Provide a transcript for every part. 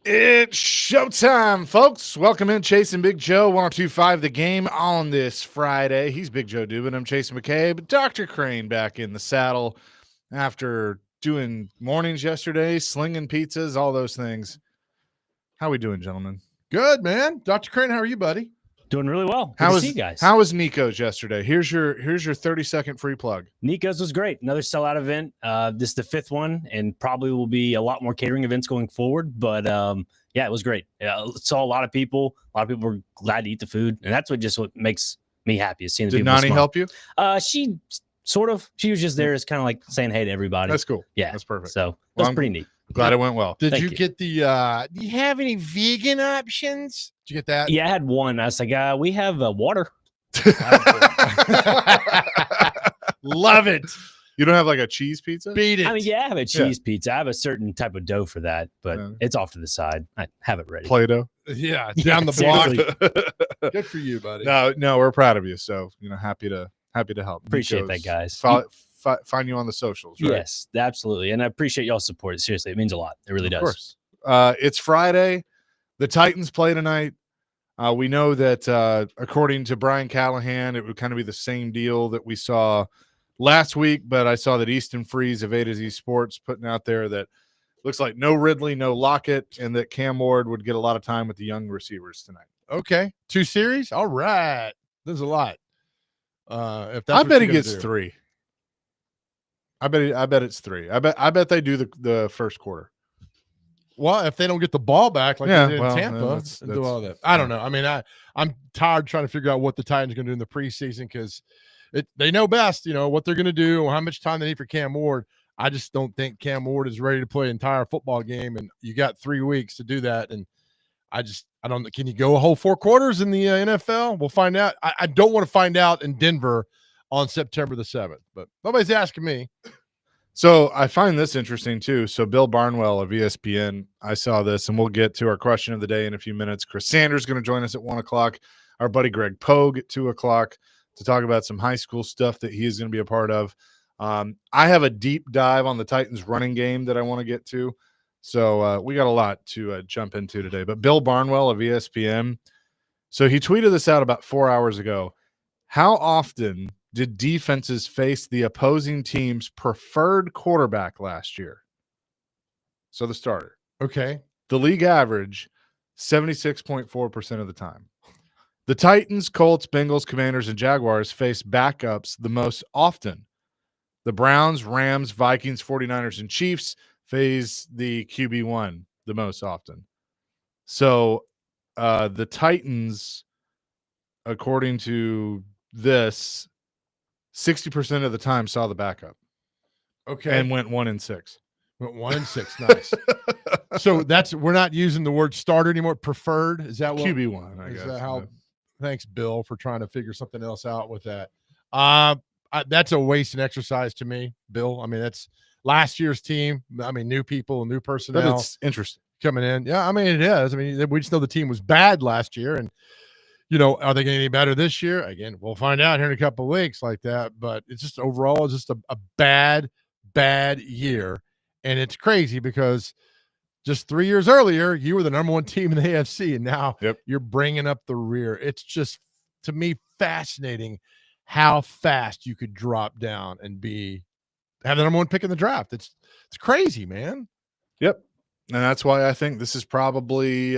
It's showtime, folks. Welcome in, Chasing Big Joe, 1025 The Game on this Friday. He's Big Joe Dubin. I'm Chasing McCabe. Dr. Crane back in the saddle after doing mornings yesterday, slinging pizzas, all those things. How we doing, gentlemen? Good, man. Dr. Crane, how are you, buddy? Doing really well. Good to see you guys. How was Nico's yesterday? Here's your 30-second free plug. Nico's was great. Another sellout event. This is the fifth one, and probably will be a lot more catering events going forward. But yeah, it was great. Saw a lot of people. A lot of people were glad to eat the food, and that's what makes me happy is seeing the Did people. Nani smile. help you? She sort of. She was just there, as kind of like saying hey to everybody. That's cool. Yeah, that's perfect. So that's pretty neat. Glad it went well. Did you get the do you have any vegan options? Did you get that? Yeah, I had one. I was like, we have water. Love it. You don't have like a cheese pizza? Beat it. I mean, yeah, I have a cheese pizza. I have a certain type of dough for that, but it's off to the side. I have it ready. Play-Doh? Yeah, down the block. Good for you, buddy. No, we're proud of you. So, happy to help. Appreciate that, guys. Find you on the socials, right? Yes, absolutely. And I appreciate y'all's support. Seriously, it means a lot. It really does. Of course. It's Friday. The Titans play tonight. We know that according to Brian Callahan, it would kind of be the same deal that we saw last week, but I saw that Easton Freeze of A to Z Sports putting out there that looks like no Ridley, no Lockett, and that Cam Ward would get a lot of time with the young receivers tonight. Okay. 2 series? All right. There's a lot. If that's I bet he gets 3. I bet it's 3. I bet they do the first quarter. Well, if they don't get the ball back like they did in Tampa, that's do all that. I don't know. I mean, I'm tired trying to figure out what the Titans are going to do in the preseason because they know best, what they're going to do, how much time they need for Cam Ward. I just don't think Cam Ward is ready to play an entire football game, and you got 3 weeks to do that. And I don't know. Can you go a whole 4 quarters in the NFL? We'll find out. I don't want to find out in Denver on September the 7th, but nobody's asking me. So I find this interesting too. So Bill Barnwell of ESPN, I saw this, and we'll get to our question of the day in a few minutes. Chris Sanders is going to join us at 1:00. Our buddy Greg Pogue at 2:00 to talk about some high school stuff that he is going to be a part of. I have a deep dive on the Titans running game that I want to get to. So we got a lot to jump into today. But Bill Barnwell of ESPN, so he tweeted this out about 4 hours ago. How often did defenses face the opposing team's preferred quarterback last year? So the starter. Okay. The league average, 76.4% of the time. The Titans, Colts, Bengals, Commanders, and Jaguars face backups the most often. The Browns, Rams, Vikings, 49ers, and Chiefs face the QB1 the most often. So the Titans, according to this, 60% of the time saw the backup. Okay. And went 1-6. Went 1-6. Nice. So we're not using the word starter anymore. Preferred. Is that what QB1, I guess. That how, thanks, Bill, for trying to figure something else out with that. That's a waste and exercise to me, Bill. I mean, that's last year's team. I mean, new people, new personnel. But it's interesting. Coming in. Yeah, I mean, it is. I mean, we just know the team was bad last year, and are they getting any better this year? Again, we'll find out here in a couple of weeks like that. But it's just overall, it's just a bad year. And it's crazy because just 3 years earlier, you were the number 1 team in the AFC, and now you're bringing up the rear. It's just, to me, fascinating how fast you could drop down and have the number 1 pick in the draft. It's crazy, man. Yep. And that's why I think this is probably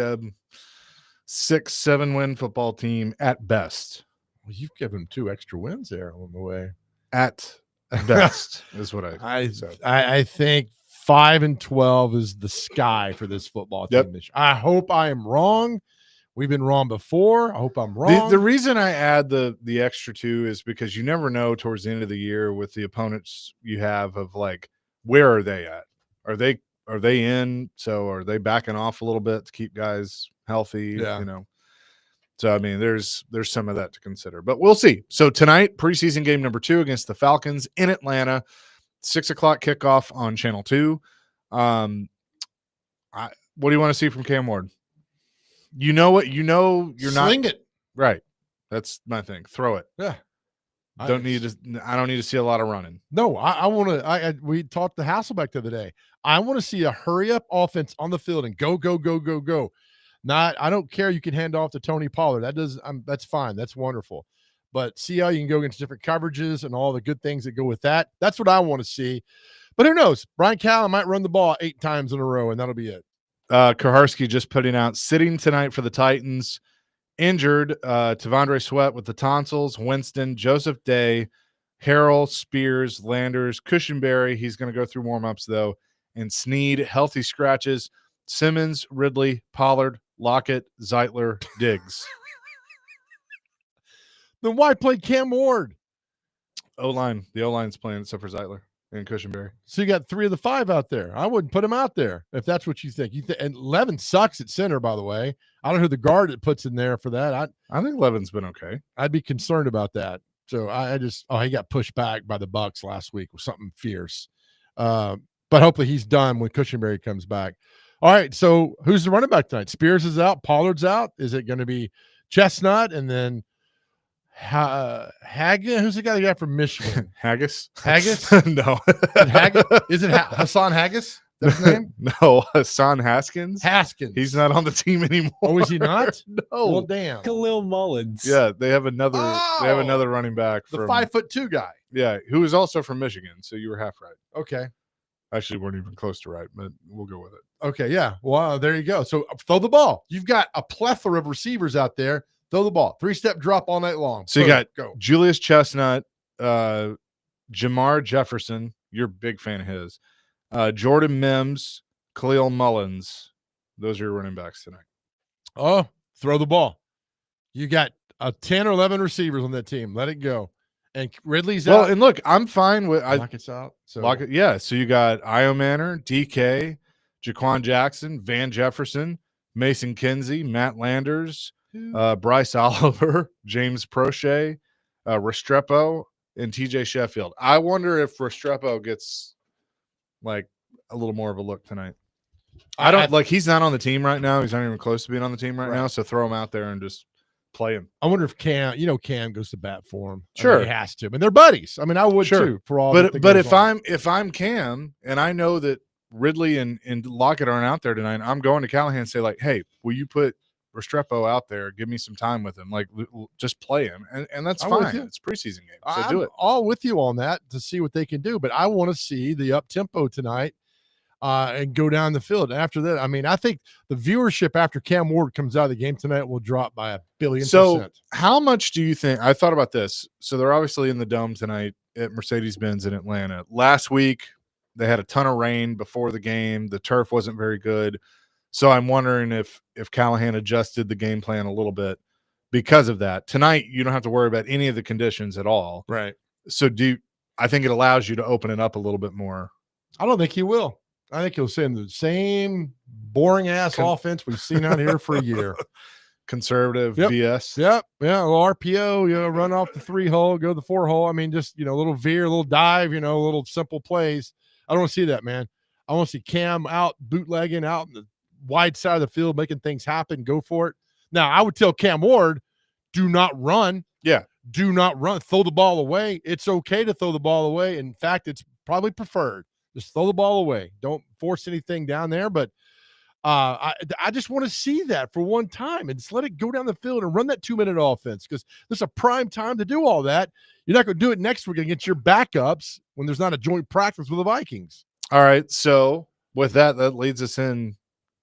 6-7 win football team at best. Well, you've given them 2 extra wins there along the way. At best is what I said. I think 5-12 is the sky for this football team this year. I hope I am wrong. We've been wrong before. I hope I'm wrong. The reason I add the extra 2 is because you never know towards the end of the year with the opponents you have of like, where are they at? Are they in? So are they backing off a little bit to keep guys healthy? Yeah. So I mean, there's some of that to consider, but we'll see. So tonight, preseason game number 2 against the Falcons in Atlanta, 6:00 kickoff on Channel 2. What do you want to see from Cam Ward? You're Sling not it. right. That's my thing. Throw it. Yeah. I don't need to see a lot of running. No, I want to. We talked to Hasselbeck the other day. I want to see a hurry up offense on the field and go, go, go, go, go. Not, I don't care. You can hand off to Tony Pollard. That's fine. That's wonderful. But see how you can go against different coverages and all the good things that go with that. That's what I want to see. But who knows? Brian Callen might run the ball 8 times in a row, and that'll be it. Kaharski just putting out sitting tonight for the Titans. Injured, Tavondre Sweat with the tonsils, Winston, Joseph Day, Harrell, Spears, Landers, Cushenberry. He's going to go through warm-ups, though. And Snead, healthy scratches. Simmons, Ridley, Pollard, Lockett, Zeitler, Diggs. Then why play Cam Ward? O-line. The O-line's playing except for Zeitler and Cushenberry. So you got 3 of the 5 out there. I wouldn't put him out there if that's what you think. And Levin sucks at center, by the way. I don't know who the guard it puts in there for that. I think Levin's been okay. I'd be concerned about that. So he got pushed back by the Bucs last week with something fierce. But hopefully he's done when Cushenberry comes back. All right, so who's the running back tonight? Spears is out. Pollard's out. Is it going to be Chestnut and then Haggis? Who's the guy from Michigan? Haggis? No. Is it Hassan Haggis? That's his name? No, Hassan Haskins. He's not on the team anymore. Oh, is he not? No. Well, damn. Khalil Mullins. Yeah, they have another running back. The 5'2" guy. Yeah, who is also from Michigan. So you were half right. Okay. Actually, weren't even close to right, but we'll go with it. Okay, yeah. Well, there you go. So throw the ball. You've got a plethora of receivers out there. Throw the ball. 3-step drop all night long. So you got Julius Chestnut, Jamar Jefferson. You're a big fan of his. Jordan Mims, Khalil Mullins. Those are your running backs tonight. Oh, throw the ball. You got 10 or 11 receivers on that team. Let it go. And Ridley's out. Well, and look, I'm fine with Lockett's out. Yeah. So you got Io Manor, DK, Jaquan Jackson, Van Jefferson, Mason Kinsey, Matt Landers, Bryce Oliver, James Prochet, Restrepo, and TJ Sheffield. I wonder if Restrepo gets like a little more of a look tonight. He's not on the team right now. He's not even close to being on the team right now. So throw him out there and just play him. I wonder if Cam goes to bat for him. Sure. I mean, he has to. And they're buddies. I mean, I would too for all but if I'm Cam and I know that Ridley and Lockett aren't out there tonight, I'm going to Callahan and say, like, hey, will you put Restrepo out there? Give me some time with him. Like, just play him. And that's fine. It's preseason game. So do it. All with you on that to see what they can do. But I want to see the up tempo tonight and go down the field. After that, I mean, I think the viewership after Cam Ward comes out of the game tonight will drop by 1 billion%. So how much do you think? I thought about this. So they're obviously in the Dome tonight at Mercedes-Benz in Atlanta. Last week, they had a ton of rain before the game. The turf wasn't very good. So I'm wondering if Callahan adjusted the game plan a little bit because of that. Tonight, you don't have to worry about any of the conditions at all. Right. So I think it allows you to open it up a little bit more. I don't think he will. I think he'll send the same boring-ass offense we've seen out here for a year. Conservative BS. Yep. Yeah, a little RPO, run off the 3-hole, go to the 4-hole. I mean, just, a little veer, a little dive, little simple plays. I don't want to see that, man. I want to see Cam out, bootlegging out in the wide side of the field, making things happen, go for it. Now, I would tell Cam Ward, do not run. Yeah. Do not run. Throw the ball away. It's okay to throw the ball away. In fact, it's probably preferred. Just throw the ball away. Don't force anything down there. But I just want to see that for one time and just let it go down the field and run that 2-minute offense because this is a prime time to do all that. You're not going to do it next week against your backups when there's not a joint practice with the Vikings. All right. So with that leads us in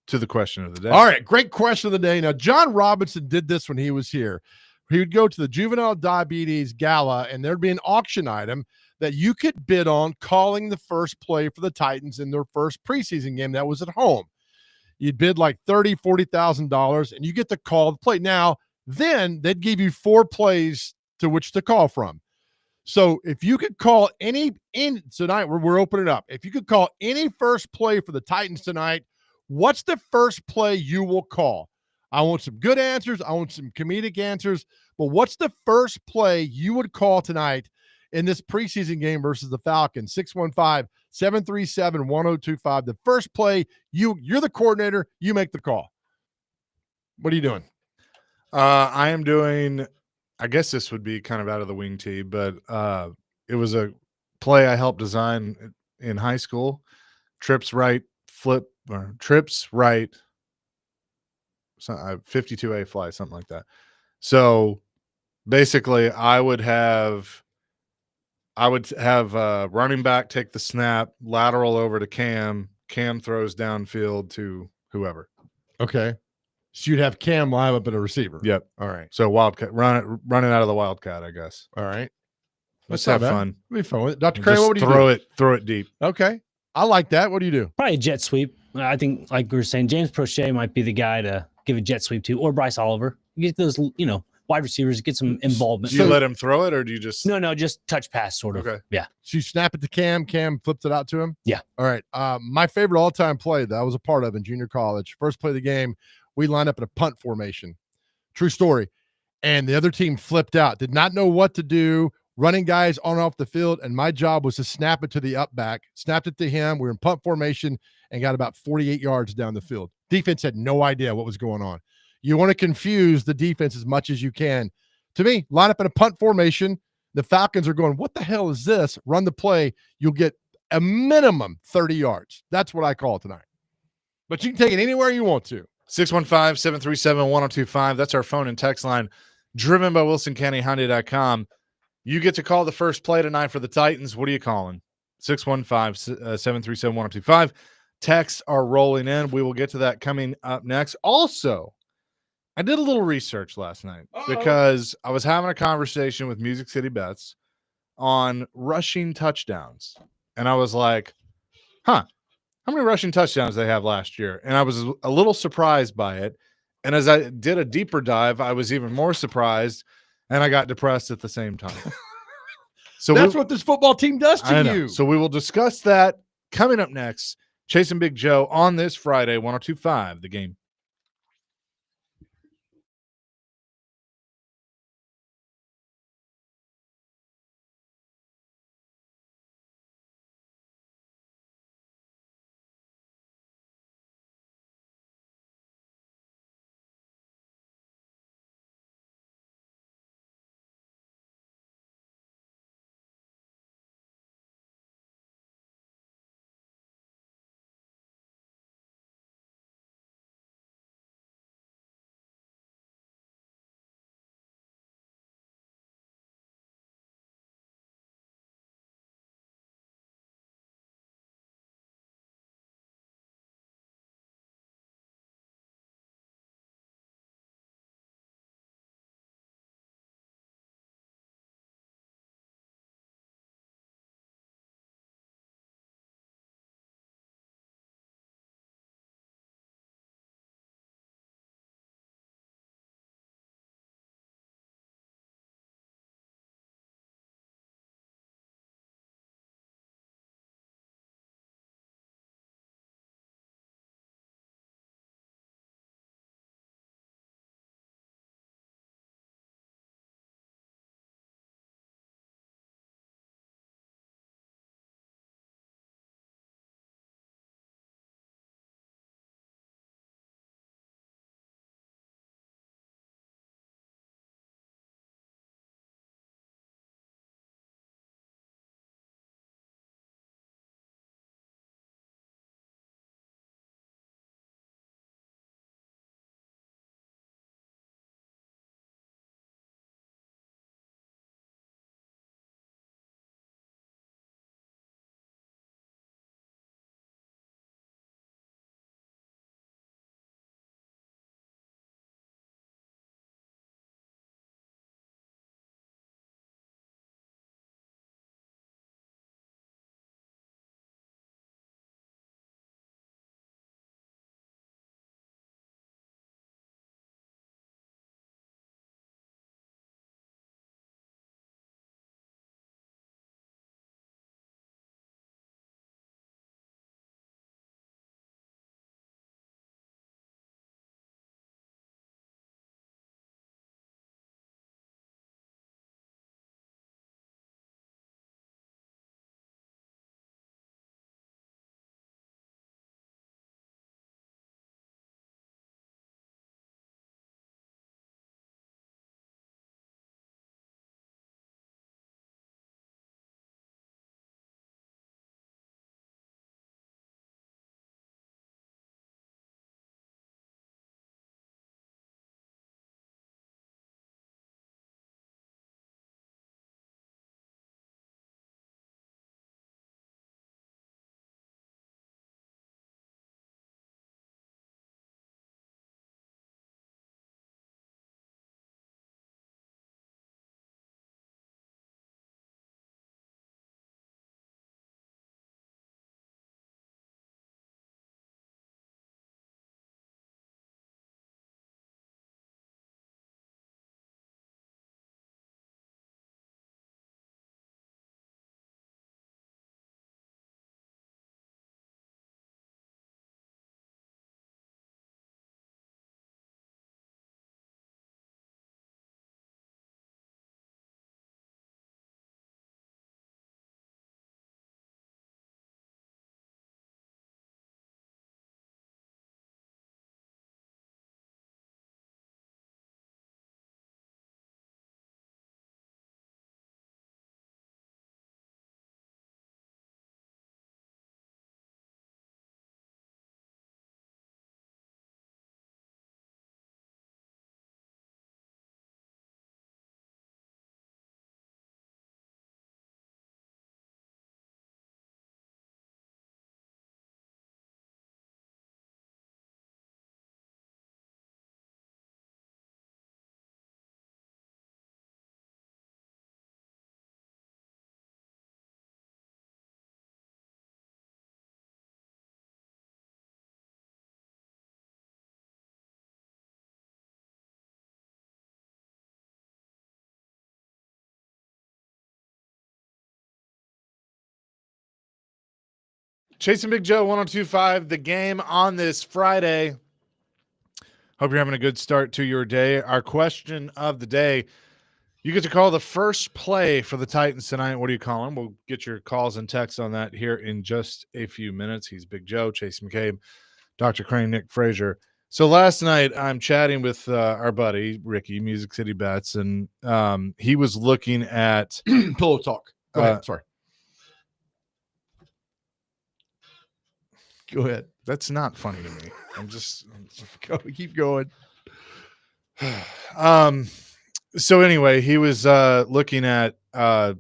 to the question of the day. All right. Great question of the day. Now, John Robinson did this when he was here. He would go to the Juvenile Diabetes Gala, and there'd be an auction item that you could bid on calling the first play for the Titans in their first preseason game that was at home. You'd bid like $30,000, $40,000, and you get to call the play. Now, then they'd give you 4 plays to which to call from. So if you could call tonight, we're opening up. If you could call any first play for the Titans tonight, what's the first play you will call? I want some good answers. I want some comedic answers. But what's the first play you would call tonight in this preseason game versus the Falcons? 615-737-1025. The first play, you're the coordinator. You make the call. What are you doing? I am doing I guess this would be kind of out of the wing tee, but it was a play I helped design in high school. Trips right, flip, or trips right, 52A fly, something like that. So basically, I would have running back take the snap, lateral over to Cam. Cam throws downfield to whoever. Okay. So you'd have Cam live up at a receiver. Yep. All right. So Wildcat, running out of the Wildcat, I guess. All right. Let's not have bad. fun. It'll be fun with it. Dr. Craig, Just what would you do? throw it deep. Okay. I like that. What do you do? Probably a jet sweep. I think, like we were saying, James Prochet might be the guy to give a jet sweep to, or Bryce Oliver. Get those, wide receivers, get some involvement. Do you let him throw it, or do you just No, just touch pass, sort of. Okay. Yeah. So you snap it to Cam. Cam flips it out to him? Yeah. All right. My favorite all-time play that I was a part of in junior college, first play of the game, we lined up in a punt formation. True story. And the other team flipped out, did not know what to do, running guys on and off the field, and my job was to snap it to the up back, snapped it to him. We were in punt formation and got about 48 yards down the field. Defense had no idea what was going on. You want to confuse the defense as much as you can. To me, line up in a punt formation. The Falcons are going, what the hell is this? Run the play. You'll get a minimum 30 yards. That's what I call it tonight. But you can take it anywhere you want to. 615-737-1025. That's our phone and text line, driven by WilsonCountyHyundai.com. You get to call the first play tonight for the Titans. What are you calling? 615-737-1025. Texts are rolling in. We will get to that coming up next. Also, I did a little research last night because I was having a conversation with Music City Bets on rushing touchdowns. And I was like, how many rushing touchdowns they have last year? And I was a little surprised by it. And as I did a deeper dive, I was even more surprised, and I got depressed at the same time. So that's what this football team does to you. So we will discuss that coming up next. Chasing Big Joe on this Friday, 102.5 The Game. Chasing Big Joe 102.5, the game on this Friday. Hope you're having a good start to your day. Our question of the day, you get to call the first play for the Titans tonight. What do you call him? We'll get your calls and texts on that here in just a few minutes. He's Big Joe, Chase McCabe, Dr. Crane, Nick Frazier. So last night I'm chatting with our buddy, Ricky, Music City Bets, and he was looking at Pillow talk. Go ahead. Sorry. Go ahead. That's not funny to me. Keep going. So anyway, he was looking at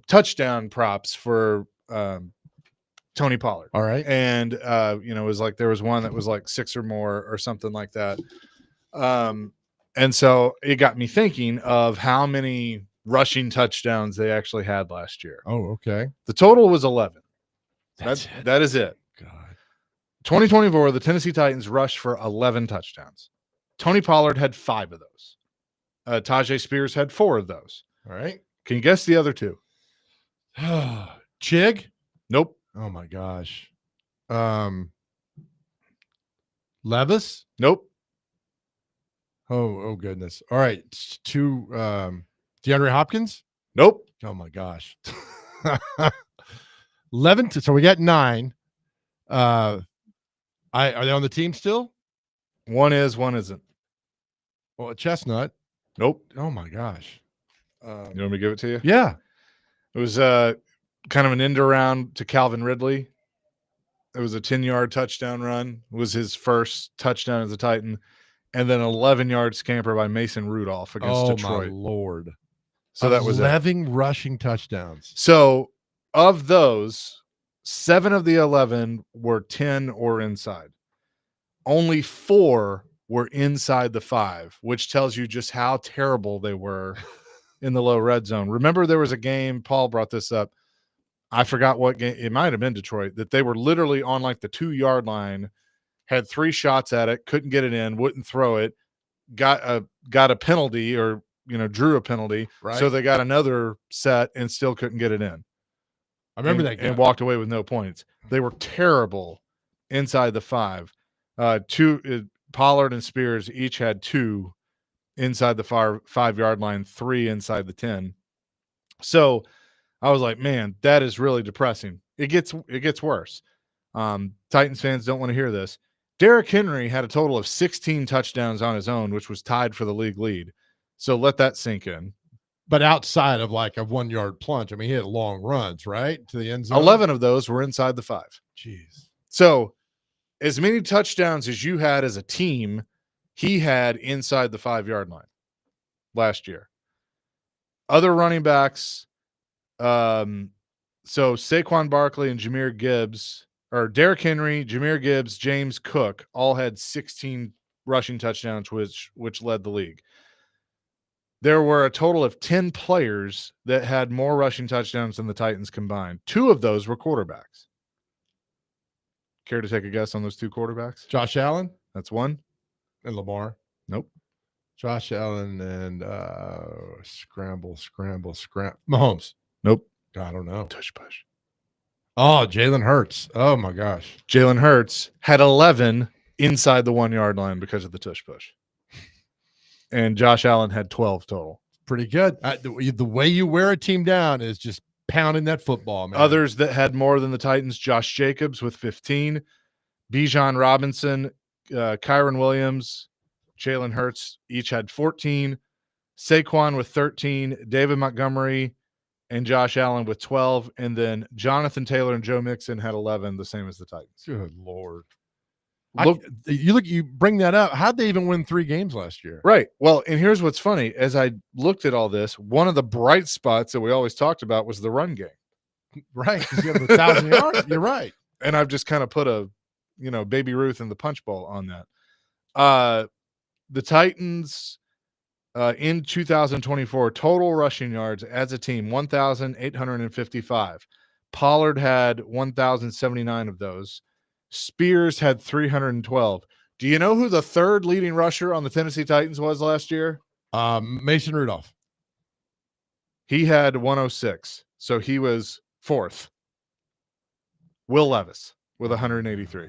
touchdown props for Tony Pollard. All right. And it was like there was one that was like 6 or more or something like that. And so it got me thinking of how many rushing touchdowns they actually had last year. Oh, okay. The total was 11. That is it. God. 2024, the Tennessee Titans rushed for 11 touchdowns. Tony Pollard had 5 of those. Tajay Spears had 4 of those. All right. Can you guess the other 2? Chig? Nope. Oh my gosh. Levis? Nope. Oh goodness. All right. 2 DeAndre Hopkins? Nope. Oh my gosh. 11 so we got 9. Are they on the team still? One is, one isn't. Well, a Chestnut. Nope. Oh my gosh. You want me to give it to you? Yeah. It was kind of an end around to Calvin Ridley. It was a 10-yard touchdown run. It was his first touchdown as a Titan. And then an 11-yard scamper by Mason Rudolph against Detroit. Oh, my Lord. So that was 11 rushing touchdowns. So of those, 7 of the 11 were 10 or inside. Only 4 were inside the 5, which tells you just how terrible they were in the low red zone. Remember, there was a game, Paul brought this up. I forgot what game. It might have been Detroit, that they were literally on like the 2-yard line, had 3 shots at it, couldn't get it in, wouldn't throw it, got a penalty or, drew a penalty. Right. So they got another set and still couldn't get it in. I remember that game. And walked away with no points. They were terrible inside the 5. Pollard and Spears each had 2 inside the 5-yard line, 3 inside the 10. So I was like, man, that is really depressing. It gets worse. Titans fans don't want to hear this. Derrick Henry had a total of 16 touchdowns on his own, which was tied for the league lead. So let that sink in. But outside of like a 1-yard plunge, I mean, he had long runs, right, to the end zone. 11 of those were inside the 5. Jeez. So as many touchdowns as you had as a team, he had inside the 5-yard line last year. Other running backs, so Saquon Barkley and Jahmyr Gibbs, or Derrick Henry, Jahmyr Gibbs, James Cook, all had 16 rushing touchdowns, which led the league. There were a total of 10 players that had more rushing touchdowns than the Titans combined. 2 of those were quarterbacks. Care to take a guess on those 2 quarterbacks? Josh Allen? That's one. And Lamar? Nope. Josh Allen and scramble. Mahomes? Nope. I don't know. Tush push. Oh, Jalen Hurts. Oh, my gosh. Jalen Hurts had 11 inside the 1-yard line because of the tush push. And Josh Allen had 12 total. Pretty good. The way you wear a team down is just pounding that football, man. Others that had more than the Titans, Josh Jacobs with 15, Bijan Robinson, Kyron Williams, Jalen Hurts each had 14, Saquon with 13, David Montgomery and Josh Allen with 12, and then Jonathan Taylor and Joe Mixon had 11, the same as the Titans. Good Lord. You bring that up. How'd they even win 3 games last year? Right. Well, and here's what's funny. As I looked at all this, one of the bright spots that we always talked about was the run game. Right. Because you have 1,000 yards. You're right. And I've just kind of put a, Baby Ruth and the punch bowl on that. The Titans in 2024, total rushing yards as a team, 1,855. Pollard had 1,079 of those. Spears had 312. Do you know who the 3rd leading rusher on the Tennessee Titans was last year? Mason Rudolph. He had 106. So he was 4th. Will Levis. with 183.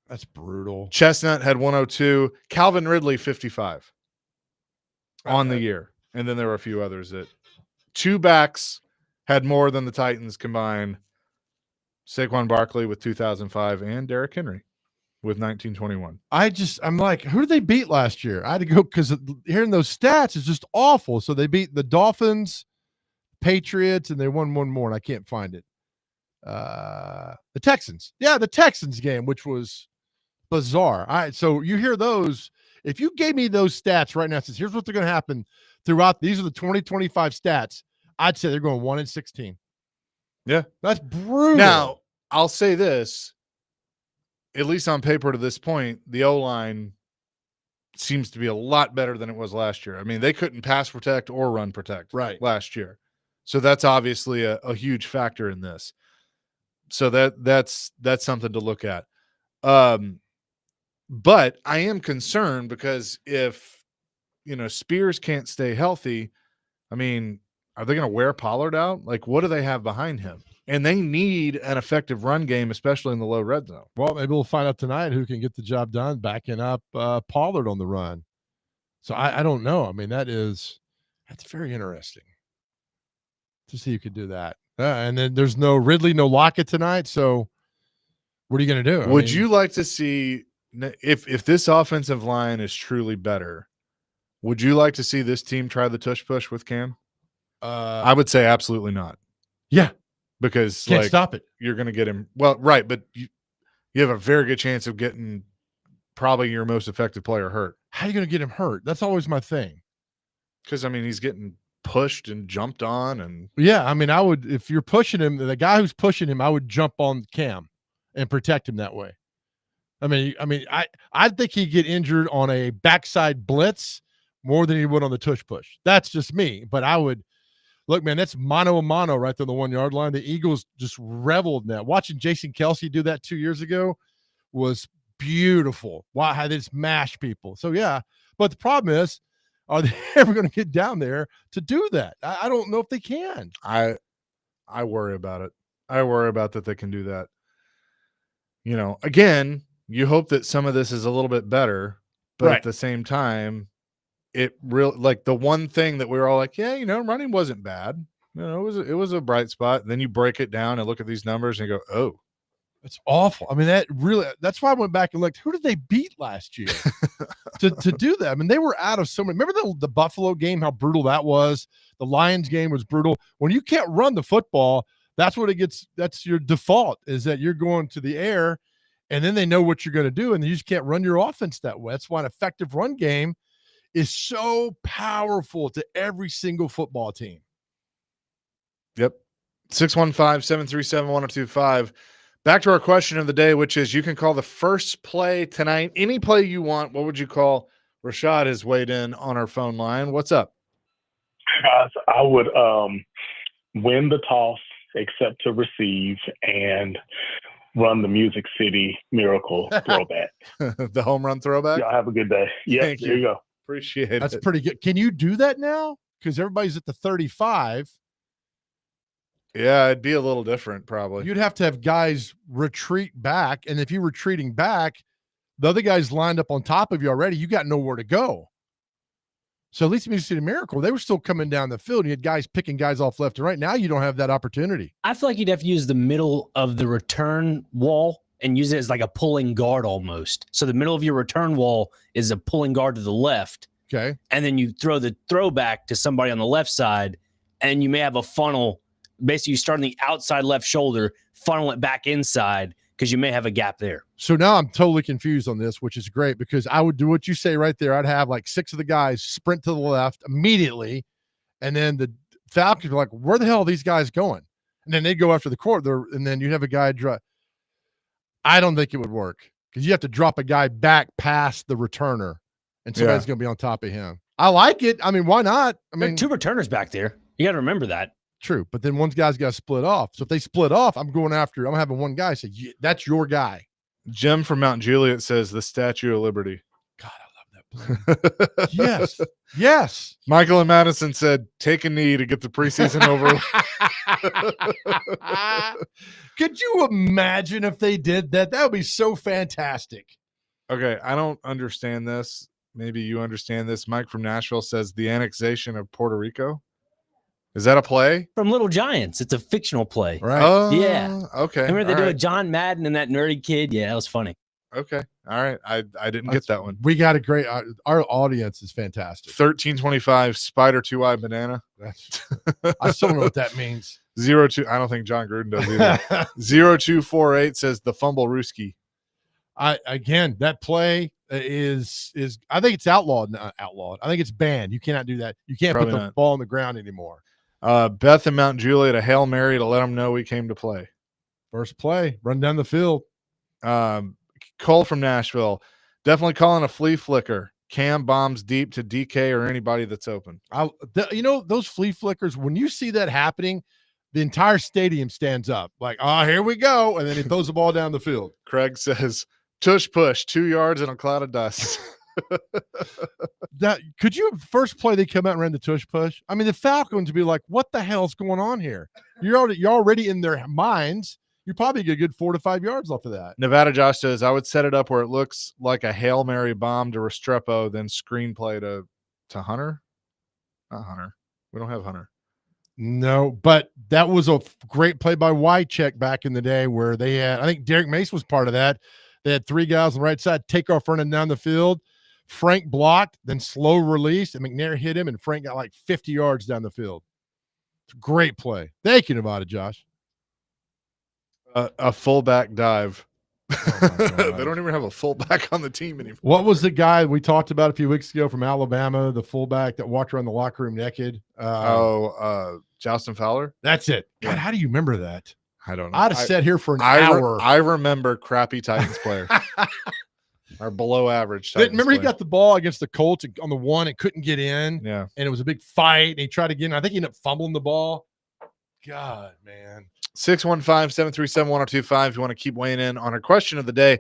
That's brutal. Chestnut had 102. Calvin Ridley 55 on the year, and then there were a few others that two backs had more than the Titans combined. Saquon Barkley with 2005 and Derrick Henry with 1921. I'm like, who did they beat last year? I had to go because hearing those stats is just awful. So they beat the Dolphins, Patriots, and they won one more, and I can't find it. The Texans. Yeah, the Texans game, which was bizarre. All right, so you hear those. If you gave me those stats right now, says here's what's going to happen throughout. These are the 2025 stats. I'd say they're going 1-16. Yeah, that's brutal. Now I'll say this: at least on paper to this point, the O-line seems to be a lot better than it was last year. I mean, they couldn't pass protect or run protect last year, so that's obviously a huge factor in this. So that's something to look at. But I am concerned because if Spears can't stay healthy, I mean, are they going to wear Pollard out? Like, what do they have behind him? And they need an effective run game, especially in the low red zone. Well, maybe we'll find out tonight who can get the job done backing up Pollard on the run. So I don't know. I mean, that's very interesting to see who could do that. And then there's no Ridley, no Lockett tonight. So what are you going to do? Would you like to see if this offensive line is truly better? Would you like to see this team try the tush push with Cam? I would say absolutely not. Yeah, because can't stop it. You're going to get him. Well, right, but you have a very good chance of getting probably your most effective player hurt. How are you going to get him hurt? That's always my thing. Because I mean, he's getting pushed and jumped on, and yeah, I mean, I would if you're pushing him, the guy who's pushing him, I would jump on Cam and protect him that way. I mean, I think he'd get injured on a backside blitz more than he would on the tush push. That's just me, but I would. Look, man, that's mano a mano right there on the 1 yard line. The Eagles just reveled in that. Watching Jason Kelsey do that 2 years ago was beautiful. Wow, how they just mash people. So, yeah, but the problem is, are they ever going to get down there to do that? I don't know if they can. I worry about it. I worry about that they can do that. Again, you hope that some of this is a little bit better, but at the same time, it really like the one thing that we were all like, yeah, running wasn't bad. It was a bright spot. And then you break it down and look at these numbers and you go, oh, it's awful. I mean, that's why I went back and looked, who did they beat last year to do that? I mean, they were out of so many. Remember the Buffalo game, how brutal that was? The Lions game was brutal. When you can't run the football, that's your default, is that you're going to the air and then they know what you're going to do. And you just can't run your offense that way. That's why an effective run game is so powerful to every single football team. Yep. 615-737-1025. Back to our question of the day, which is you can call the first play tonight. Any play you want. What would you call? Rashad has weighed in on our phone line. What's up? Guys, I would win the toss, accept to receive, and run the Music City Miracle throwback. The home run throwback? Y'all have a good day. Yeah, there you go. Appreciate it. That's pretty good. Can you do that now? Because everybody's at the 35. Yeah, it'd be a little different probably. You'd have to have guys retreat back. And if you're retreating back, the other guy's lined up on top of you already. You got nowhere to go. So at least Music City Miracle, they were still coming down the field. You had guys picking guys off left and right. Now you don't have that opportunity. I feel like you'd have to use the middle of the return wall and use it as like a pulling guard almost. So the middle of your return wall is a pulling guard to the left. Okay. And then you throw the throwback to somebody on the left side, and you may have a funnel. Basically, you start on the outside left shoulder, funnel it back inside because you may have a gap there. So now I'm totally confused on this, which is great because I would do what you say right there. I'd have like 6 of the guys sprint to the left immediately, and then the Falcons are like, where the hell are these guys going? And then they go after the court there, and then you'd have a guy drop. I don't think it would work because you have to drop a guy back past the returner, and somebody's going to be on top of him. I like it. I mean, why not? I mean, 2 returners back there. You got to remember that. True, but then one guy's got to split off. So if they split off, I'm having one guy say, that's your guy. Jim from Mount Juliet says the Statue of Liberty. God, I love that play. Yes. Michael and Madison said, take a knee to get the preseason over. Could you imagine if they did that? That would be so fantastic. Okay, I don't understand this. Maybe you understand this. Mike from Nashville says the annexation of Puerto Rico. Is that a play? From Little Giants. It's a fictional play. Right. Oh, Yeah. okay. Remember they all do right. it John Madden and that nerdy kid? Yeah, that was funny. Okay. All right. I didn't get that one. We got a great our audience is fantastic. 1325 Spider 2-Eye Banana. I still don't know what that means. 02. I don't think John Gruden does either. 0248 says the fumble Ruski. Again, that play is I think it's outlawed. Not outlawed. I think it's banned. You cannot do that. You can't Probably put the not. ball on the ground anymore. Beth and Mount Juliet, a Hail Mary to let them know we came to play. First play, run down the field. Cole from Nashville, definitely calling a flea flicker. Cam bombs deep to DK or anybody that's open. Those flea flickers, when you see that happening, the entire stadium stands up like, here we go. And then he throws the ball down the field. Craig says, tush push, 2 yards in a cloud of dust. That could you first play they come out and ran the tush push? I mean, the Falcons would be like, what the hell's going on here? You're already in their minds. You probably get a good 4 to 5 yards off of that. Nevada Josh says, I would set it up where it looks like a Hail Mary bomb to Restrepo, then screenplay to Hunter. Not Hunter. We don't have Hunter. No, but that was a great play by Wycheck back in the day where they had, I think Derek Mason was part of that. They had 3 guys on the right side, take off running down the field. Frank blocked, then slow release, and McNair hit him, and Frank got like 50 yards down the field. It's a great play. Thank you, Nevada Josh. A fullback dive. Oh my God. They don't even have a fullback on the team anymore. What was the guy we talked about a few weeks ago from Alabama, the fullback that walked around the locker room naked? Justin Fowler? That's it. God, Yeah. how do you remember that? I don't know. I'd have sat here for an hour. I remember crappy Titans player. Or below average Titans Remember player. he got the ball against the Colts on the one and couldn't get in, Yeah. and it was a big fight, and he tried again. I think he ended up fumbling the ball. God, man. 615-737-1025. If you want to keep weighing in on our question of the day,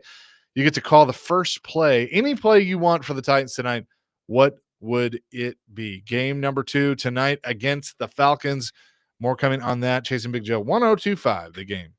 you get to call the first play. Any play you want for the Titans tonight, what would it be? Game number 2 tonight against the Falcons. More coming on that. Chasing Big Joe, 1025, the game.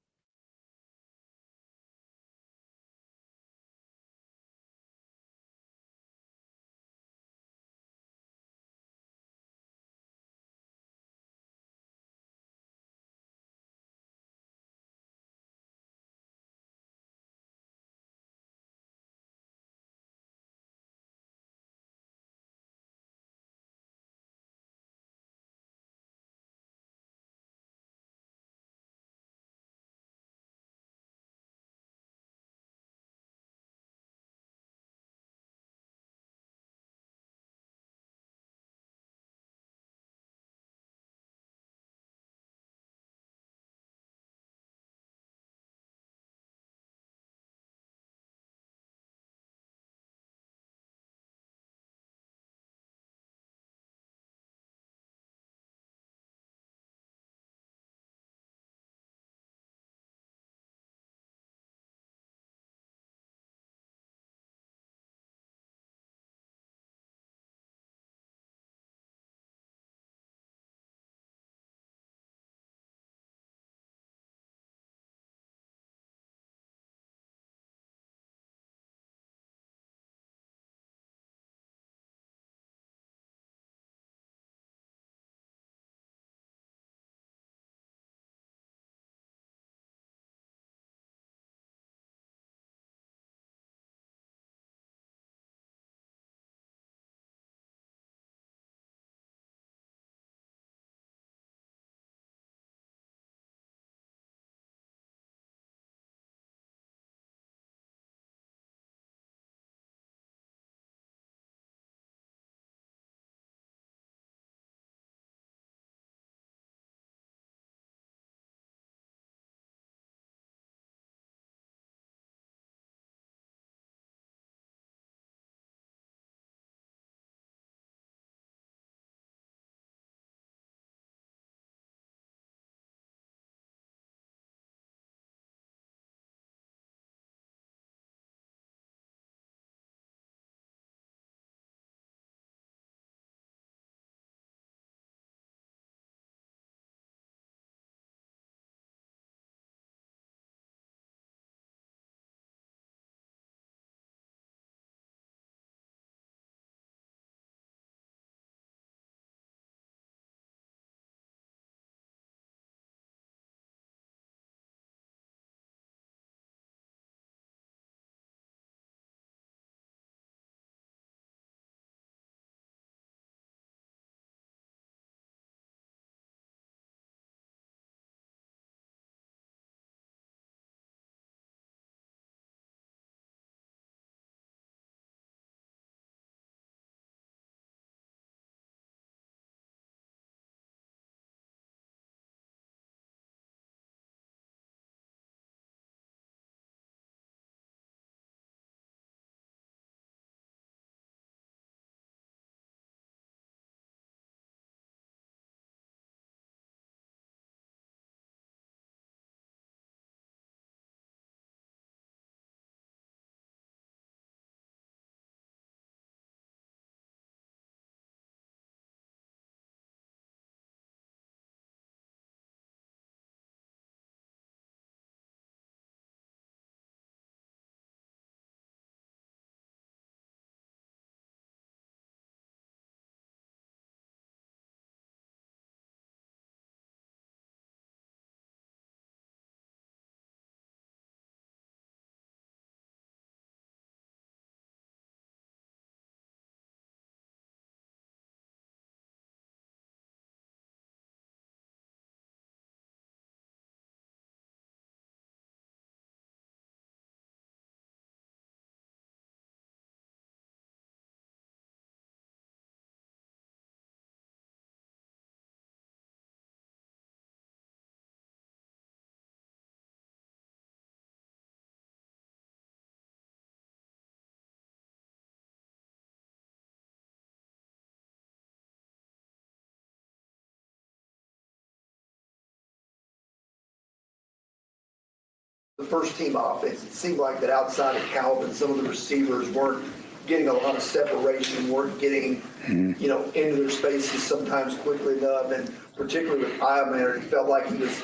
the first team offense, it seemed like that outside of Calvin, some of the receivers weren't getting a lot of separation, weren't getting, into their spaces sometimes quickly enough. And particularly with Iamander, he felt like he was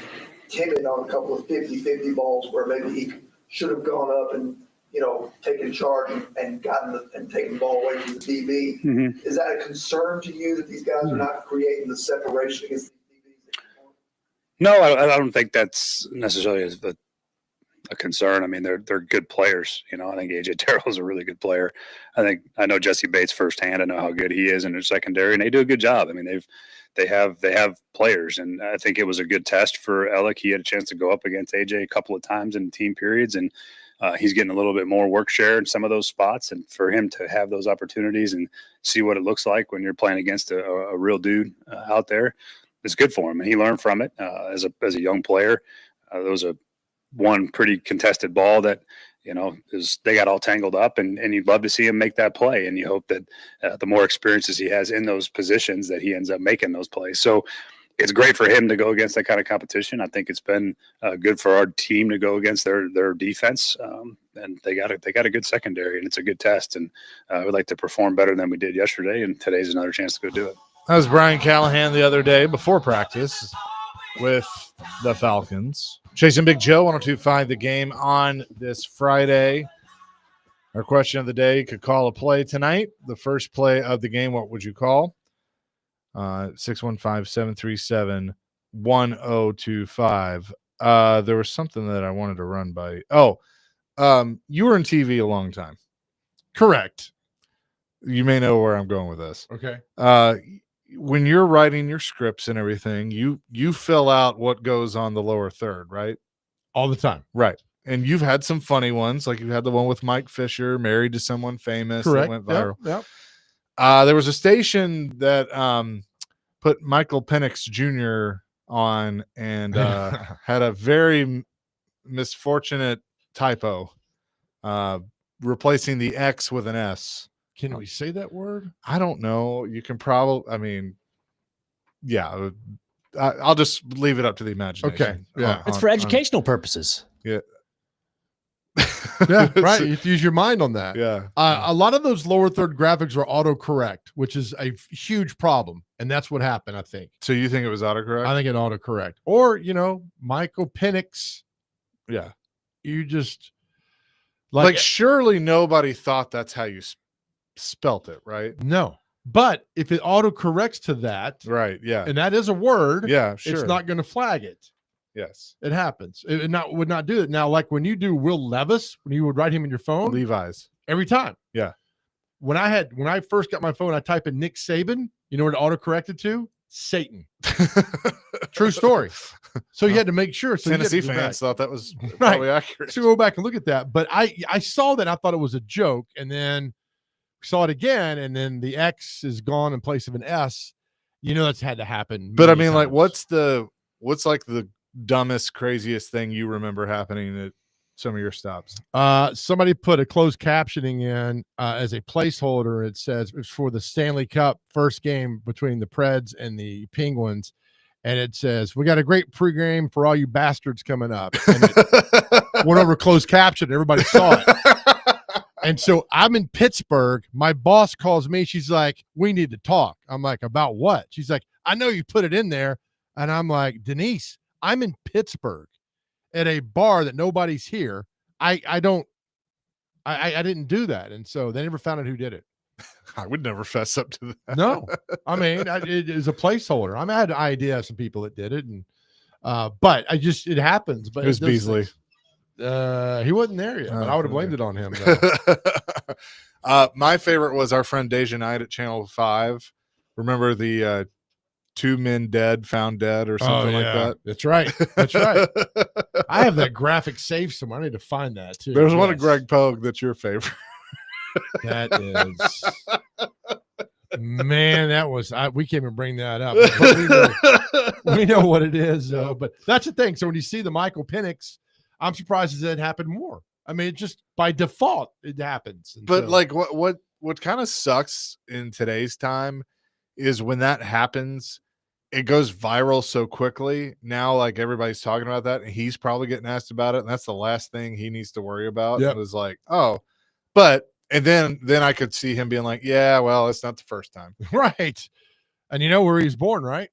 timid on a couple of 50-50 balls where maybe he should have gone up and, taken charge and taken the ball away from the DB. Mm-hmm. Is that a concern to you that these guys are not creating the separation against the DBs? No, I don't think that's necessarily a concern. I mean, they're good players. I think AJ Terrell is a really good player. I know Jesse Bates firsthand. I know how good he is in their secondary, and they do a good job. I mean, they have players, and I think it was a good test for Alec. He had a chance to go up against AJ a couple of times in team periods, and he's getting a little bit more work share in some of those spots. And for him to have those opportunities and see what it looks like when you're playing against a real dude out there, it's good for him. And he learned from it as a young player. There was one pretty contested ball that, they got all tangled up, and you'd love to see him make that play. And you hope that the more experiences he has in those positions that he ends up making those plays. So it's great for him to go against that kind of competition. I think it's been good for our team to go against their defense. And they got a good secondary, and it's a good test. And we'd like to perform better than we did yesterday. And today's another chance to go do it. That was Brian Callahan the other day before practice with the Falcons. Chasing Big Joe, 102.5 The Game on this Friday. Our question of the day, could call a play tonight. The first play of the game, what would you call? 615-737-1025. There was something that I wanted to run by. You were in TV a long time. Correct. You may know where I'm going with this. Okay. When you're writing your scripts and everything, you fill out what goes on the lower third, right? All the time. Right. And you've had some funny ones, like you had the one with Mike Fisher, married to someone famous. Correct. That went viral. Yep. There was a station that put Michael Penix Jr. on and had a very misfortunate typo, replacing the X with an S. Can we say that word? I don't know. You can probably, yeah. I'll just leave it up to the imagination. Okay. Yeah. It's for educational purposes. Yeah. Yeah, right. You have to use your mind on that. Yeah. A lot of those lower third graphics are autocorrect, which is a huge problem. And that's what happened, I think. So you think it was autocorrect? I think it autocorrect. Or, Michael Penix. Yeah. You just like surely nobody thought that's how you spelt it, right? No. But if it autocorrects to that, right? Yeah. And that is a word, yeah, sure. It's not going to flag it. Yes. It happens. It would not do it. Now, like when you do Will Levis, when you would write him in your phone, Levi's every time. Yeah. When I first got my phone, I type in Nick Saban. You know what it autocorrected to? Satan. True story. So you had to make sure. So Tennessee fans thought that was right. probably accurate. So go back and look at that. But I saw that. I thought it was a joke, and then saw it again, and then the X is gone in place of an S. That's had to happen. But I mean, times. like, what's like the dumbest, craziest thing you remember happening at some of your stops? Somebody put a closed captioning in as a placeholder. It says it's for the Stanley Cup first game between the Preds and the Penguins. And it says, we got a great pregame for all you bastards coming up. And it went over closed caption. Everybody saw it. And so I'm in Pittsburgh. My boss calls me. She's like, we need to talk. I'm like, about what? She's like, I know you put it in there. And I'm like, Denise, I'm in Pittsburgh at a bar that nobody's here. I didn't do that. And so they never found out who did it. I would never fess up to that. No, I mean, it is a placeholder. I had an idea of some people that did it, and but it happens. But it was Beasley. He wasn't there yet, but I would have blamed it on him. My favorite was our friend Deja Knight at Channel 5. Remember the 2 men dead, found dead, or something like that? That's right. That's right. I have that graphic saved somewhere. I need to find that too. There's one of Greg Pogue that's your favorite. That is, man, that was, we can't even bring that up. We know what it is, but that's the thing. So when you see the Michael Penix, I'm surprised that it happened more. I mean, it just by default, it happens. And but like what kind of sucks in today's time is when that happens, it goes viral so quickly now. Like everybody's talking about that, and he's probably getting asked about it, and that's the last thing he needs to worry about. Yep. It was like, oh, but and then I could see him being like, yeah, well, it's not the first time. Right. And you know where he was born, right?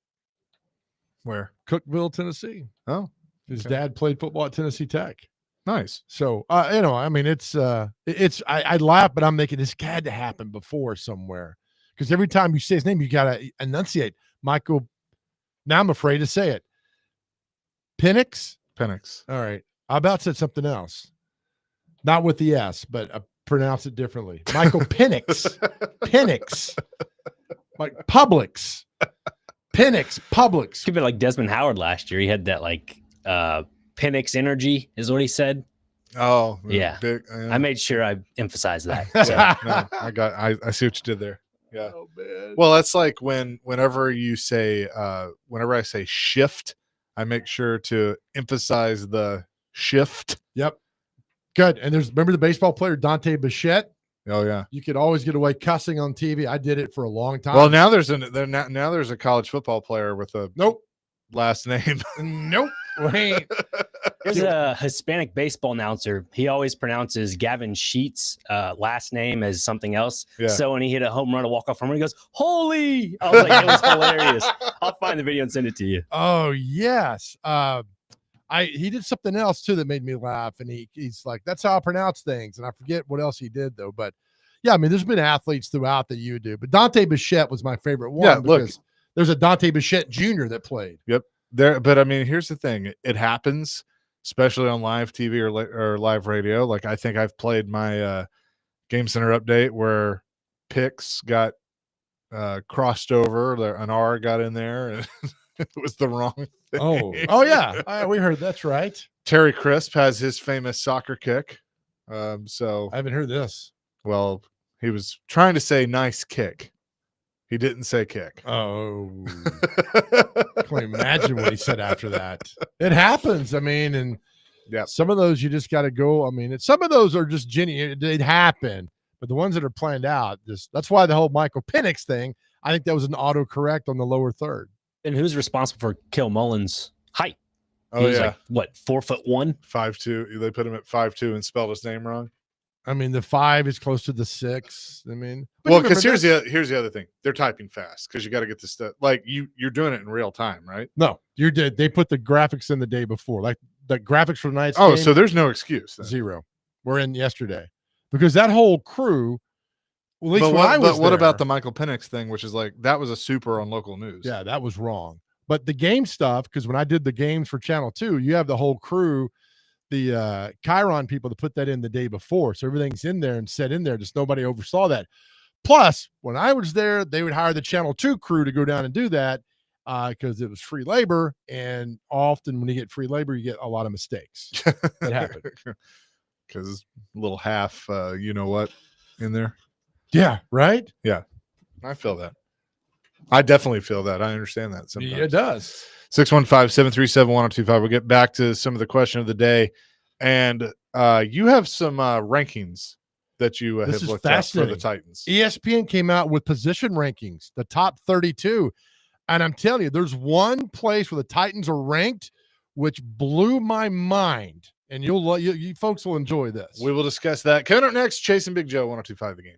Where? Cookeville, Tennessee. Oh, His okay. dad played football at Tennessee Tech. Nice. So, I mean, I laugh, but I'm making this had to happen before somewhere. Because every time you say his name, you got to enunciate. Michael, now I'm afraid to say it. Penix? Penix. All right. I about said something else. Not with the S, but I pronounce it differently. Michael Penix. Penix. Like Publix. Penix. Publix. Could be like Desmond Howard last year. He had that like Penix energy, is what he said. Oh, Yeah. big, I made sure I emphasized that. So. no, I see what you did there. Yeah. Oh, man. Well, that's like whenever you say whenever I say shift, I make sure to emphasize the shift. Yep. Good. And remember the baseball player Dante Bichette? Oh yeah. You could always get away cussing on TV. I did it for a long time. Well, now there's a college football player with a nope last name. Nope. Wait. There's a Hispanic baseball announcer. He always pronounces Gavin Sheets' last name as something else. Yeah. So when he hit a home run, a walk-off home run, he goes, "Holy!" I was like, it was hilarious. I'll find the video and send it to you. Oh, yes. He did something else too that made me laugh, and he's like, that's how I pronounce things. And I forget what else he did though. But yeah, I mean, there's been athletes throughout that you do, but Dante Bichette was my favorite one. Yeah, because there's a Dante Bichette Jr. that played. Yep. But I mean, here's the thing: it happens, especially on live TV or live radio. Like I think I've played my Game Center update where picks got crossed over, an R got in there, and it was the wrong thing. Oh yeah, we heard that's right. Terry Crisp has his famous soccer kick. So I haven't heard this. Well, he was trying to say nice kick. He didn't say kick. Oh, I can't imagine what he said after that. It happens. I mean, and yeah, some of those you just got to go. I mean, some of those are just genuine. It happen, but the ones that are planned out, that's why the whole Michael Penix thing. I think that was an autocorrect on the lower third. And who's responsible for Kel Mullins' height? Oh, He's yeah. like, what, 4'1", 5'2". They put him at 5'2" and spelled his name wrong. I mean, the 5 is close to the 6. I mean, well, because here's the other thing: they're typing fast because you got to get this stuff. Like you're doing it in real time, right? No, you did. They put the graphics in the day before, like the graphics for tonight's game, so there's no excuse. Then. 0. We're in yesterday because that whole crew. Well, at least what about the Michael Penix thing, which is like that was a super on local news? Yeah, that was wrong. But the game stuff, because when I did the games for Channel 2, you have the whole crew, the Chiron people to put that in the day before. So everything's in there and set in there. Just nobody oversaw that. Plus, when I was there, they would hire the Channel 2 crew to go down and do that because it was free labor. And often when you get free labor, you get a lot of mistakes that happen. Because it's a little half, you know what, in there. Yeah, right? Yeah, I feel that. I definitely feel that. I understand that sometimes. Yeah, it does. 615-737-1025. We'll get back to some of the question of the day. And you have some rankings that you have looked at for the Titans. ESPN came out with position rankings, the top 32. And I'm telling you, there's one place where the Titans are ranked, which blew my mind. And you folks will enjoy this. We will discuss that. Coming up next, Chase and Big Joe, 1025 The Game.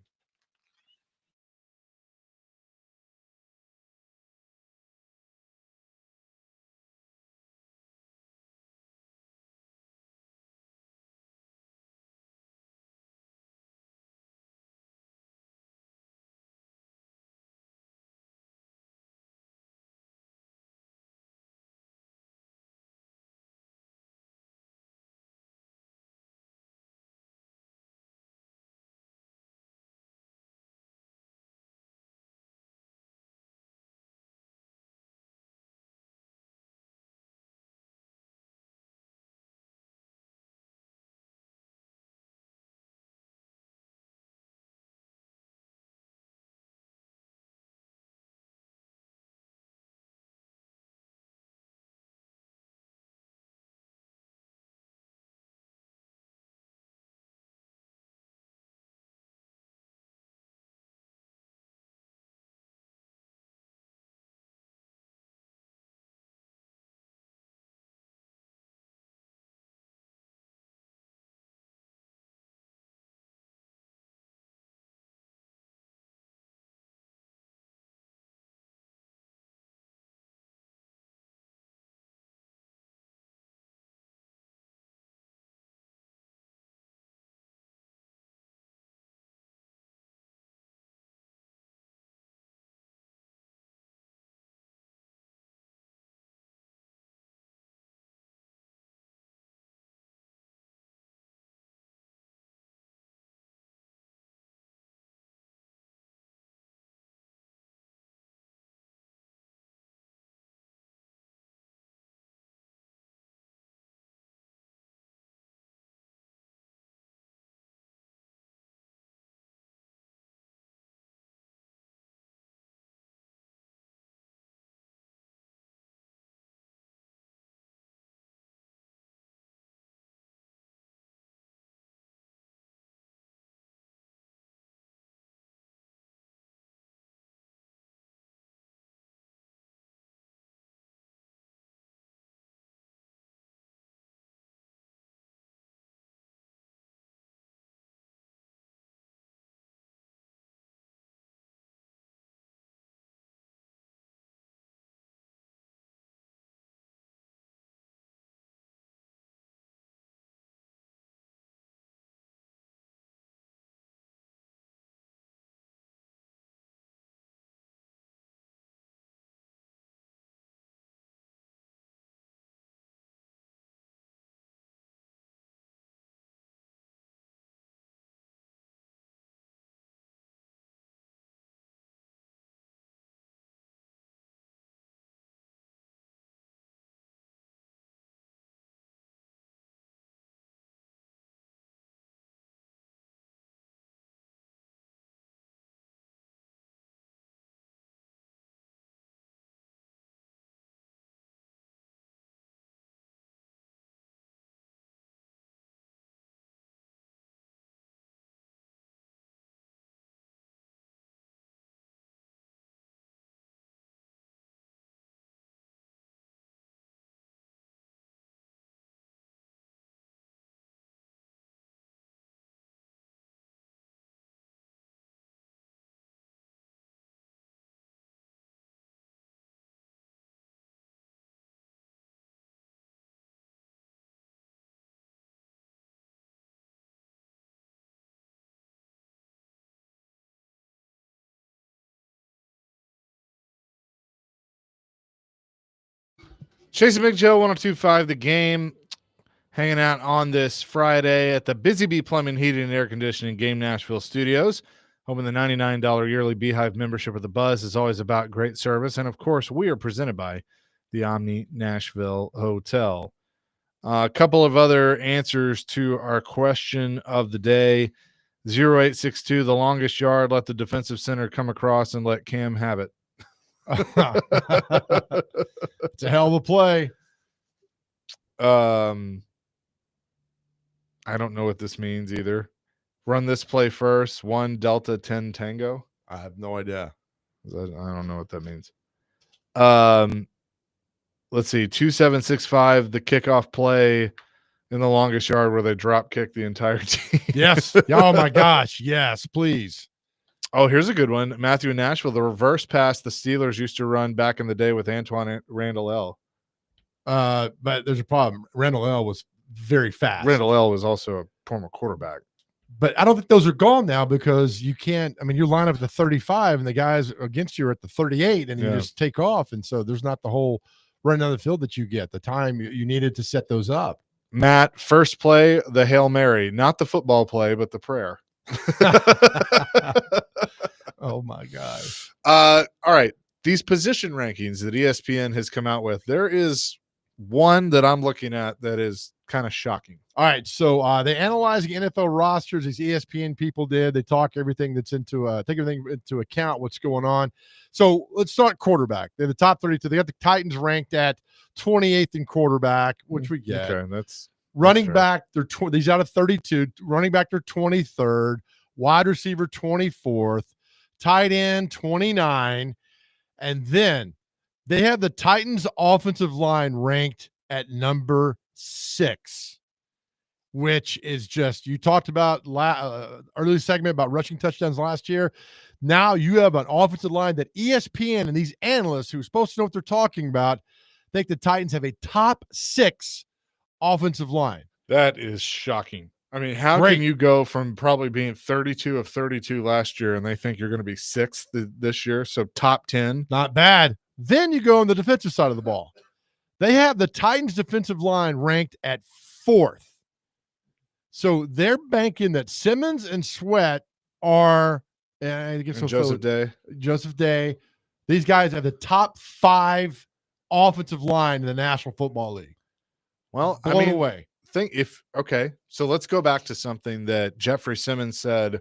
Chasing Big Joe, 102.5 The Game, hanging out on this Friday at the Busy Bee Plumbing, Heating, and Air Conditioning Game Nashville Studios. Hoping the $99 yearly Beehive membership of the Buzz is always about great service. And, of course, we are presented by the Omni Nashville Hotel. A couple of other answers to our question of the day. 0862, the longest yard, let the defensive center come across and let Cam have it. It's a hell of a play. I don't know what this means either. Run this play first. 1 Delta 10 Tango. I have no idea. I don't know what that means. Let's see. 2765, the kickoff play in the longest yard where they drop kick the entire team. Yes. Oh my gosh. Yes, please. Oh, here's a good one. Matthew in Nashville, the reverse pass the Steelers used to run back in the day with Antoine Randall L. But there's a problem. Randall L was very fast. Randall L was also a former quarterback. But I don't think those are gone now because you can't. I mean, you line up at the 35 and the guys against you are at the 38 and you just take off. And so there's not the whole run down the field that you get, the time you needed to set those up. Matt, first play, the Hail Mary, not the football play, but the prayer. Oh my gosh. All right. These position rankings that ESPN has come out with, there is one that I'm looking at that is kind of shocking. All right. So they analyzing NFL rosters, these ESPN people did. They talk everything that's take everything into account, what's going on. So let's start quarterback. They're the top 32. They got the Titans ranked at 28th in quarterback, which we get. Okay, that's running back, these out of 32. Running back, they're 23rd. Wide receiver, 24th. Tight end, 29. And then they have the Titans offensive line ranked at number 6, which is just, you talked about early segment about rushing touchdowns last year. Now you have an offensive line that ESPN and these analysts who are supposed to know what they're talking about think the Titans have a top 6 offensive line. That is shocking. I mean, how can you go from probably being 32 of 32 last year and they think you're going to be 6th this year? So top 10. Not bad. Then you go on the defensive side of the ball. They have the Titans defensive line ranked at 4th. So they're banking that Simmons and Sweat are Joseph Day. These guys have the top 5 offensive line in the National Football League. Well, blown away. So let's go back to something that Jeffrey Simmons said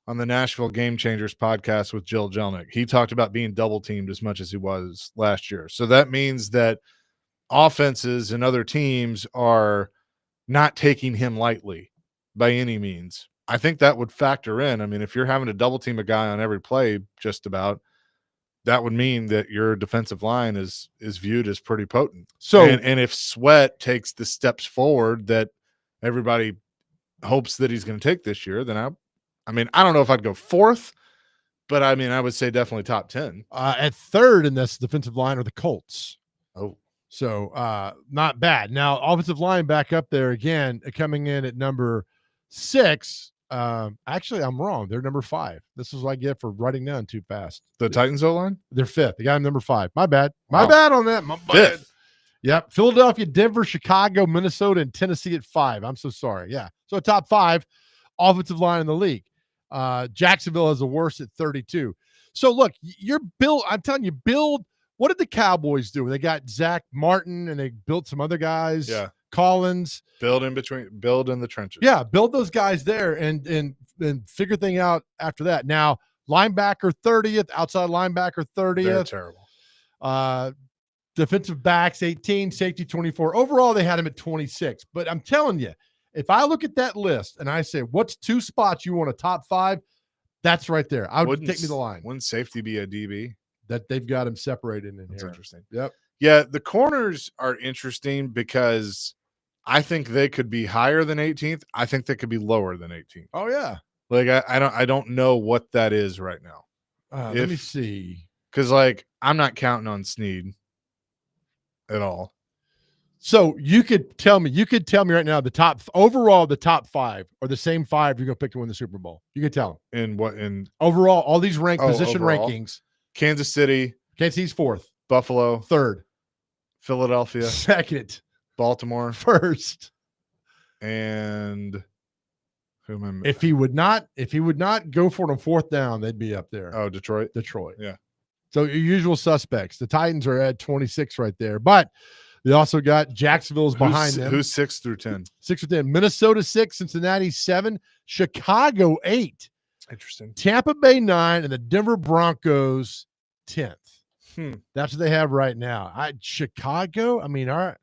on the Nashville Game Changers podcast with Jill Jelnick. He talked about being double teamed as much as he was last year. So that means that offenses and other teams are not taking him lightly by any means. I think that would factor in. I mean, if you're having to double team a guy on every play, just about, that would mean that your defensive line is viewed as pretty potent. So, and if Sweat takes the steps forward that everybody hopes that he's going to take this year, then I mean, I don't know if I'd go 4th, but I mean, I would say definitely top 10. At 3rd in this defensive line are the Colts. Oh, so not bad. Now, offensive line back up there again, coming in at number 6. Actually, I'm wrong. They're number 5. This is what I get for writing down too fast. The Titans O-line? They're 5th. They got him number 5. My bad. My bad on that. My bad. 5th. Yep. Philadelphia, Denver, Chicago, Minnesota, and Tennessee at 5. I'm so sorry. Yeah. So top 5 offensive line in the league. Jacksonville is the worst at 32. So look, I'm telling you, what did the Cowboys do? They got Zach Martin and they built some other guys. Yeah. Collins. Build in the trenches. Yeah, build those guys there and figure thing out after that. Now, linebacker 30th, outside linebacker 30th. They're terrible. Defensive backs 18, safety 24. Overall, they had him at 26. But I'm telling you, if I look at that list and I say, what's 2 spots you want a top 5? That's right there. I would take me the line. Wouldn't safety be a DB? That they've got him separated in That's here. Interesting. Yep. Yeah, the corners are interesting because I think they could be higher than 18th. I think they could be lower than 18th. Oh yeah. Like I don't know what that is right now. Let me see. Because like I'm not counting on Snead at all. So you could tell me right now the top 5 are the same 5 you're gonna pick to win the Super Bowl. You could tell them. In Overall, all these position overall? rankings. Kansas City's 4th. Buffalo 3rd. Philadelphia, second, Baltimore, first. and who am I? If he would not go for it on fourth down, they'd be up there. Oh, Detroit. Yeah. So your usual suspects. The Titans are at 26 right there, but they also got Jacksonville's behind them. Who's 6 through 10? 6 through 10. Minnesota 6, Cincinnati 7, Chicago 8, Interesting. Tampa Bay 9, and the Denver Broncos 10th. That's what they have right now. Chicago. I mean, all right.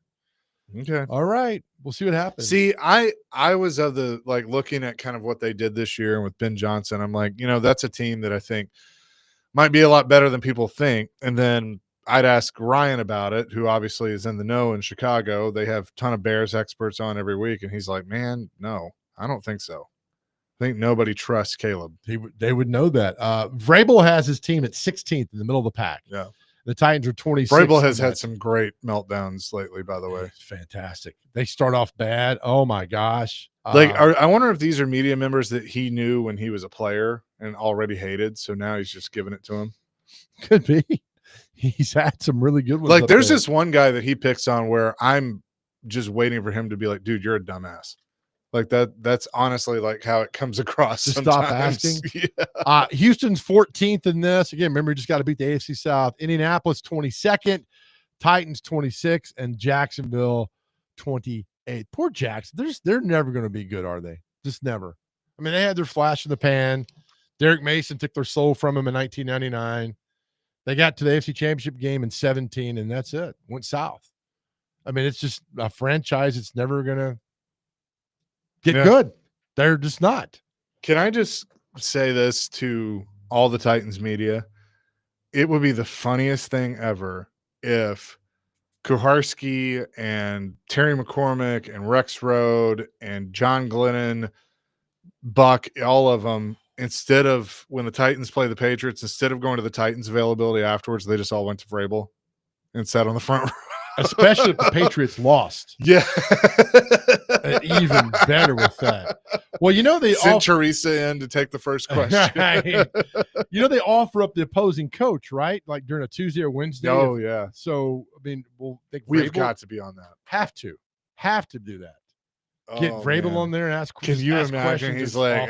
Okay. All right. We'll see what happens. See, I was of the looking at kind of what they did this year and with Ben Johnson. I'm like, that's a team that I think might be a lot better than people think. And then I'd ask Ryan about it, who obviously is in the know in Chicago. They have a ton of Bears experts on every week, and he's like, "Man, no, I don't think so. I think nobody trusts Caleb." They would know that. Vrabel has his team at 16th in the middle of the pack. Yeah. The Titans are 26. Vrabel has had some great meltdowns lately, by the way. It's fantastic. They start off bad. Oh my gosh. I wonder if these are media members that he knew when he was a player and already hated, so now he's just giving it to him. Could be. He's had some really good ones. There's this one guy that he picks on where I'm just waiting for him to be like, "Dude, you're a dumbass." That's honestly how it comes across. Just sometimes. stop asking. Yeah. Houston's 14th in this. Again, remember, you just got to beat the AFC South. Indianapolis 22nd, Titans 26, and Jacksonville 28th. Poor Jackson. They're never going to be good, are they? Just never. I mean, they had their flash in the pan. Derek Mason took their soul from him in 1999. They got to the AFC Championship game in 17, and that's it. Went south. I mean, it's just a franchise that's never going to get good. They're just not. Can I just say this to all the Titans media? It would be the funniest thing ever if Kuharski and Terry McCormick and Rex Rode and John Glennon, Buck, all of them, instead of when the Titans play the Patriots, instead of going to the Titans availability afterwards, they just all went to Vrabel and sat on the front row. Especially if the Patriots lost. Yeah. Even better with that. Well, they sent Teresa in to take the first question. They offer up the opposing coach, right? Like during a Tuesday or Wednesday. Oh, yeah. So, I mean, we've got to be on that. Have to do that. Get Oh, Vrabel man. on there and ask questions. Can you imagine? He's like,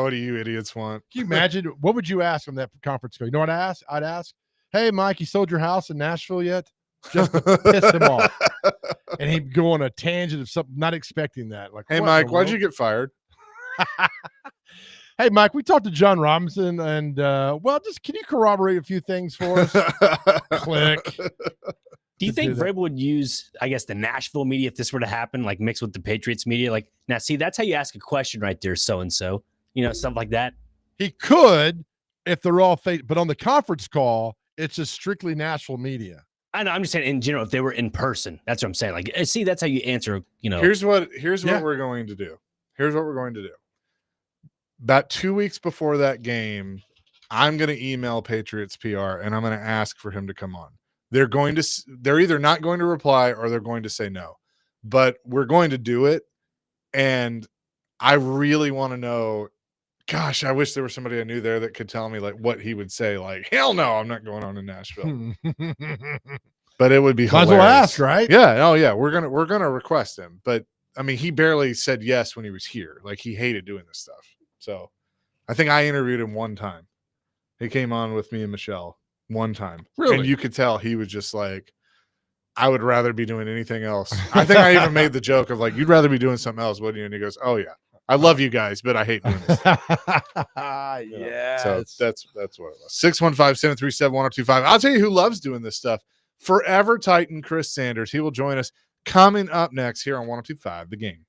what do you idiots want? Can you imagine? What would you ask on that conference call? You know what I'd ask? Hey, Mike, you sold your house in Nashville yet? Just to piss him off. And he'd go on a tangent of something, not expecting that. Like, hey, Mike, why'd you get fired? Hey, Mike, we talked to John Robinson, and can you corroborate a few things for us? Click. Do you think Vrabel would use, I guess, the Nashville media if this were to happen, like mixed with the Patriots media? Now, see, that's how you ask a question right there, so-and-so, stuff like that. He could if they're all fake, but on the conference call, it's just strictly Nashville media. I know. I'm just saying in general, if they were in person, that's what I'm saying. See, that's how you answer, Here's what we're going to do. Here's what we're going to do. About 2 weeks before that game, I'm going to email Patriots PR and I'm going to ask for him to come on. They're either not going to reply or they're going to say no, but we're going to do it. And I really want to know, gosh, I wish there was somebody I knew there that could tell me what he would say. Hell no, I'm not going on in Nashville. But it would be hilarious. Might as well ask, right? Yeah. Oh yeah. We're gonna request him. But I mean, he barely said yes when he was here. He hated doing this stuff. So I think I interviewed him one time. He came on with me and Michelle one time. Really? And you could tell he was just like, I would rather be doing anything else. I think I even made the joke of you'd rather be doing something else, wouldn't you? And he goes, oh yeah. I love you guys, but I hate doing this. Yeah. So that's what it was. 615-737-1025. I'll tell you who loves doing this stuff. Forever Titan Chris Sanders. He will join us coming up next here on 1025 The Game.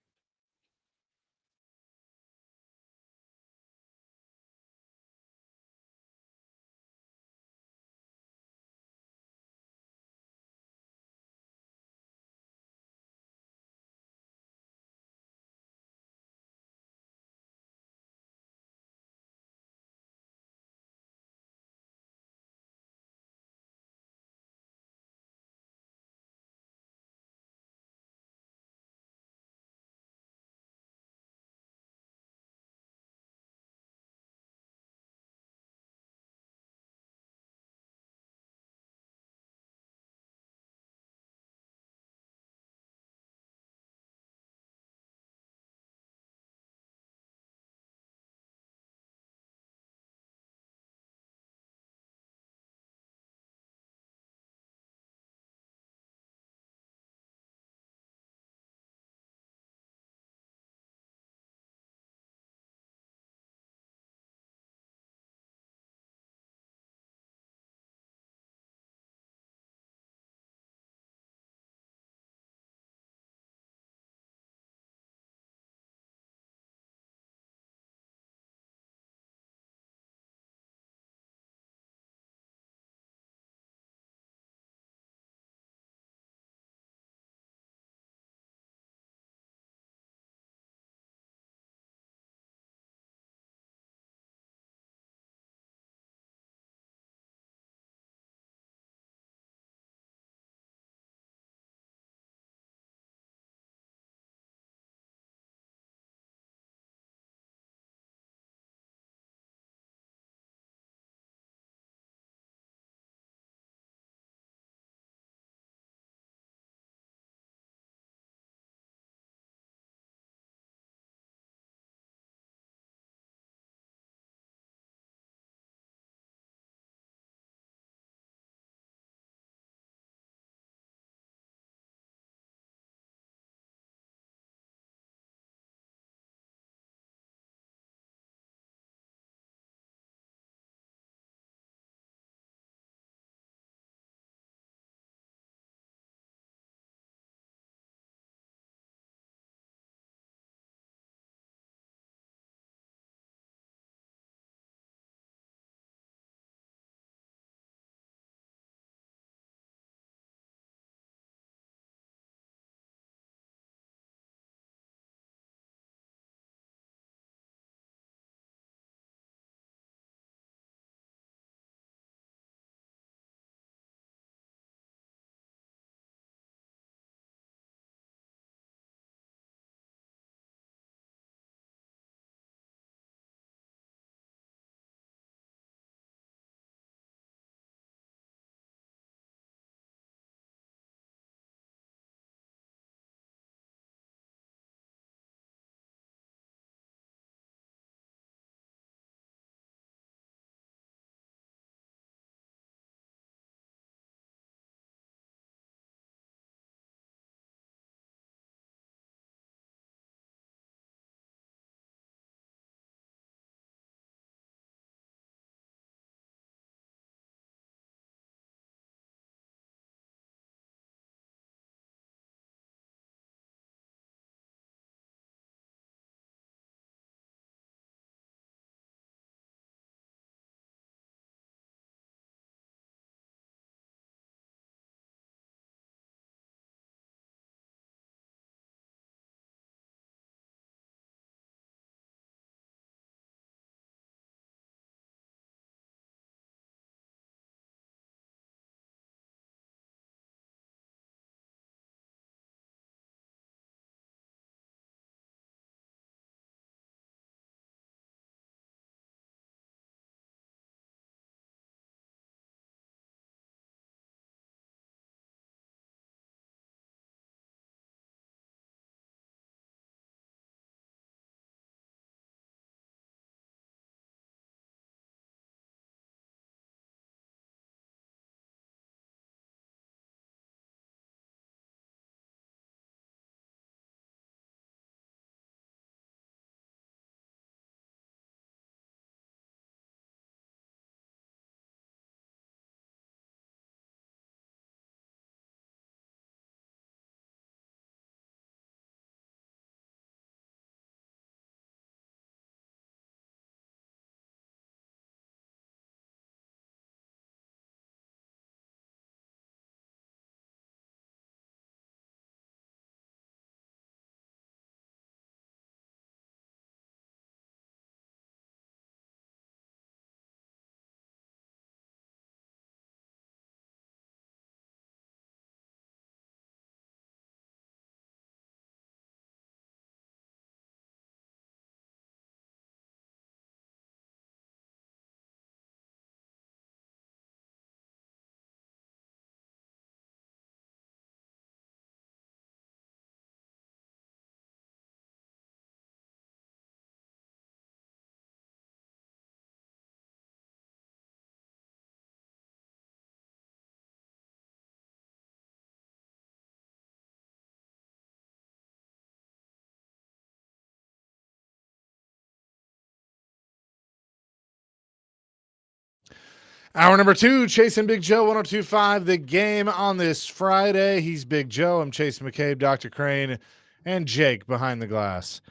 Hour number 2, Chasing Big Joe, 102.5, The Game on this Friday. He's Big Joe. I'm Chase McCabe, Dr. Crane, and Jake behind the glass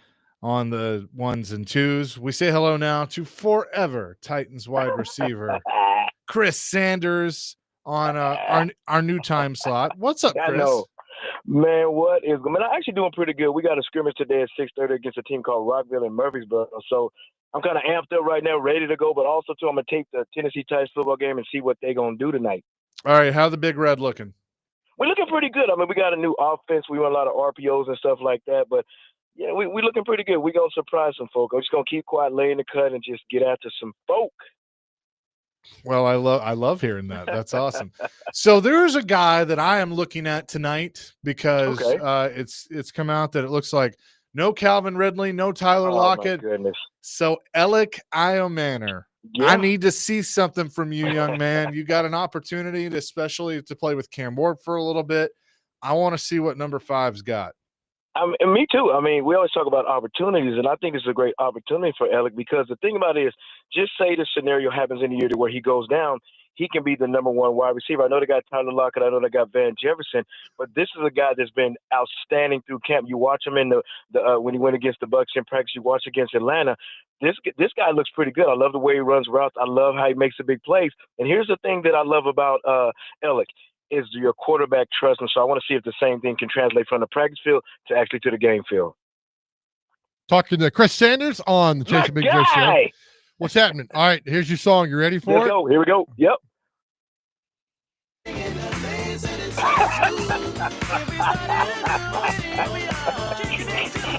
on the ones and twos. We say hello now to forever Titans wide receiver Chris Sanders on our new time slot. What's up, Chris? I know. Man, what is good? Man, I'm actually doing pretty good. We got a scrimmage today at 6:30 against a team called Rockville in Murfreesboro. So I'm kind of amped up right now, ready to go. But also, too, I'm going to take the Tennessee Titans football game and see what they're going to do tonight. All right, how the Big Red looking? We're looking pretty good. I mean, we got a new offense. We run a lot of RPOs and stuff like that. But, yeah, we're looking pretty good. We're going to surprise some folk. I'm just going to keep quiet, lay in the cut, and just get after some folk. Well, I love hearing that. That's awesome. So there's a guy that I am looking at tonight because it's come out that it looks like no Calvin Ridley, no Tyler Lockett. My goodness. So Alec Iomanner. Yeah. I need to see something from you, young man. You got an opportunity to, especially to play with Cam Ward for a little bit. I want to see what number 5's got. And me too. I mean, we always talk about opportunities, and I think it's a great opportunity for Alec because the thing about it is, just say the scenario happens in the year to where he goes down, he can be the number 1 wide receiver. I know they got Tyler Lockett, I know they got Van Jefferson, but this is a guy that's been outstanding through camp. You watch him in the when he went against the Bucs in practice. You watch against Atlanta. This guy looks pretty good. I love the way he runs routes. I love how he makes the big plays. And here's the thing that I love about Alec. Is your quarterback trust him? So I want to see if the same thing can translate from the practice field to actually to the game field. Talking to Chris Sanders on the Chasing Big Joe show. What's happening? All right, here's your song. You ready for Let's it? go. Here we go. Yep.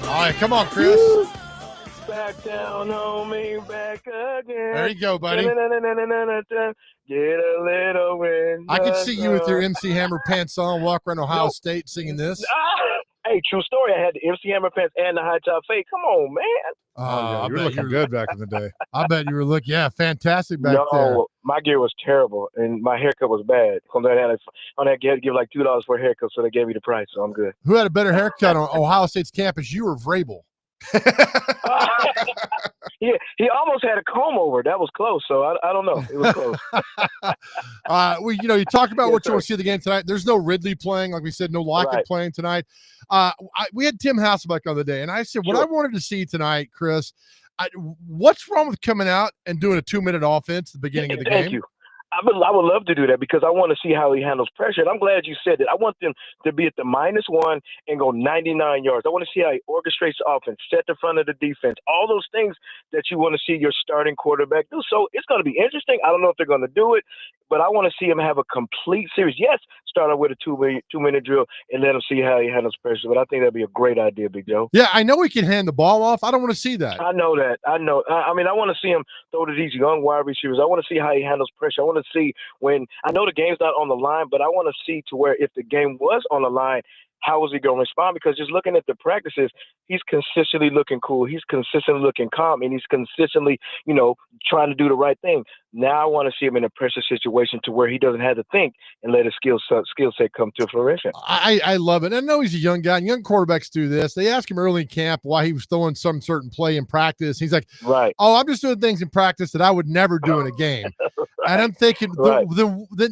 All right, come on, Chris. Woo. Back down on me, back again. There you go, buddy. Get a little wind. I can see you with your MC Hammer pants on, walk around Ohio State singing this. Hey, true story. I had the MC Hammer pants and the high top fade. Come on, man. Yeah, you were looking good back in the day. I bet you were looking, fantastic back there. No, my gear was terrible, and my haircut was bad. I had to give like $2 for a haircut, so they gave me the price, so I'm good. Who had a better haircut on Ohio State's campus, you or Vrabel? Yeah, he almost had a comb over. That was close, so I don't know. It was close. You talked about what you want to see of the game tonight. There's no Ridley playing, like we said, no Lockett playing tonight. We had Tim Hasselbeck on the day, and I said what I wanted to see tonight, Chris. What's wrong with coming out and doing a 2-minute offense at the beginning of the game? Thank you. I would love to do that because I want to see how he handles pressure. And I'm glad you said that. I want them to be at the -1 and go 99 yards. I want to see how he orchestrates the offense, set the front of the defense, all those things that you want to see your starting quarterback do. So it's going to be interesting. I don't know if they're going to do it, but I want to see him have a complete series. Yes, start out with a 2-minute drill and let him see how he handles pressure. But I think that'd be a great idea, Big Joe. Yeah, I know he can hand the ball off. I don't want to see that. I know that. I know. I mean, I want to see him throw to these young wide receivers. I want to see how he handles pressure. I want to see when I know the game's not on the line, but I want to see to where if the game was on the line, how is he going to respond? Because just looking at the practices, he's consistently looking cool. He's consistently looking calm, and he's consistently, trying to do the right thing. Now I want to see him in a pressure situation to where he doesn't have to think and let his skill set come to fruition. I love it. I know he's a young guy, and young quarterbacks do this. They asked him early in camp why he was throwing some certain play in practice. He's like, right. Oh, I'm just doing things in practice that I would never do in a game. Right. And I'm thinking,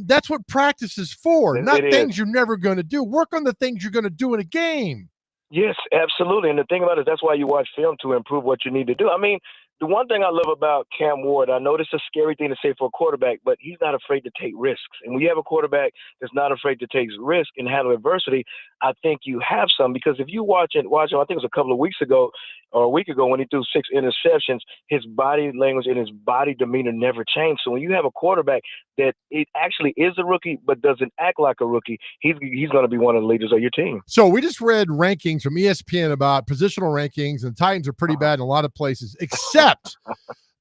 that's what practice is for, not things you're never going to do. Work on the things you're going to do in a game. Yes, absolutely. And the thing about it is that's why you watch film to improve what you need to do. I mean, the one thing I love about Cam Ward, I know this is a scary thing to say for a quarterback, but he's not afraid to take risks. And when you have a quarterback that's not afraid to take risks and handle adversity, I think you have some. Because if you watch him, I think it was a couple of weeks ago or a week ago when he threw 6 interceptions, his body language and his body demeanor never changed. So when you have a quarterback that it actually is a rookie but doesn't act like a rookie, he's going to be one of the leaders of your team. So we just read rankings from ESPN about positional rankings, and the Titans are pretty bad in a lot of places, except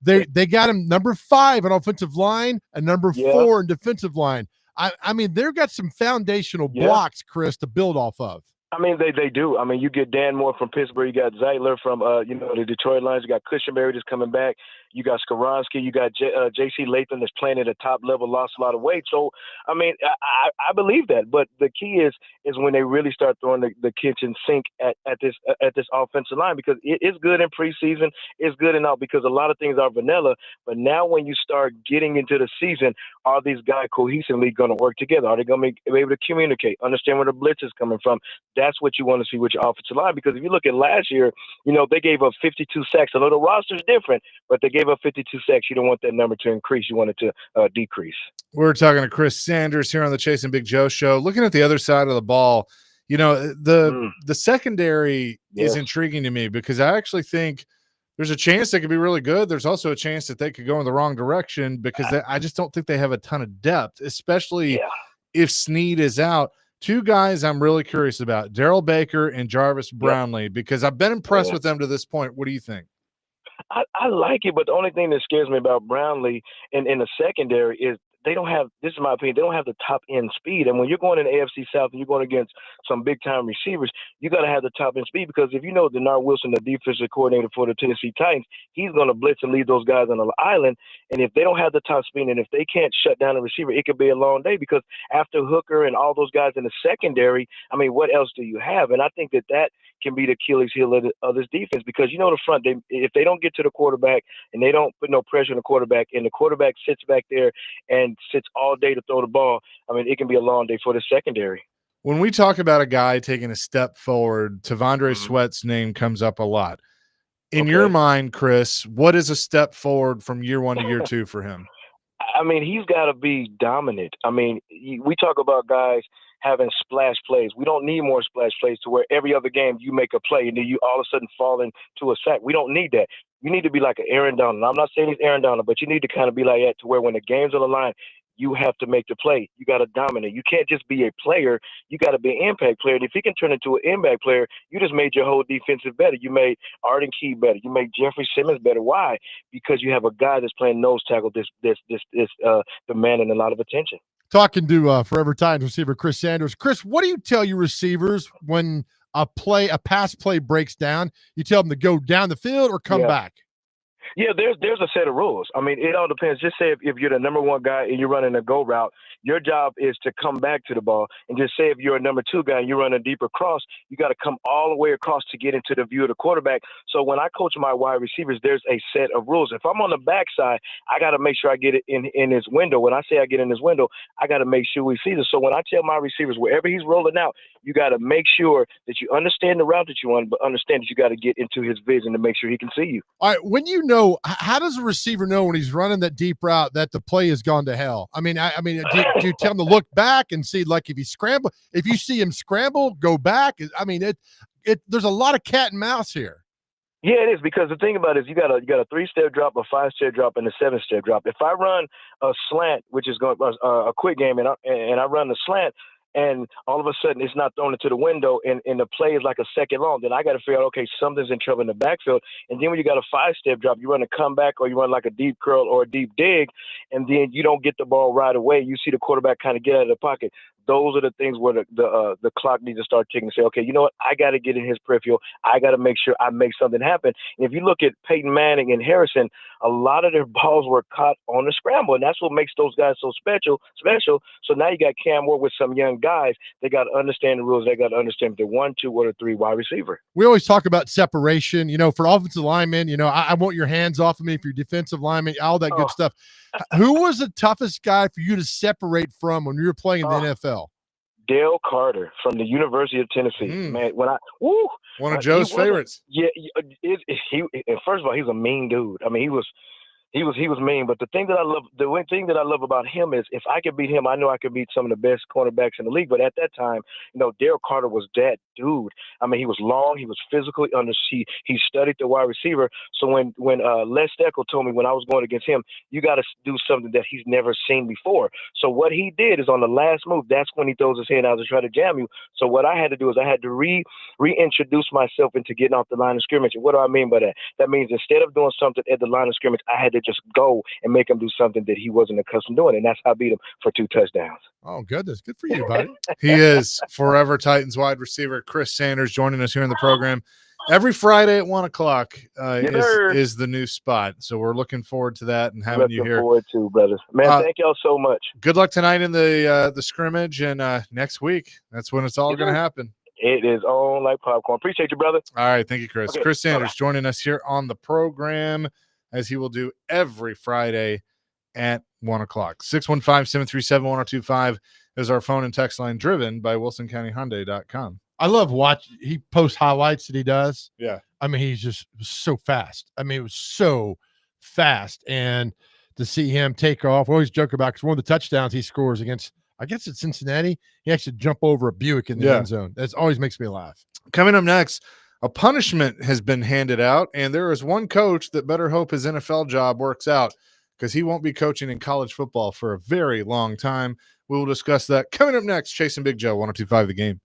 they got him number 5 on offensive line and number 4 in defensive line. I mean, they've got some foundational blocks, Chris, to build off of. I mean, they do. I mean, you get Dan Moore from Pittsburgh. You got Zeitler from, the Detroit Lions. You got Cushenberry just coming back. You got Skaronski. You got J.C. Latham that's playing at a top level, lost a lot of weight. So, I mean, I believe that. But the key is when they really start throwing the kitchen sink at this offensive line, because it's good in preseason. It's good and all because a lot of things are vanilla. But now when you start getting into the season, are these guys cohesively going to work together? Are they going to be able to communicate, understand where the blitz is coming from? That's what you want to see with your offensive line. Because if you look at last year, they gave up 52 sacks. I know the roster's different, but they gave up 52 sacks. You don't want that number to increase. You want it to decrease. We're talking to Chris Sanders here on the Chase and Big Joe show. Looking at the other side of the ball, the secondary is intriguing to me because I actually think there's a chance they could be really good. There's also a chance that they could go in the wrong direction because I just don't think they have a ton of depth, especially if Snead is out. Two guys I'm really curious about, Darrell Baker and Jarvis Brownlee, because I've been impressed with them to this point. What do you think? I like it, but the only thing that scares me about Brownlee in the secondary is they don't have, this is my opinion, they don't have the top end speed. And when you're going in the AFC South and you're going against some big time receivers, you got to have the top end speed because if you know Denard Wilson, the defensive coordinator for the Tennessee Titans, he's going to blitz and leave those guys on the island. And if they don't have the top speed and if they can't shut down a receiver, it could be a long day because after Hooker and all those guys in the secondary, I mean, what else do you have? And I think that can be the Achilles heel of this defense because the front, if they don't get to the quarterback and they don't put no pressure on the quarterback and the quarterback sits back there and sits all day to throw the ball, I mean, it can be a long day for the secondary. When we talk about a guy taking a step forward, Tavondre Sweat's name comes up a lot. In your mind, Chris, what is a step forward from year one to year two for him? I mean, he's got to be dominant. I mean, we talk about guys having splash plays. We don't need more splash plays to where every other game you make a play and then you all of a sudden fall into a sack. We don't need that. You need to be like an Aaron Donald. I'm not saying he's Aaron Donald, but you need to kind of be like that to where when the game's on the line, you have to make the play. You got to dominate. You can't just be a player. You got to be an impact player. And if he can turn into an impact player, you just made your whole defensive better. You made Arden Key better. You made Jeffrey Simmons better. Why? Because you have a guy that's playing nose tackle, demanding a lot of attention. Talking to Forever Titans receiver Chris Sanders. Chris, what do you tell your receivers when a pass play breaks down? You tell them to go down the field or come back? Yeah, there's a set of rules. I mean, it all depends. Just say if you're the number one guy and you're running a go route, your job is to come back to the ball. And just say if you're a number two guy and you run a deeper cross, you got to come all the way across to get into the view of the quarterback. So when I coach my wide receivers, there's a set of rules. If I'm on the backside, I got to make sure I get it in his window. When I say I get in his window, I got to make sure we see this. So when I tell my receivers, wherever he's rolling out, you got to make sure that you understand the route that you want, but understand that you got to get into his vision to make sure he can see you. All right, how does a receiver know when he's running that deep route that the play has gone to hell? I mean, do you tell him to look back and see, like, if you see him scramble, go back? I mean, there's a lot of cat and mouse here. Yeah, it is, because the thing about it is you got a 3-step drop, a 5-step drop, and a 7-step drop. If I run a slant, which is going a quick game, and I run the slant, and all of a sudden it's not thrown into the window and the play is like a second long, then I got to figure out, okay, something's in trouble in the backfield. And then when you got a 5-step drop, you run a comeback or you run like a deep curl or a deep dig, and then you don't get the ball right away. You see the quarterback kind of get out of the pocket. Those are the things where the clock needs to start ticking and say, okay, you know what? I got to get in his peripheral. I got to make sure I make something happen. And if you look at Peyton Manning and Harrison, a lot of their balls were caught on the scramble, and that's what makes those guys so special. So now you got Cam Ward with some young guys. They got to understand the rules. They got to understand if they're 1, 2, or 3 wide receiver. We always talk about separation. For offensive linemen, I want your hands off of me. For your defensive linemen, all that good stuff. Who was the toughest guy for you to separate from when you were playing in the NFL? Dale Carter from the University of Tennessee. Man, one of Joe's favorites. Yeah, first of all, he's a mean dude. I mean, he was mean, but the one thing that I love about him is if I could beat him, I know I could beat some of the best cornerbacks in the league. But at that time, Dale Carter was that dude. I mean, he was long, he was physically he studied the wide receiver. So when Les Steckel told me when I was going against him, you got to do something that he's never seen before. So what he did is on the last move, that's when he throws his hand out to try to jam you. So what I had to do is I had to reintroduce myself into getting off the line of scrimmage. And what do I mean by that? That means instead of doing something at the line of scrimmage, I had to just go and make him do something that he wasn't accustomed to doing. And that's how I beat him for 2 touchdowns. Oh, goodness. Good for you, buddy. He is Forever Titans wide receiver Chris Sanders joining us here in the program. every Friday at 1 o'clock Yes, sir. is the new spot. So we're looking forward to that and having you Looking here. forward to, brothers. Man, thank y'all so much. Good luck tonight in the scrimmage, and next week. That's when it's all Yes, going to sir. happen. It is on like popcorn. Appreciate you, brother. All right. Thank you, Chris. Okay, Chris Sanders bye-bye. joining us here on the program, as he will do every Friday at 1 o'clock. 615-737-1025 is our phone and text line, driven by WilsonCountyHyundai.com. I love watching. He posts highlights that he does. Yeah. I mean, he's just so fast. I mean, it was so fast. And to see him take off, we always joke about, because one of the touchdowns he scores against, I guess it's Cincinnati, he actually jump over a Buick in the end zone. That always makes me laugh. Coming up next, a punishment has been handed out, and there is one coach that better hope his NFL job works out, because he won't be coaching in college football for a very long time. We will discuss that coming up next. Chasing Big Joe, 102.5 The Game.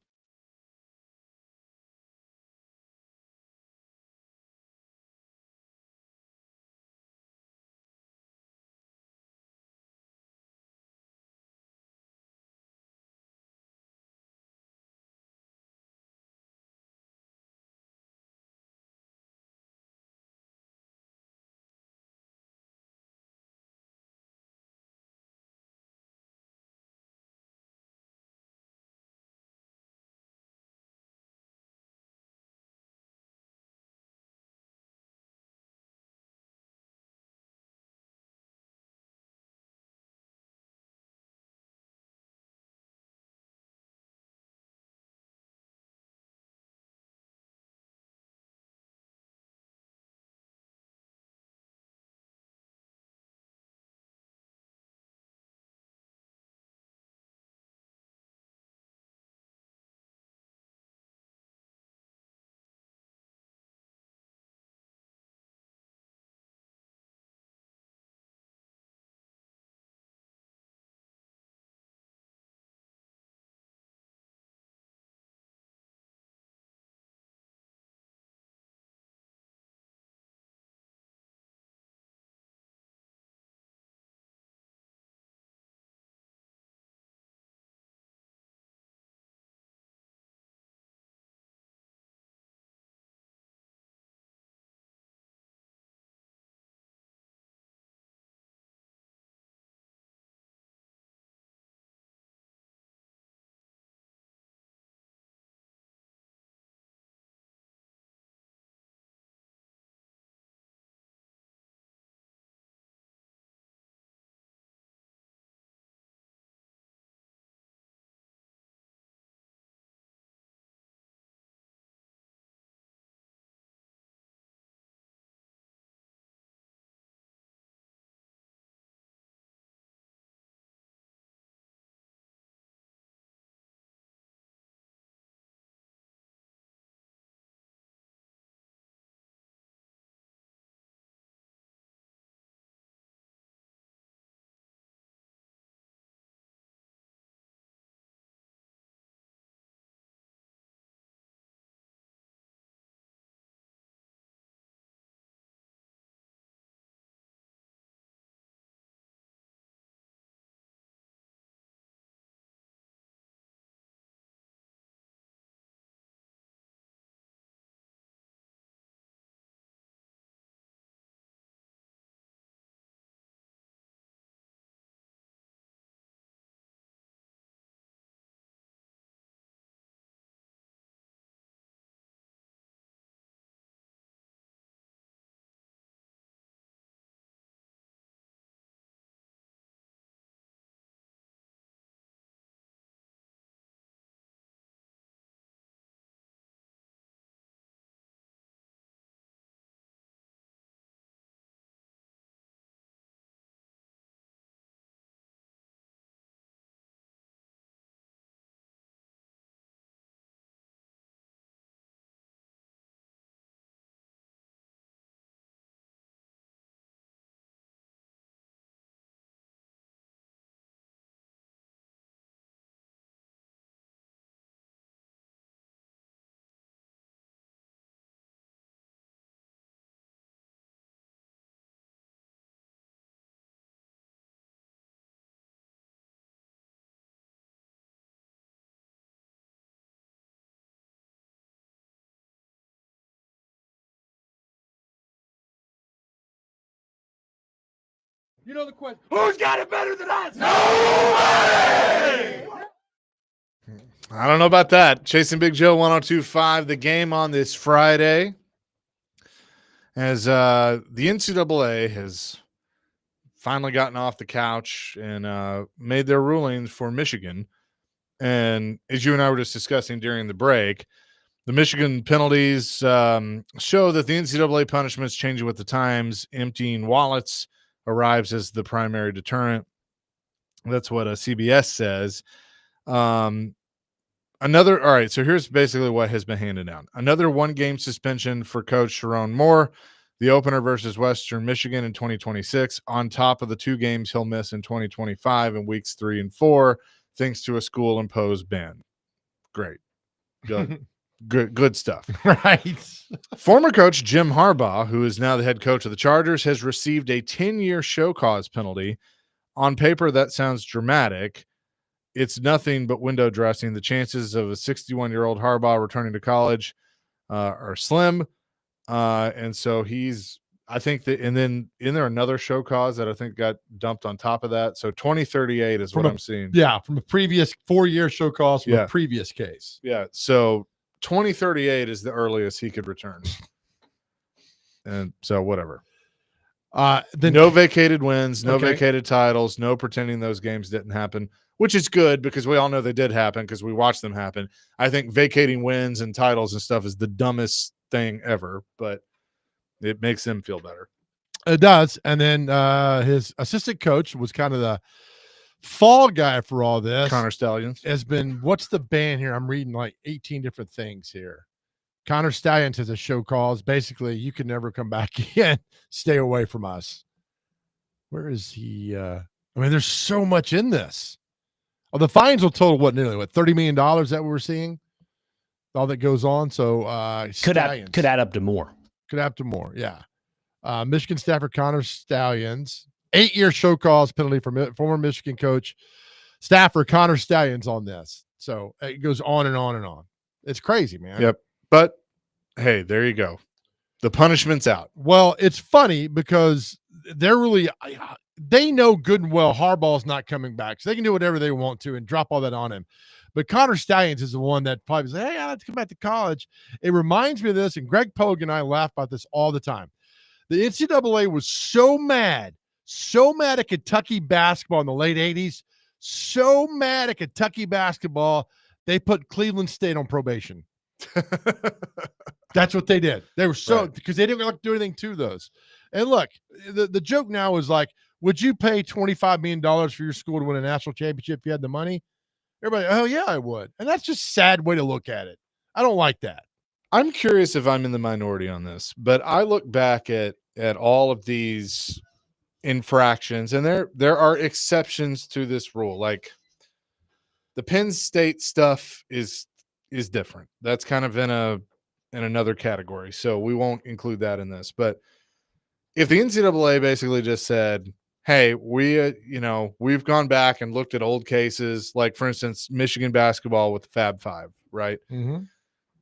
You know the question. Who's got it better than us? I don't know about that. Chasing Big Joe 102.5, the game on this Friday. As the NCAA has finally gotten off the couch and made their rulings for Michigan. And as you and I were just discussing during the break, the Michigan penalties show that the NCAA punishments changing with the times. Emptying wallets arrives as the primary deterrent. That's what CBS says. All right, so here's basically what has been handed down. Another one-game suspension for Coach Sharon Moore, the opener versus Western Michigan in 2026, on top of the 2 games he'll miss in 2025 in weeks 3 and 4, thanks to a school-imposed ban. Great. Good stuff. Right. Former coach Jim Harbaugh, who is now the head coach of the Chargers, has received a 10-year show cause penalty. On paper, that sounds dramatic. It's nothing but window dressing. The chances of a 61-year-old Harbaugh returning to college are slim. And so I think that, and then in there another show cause that I think got dumped on top of that. So 2038 is what I'm seeing. Yeah, from a previous 4-year show cause from a previous case. Yeah, so 2038 is the earliest he could return. And so whatever. Then no vacated wins, no vacated titles, no pretending those games didn't happen, which is good because we all know they did happen because we watched them happen. I think vacating wins and titles and stuff is the dumbest thing ever, but it makes them feel better. It does. And then his assistant coach was kind of the fall guy for all this. Connor Stallions has been, what's the ban here? I'm reading like 18 different things here. Connor Stallions has a show cause. Basically, you can never come back again. Stay away from us. Where is he? I mean, there's so much in this. Oh, the fines will total nearly $30 million that we're seeing. All that goes on. So could add up to more. Could add up to more. Yeah. Michigan staffer Connor Stallions, 8-year show cause penalty for former Michigan coach staffer Connor Stallions on this. So it goes on and on and on. It's crazy, man. Yep. But hey, there you go. The punishment's out. Well, it's funny because they know good and well Harbaugh's not coming back, so they can do whatever they want to and drop all that on him. But Connor Stallions is the one that probably says, hey, I have to come back to college. It reminds me of this, and Greg Pogue and I laugh about this all the time. The NCAA was so mad at Kentucky basketball in the late 80s, so mad at Kentucky basketball, they put Cleveland State on probation. That's what they did. They were because they didn't do anything to those. And look, the joke now is like, would you pay $25 million for your school to win a national championship if you had the money? Everybody, oh yeah, I would. And that's just a sad way to look at it. I don't like that. I'm curious if I'm in the minority on this, but I look back at all of these infractions, and there are exceptions to this rule. Like the Penn State stuff is different. That's kind of in another category, so we won't include that in this. But if the NCAA basically just said, hey, we've gone back and looked at old cases, like for instance, Michigan basketball with the Fab Five, right? Mm-hmm.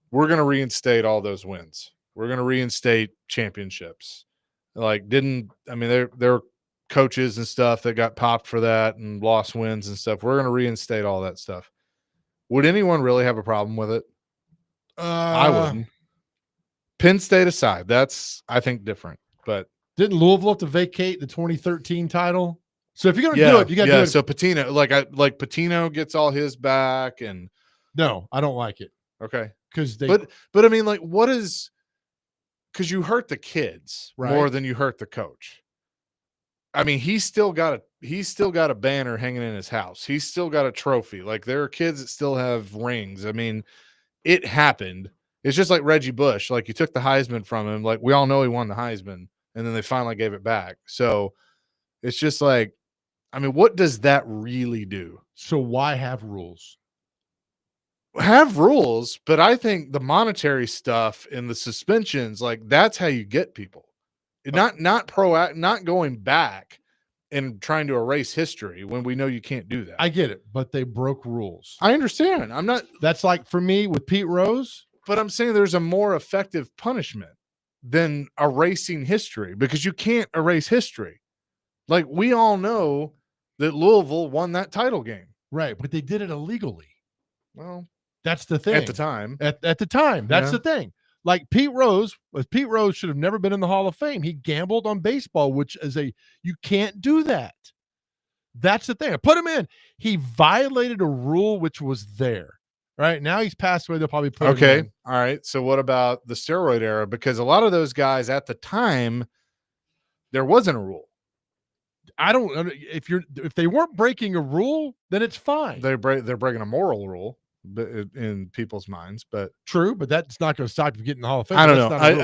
We're going to reinstate all those wins. We're going to reinstate championships. There were coaches and stuff that got popped for that and lost wins and stuff. We're going to reinstate all that stuff. Would anyone really have a problem with it? I wouldn't. Penn State aside, that's, I think, different. But didn't Louisville have to vacate the 2013 title? So if you're going to do it, you got to do it. So Patino, like Patino gets all his back, and no, I don't like it. Okay, because but I mean, like, what is? Because you hurt the kids more than you hurt the coach. I mean, he's still got a banner hanging in his house. He's still got a trophy. Like, there are kids that still have rings. I mean, it happened. It's just like Reggie Bush. Like, you took the Heisman from him. Like, we all know he won the Heisman, and then they finally gave it back. So it's just like, I mean, what does that really do? So why have rules? Have rules, but I think the monetary stuff and the suspensions, like, that's how you get people. Not going back and trying to erase history when we know you can't do that. I get it, but they broke rules. I understand. That's like for me with Pete Rose. But I'm saying there's a more effective punishment than erasing history, because you can't erase history. Like, we all know that Louisville won that title game. Right, but they did it illegally. Well, That's the thing. at the time. At the time, that's Yeah. the thing. Like Pete Rose should have never been in the Hall of Fame. He gambled on baseball, which is you can't do that. That's the thing. I put him in. He violated a rule which was there. Right now he's passed away. They'll probably put him Okay. in. All right. So what about the steroid era? Because a lot of those guys at the time, there wasn't a rule. I don't. If they weren't breaking a rule, then it's fine. They're breaking a moral rule in people's minds, but True, but that's not going to stop you getting in the Hall of Fame. I don't That's know. not a rule.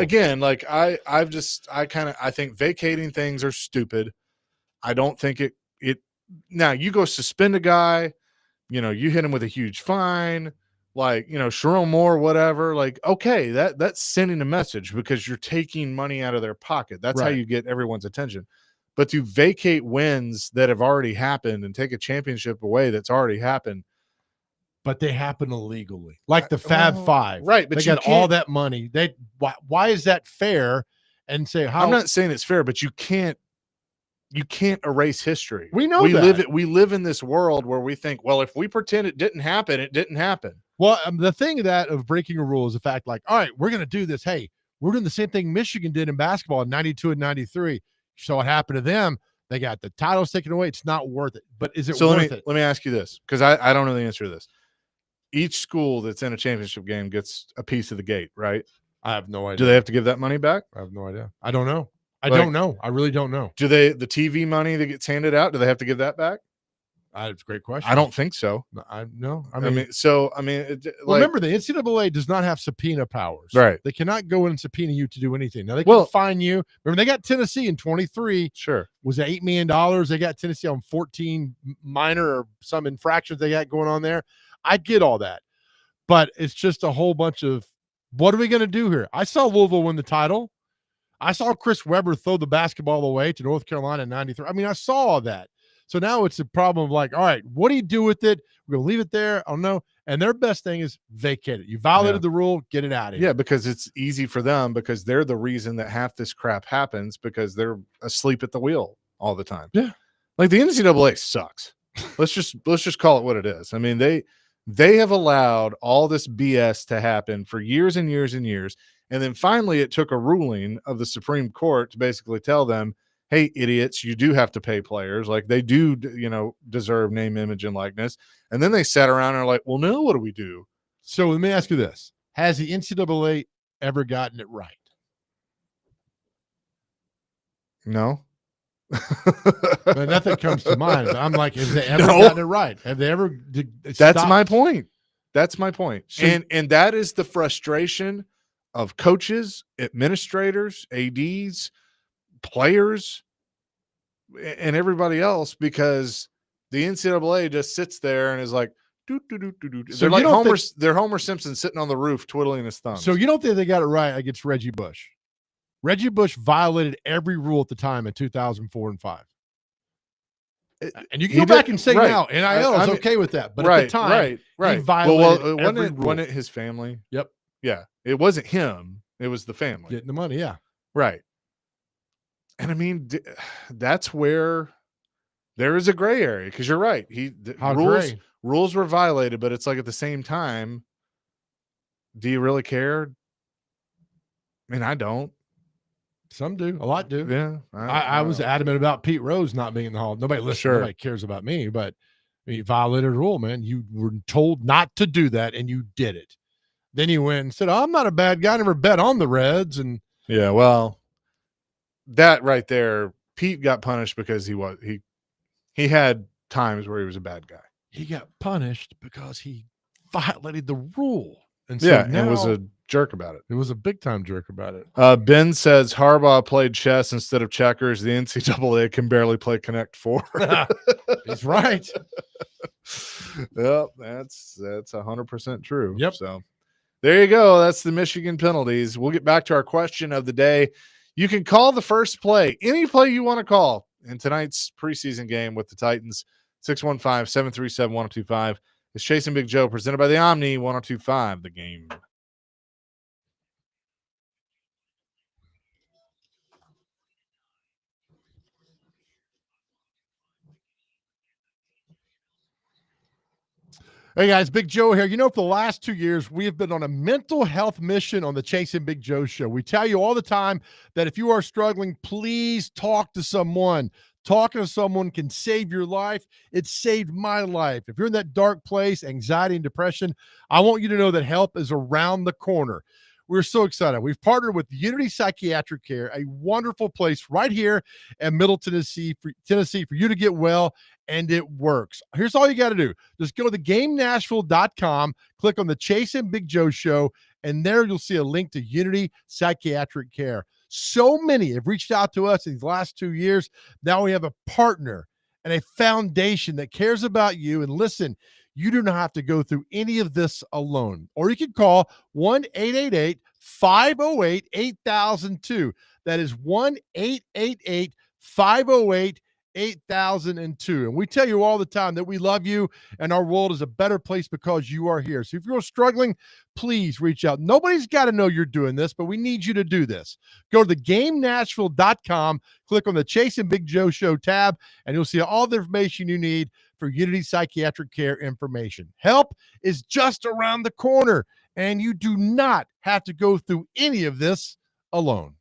I think vacating things are stupid. I don't think it now you go suspend a guy, you hit him with a huge fine, like, Sherrone Moore, whatever. Like, okay, that's sending a message because you're taking money out of their pocket. That's how Right. you get everyone's attention. But to vacate wins that have already happened and take a championship away that's already happened. But they happen illegally, like the Fab Five, right? But they you got all can't- that money. Why is that fair? And say how I'm not saying it's fair, but you can't erase history. We know we that. we live in this world where we think, well, if we pretend it didn't happen, it didn't happen. Well, the thing of breaking a rule is the fact, like, all right, we're going to do this. Hey, we're doing the same thing Michigan did in basketball in 92 and 93. So what happened to them? They got the titles taken away. It's not worth it. But is it worth it? Let me ask you this, because I don't know the answer to this. Each school that's in a championship game gets a piece of the gate, right? I have no idea. Do they have to give that money back? I have no idea. I don't know. I Like- don't know. I really don't know. Do the TV money that gets handed out, do they have to give that back? It's a great question. I don't think so. I know. I mean, like, remember, the NCAA does not have subpoena powers. Right. They cannot go in and subpoena you to do anything. Now, they Well- can fine you. Remember, they got Tennessee in 23. sure. Was it $8 million? They got Tennessee on 14 minor or some infractions they got going on there. I get all that. But it's just a whole bunch of, what are we going to do here? I saw Louisville win the title. I saw Chris Webber throw the basketball away to North Carolina in 93. I mean, I saw all that. So now it's a problem of like, all right, what do you do with it? We're going to leave it there. I don't know. And their best thing is vacate it. You violated the rule, get it out of here. Yeah, because it's easy for them because they're the reason that half this crap happens because they're asleep at the wheel all the time. Yeah. Like the NCAA sucks. let's just call it what it is. I mean, they have allowed all this BS to happen for years and years and years. And then finally it took a ruling of the Supreme Court to basically tell them, hey, idiots, you do have to pay players. Like they do, deserve name, image, and likeness. And then they sat around and are like, well, now what do we do? So let me ask you this. Has the NCAA ever gotten it right? No. But nothing comes to mind. But I'm like, have they ever No. gotten it right? Have they ever? That's my point. That's my point. So- and that is the frustration of coaches, administrators, ADs, players, and everybody else, because the NCAA just sits there and is like, doo, doo, doo, doo, doo. So They're you like don't they're Homer Simpson sitting on the roof twiddling his thumbs. So you don't think they got it right against Reggie Bush? Reggie Bush violated every rule at the time in 2004 and 5. And you can He go back did- and say right. now, NIL I is mean, okay with that. But right, at the time, right. he violated wasn't every it, rule. wasn't it his family? Yep. Yeah. It wasn't him. It was the family. Getting the money, yeah. Right. And I mean, that's where there is a gray area, because you're right. How rules gray? rules were violated, but it's like at the same time, do you really care? I mean, I don't. Some do. A lot do. Yeah. I was adamant about Pete Rose not being in the Hall. Nobody listens. Sure. Nobody cares about me, but you violated a rule, man. You were told not to do that, and you did it. Then you went and said, I'm not a bad guy. I never bet on the Reds. And Yeah, well, that right there, Pete got punished because he had times where he was a bad guy. he got punished because he violated the rule. And so Yeah, now and was a jerk about it. it was a big time jerk about it. Ben says Harbaugh played chess instead of checkers. The NCAA can barely play Connect Four. He's right. Yep, that's 100% true. Yep. So there you go. That's the Michigan penalties. We'll get back to our question of the day. You can call the first play, any play you want to call in tonight's preseason game with the Titans. 615-737-1025. It's Chasing Big Joe, presented by the Omni 1025, the game. Hey guys, Big Joe here. For the last 2 years, we have been on a mental health mission on the Chasing Big Joe show. We tell you all the time that if you are struggling, please talk to someone. Talking to someone can save your life. It saved my life. If you're in that dark place, anxiety and depression, I want you to know that help is around the corner. We're so excited. We've partnered with Unity Psychiatric Care, a wonderful place right here in Middle Tennessee for you to get well, and it works. Here's all you got to do. Just go to GameNashville.com, click on the Chase and Big Joe show, and there you'll see a link to Unity Psychiatric Care. So many have reached out to us in these last 2 years. Now we have a partner and a foundation that cares about you. And listen, you do not have to go through any of this alone. Or you can call 1-888-508-8002. That is 1-888-508-8002. 8002. And we tell you all the time that we love you and our world is a better place because you are here. So if you're struggling, please reach out. Nobody's got to know you're doing this, but we need you to do this. Go to theGameNashville.com, click on the Chase and Big Joe show tab, and you'll see all the information you need for Unity Psychiatric Care information. Help is just around the corner, and you do not have to go through any of this alone.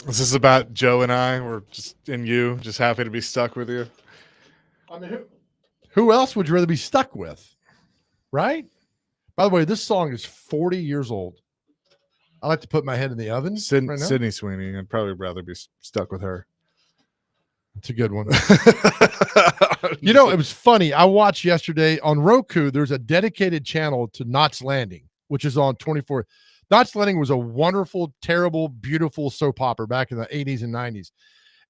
This is about Joe and I. We're just just happy to be stuck with you. I mean, who else would you rather be stuck with? Right? By the way, this song is 40 years old. I like to put my head in the oven. Right now. Sydney Sweeney. I'd probably rather be stuck with her. It's a good one. You know, it was funny. I watched yesterday on Roku. There's a dedicated channel to Knots Landing, which is on 24. Knots Landing was a wonderful, terrible, beautiful soap opera back in the 80s and 90s.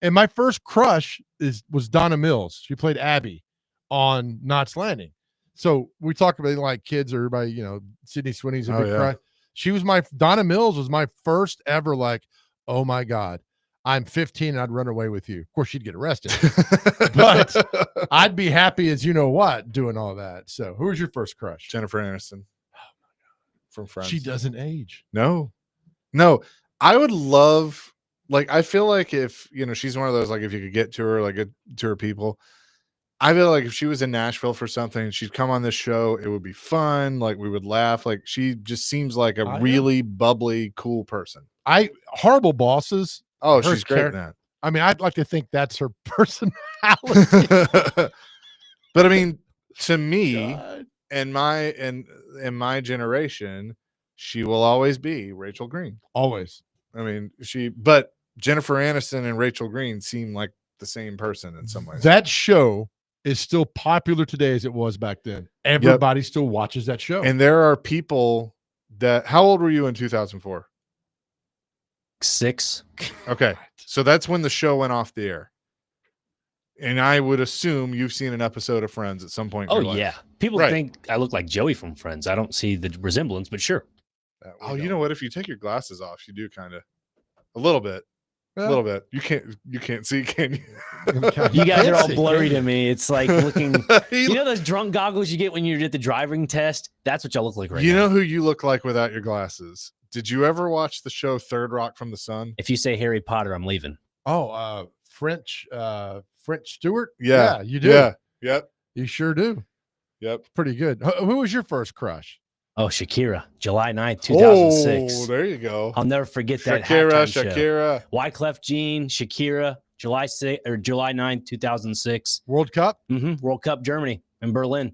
And my first crush was Donna Mills. She played Abby on Knots Landing. So we talk about like kids or everybody, you know, Sydney Sweeney's a big crush. Donna Mills was my first ever like, oh my God, I'm 15 and I'd run away with you. Of course, she'd get arrested, but I'd be happy as you know what doing all that. So who was your first crush? Jennifer Aniston. From Friends. She doesn't age. No. I would love, like, I feel like if, you know, she's one of those, like, if you could get to her, like, get to her people, I feel like if she was in Nashville for something, she'd come on this show, it would be fun. Like, we would laugh. Like, she just seems like a really bubbly, cool person. Horrible Bosses. Oh, she's great in that. I mean, I'd like to think that's her personality. But I mean, to me, in my generation, she will always be Rachel Green. Always. I mean, but Jennifer Aniston and Rachel Green seem like the same person in some ways. That show is still popular today as it was back then. Everybody still watches that show. And there are people how old were you in 2004? 6. Okay. So that's when the show went off the air. And I would assume you've seen an episode of Friends at some point. Oh, yeah. People think I look like Joey from Friends. I don't see the resemblance, but sure. Oh, you know what? If you take your glasses off, you do kind of a little bit. A little bit. You can't see, can you? You guys are all blurry to me. It's like looking. You know those drunk goggles you get when you're at the driving test? That's what y'all look like right now. You know who you look like without your glasses? Did you ever watch the show Third Rock from the Sun? If you say Harry Potter, I'm leaving. Oh, French Stewart? Yeah, you do. Yeah. Yep. You sure do. Yep. Pretty good. Who was your first crush? Oh, Shakira, July 9th, 2006. Oh, there you go. I'll never forget that. Shakira. Wyclef Jean, Shakira, July 9th, 2006. World Cup? Mm-hmm. World Cup, Germany in Berlin.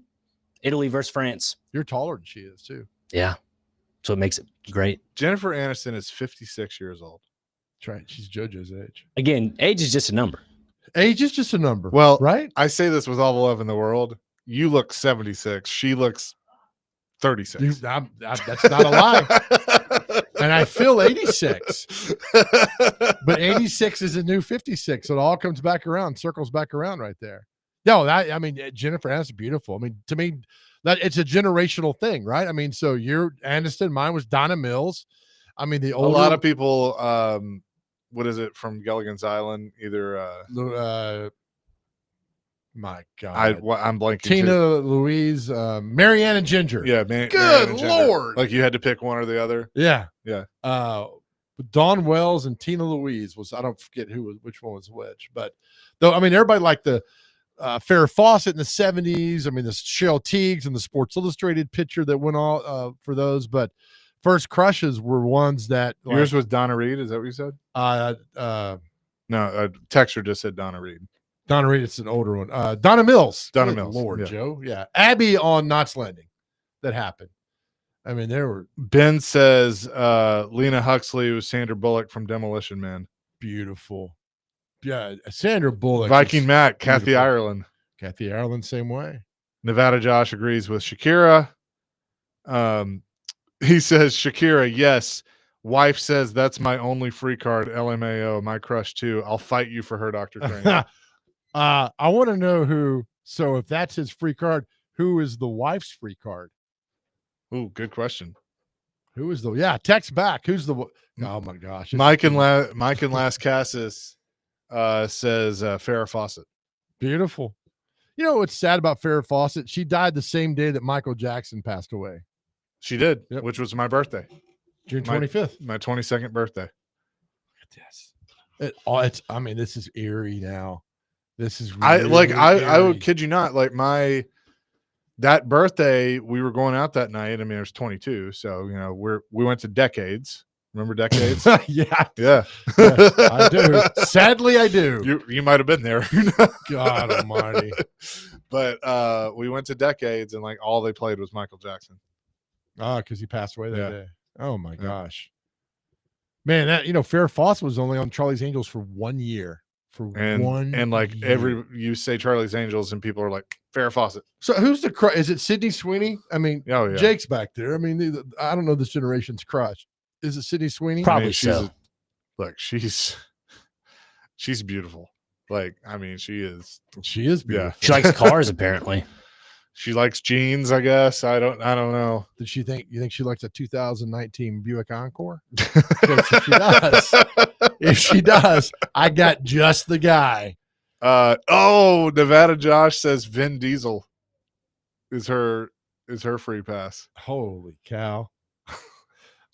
Italy versus France. You're taller than she is, too. Yeah. So it makes it great. Jennifer Aniston is 56 years old. That's right. She's JoJo's age. Again, age is just a number. Age is just a number. Well, right? I say this with all the love in the world. You look 76. She looks 36. That's not a lie. And I feel 86. But 86 is a new 56. So it all comes back around, circles back around right there. No, I mean, Jennifer Aniston, beautiful. I mean, to me, that it's a generational thing, right? I mean, so you're Aniston, mine was Donna Mills. I mean, a lot of people, what is it from Gilligan's Island? Either my God, I'm blanking. Tina, Louise, Marianne and Ginger. Yeah, good Lord! Like you had to pick one or the other. Yeah. Dawn Wells and Tina Louise I don't forget which one was which, but though I mean everybody liked the Farrah Fawcett in the 70s. I mean the Cheryl Tiegs and the Sports Illustrated picture that went all for those, but first crushes were ones that yours was Donna Reed. Is that what you said? No, Texter just said Donna Reed. Donna Reed, it's an older one. Donna Mills. Donna Mills. Lord, yeah. Joe. Yeah. Abby on Knots Landing. That happened. I mean, there were. Ben says Lena Huxley was Sandra Bullock from Demolition Man. Beautiful. Yeah. Sandra Bullock. Viking Matt, Kathy Ireland. Kathy Ireland, same way. Nevada Josh agrees with Shakira. He says, Shakira, yes. Wife says that's my only free card. LMAO, my crush too. I'll fight you for her, Dr. Crane. I want to know who. So if that's his free card, who is the wife's free card? Ooh, good question. Who is text back. Who's the? Oh my gosh. Mike and Las Casas says Farrah Fawcett. Beautiful. You know what's sad about Farrah Fawcett? She died the same day that Michael Jackson passed away. She did, which was my birthday. June 25th. My 22nd birthday. Look at this. I mean, this is eerie now. This is really I would kid you not, like that birthday, we were going out that night. I mean, I was 22, so you know, we went to Decades. Remember Decades? Yeah. I do. Sadly, I do. You might have been there. God almighty. But we went to Decades, and like all they played was Michael Jackson. Because he passed away that day. Oh my gosh. Man, that Farrah Fawcett was only on Charlie's Angels for 1 year. for and one like year. you say Charlie's Angels and people are like Farrah Fawcett. So who's the crush? Is it Sydney Sweeney? I mean, Oh, yeah. Jake's back there. I mean, I don't know this generation's crush. Is it Sydney Sweeney? Probably she's so. she's beautiful. Like, I mean, she is beautiful. She likes cars, apparently. She likes jeans, I guess. I don't know. Did you think she likes a 2019 Buick Encore? If she does, if she does, I got just the guy. Nevada Josh says Vin Diesel is her free pass. Holy cow.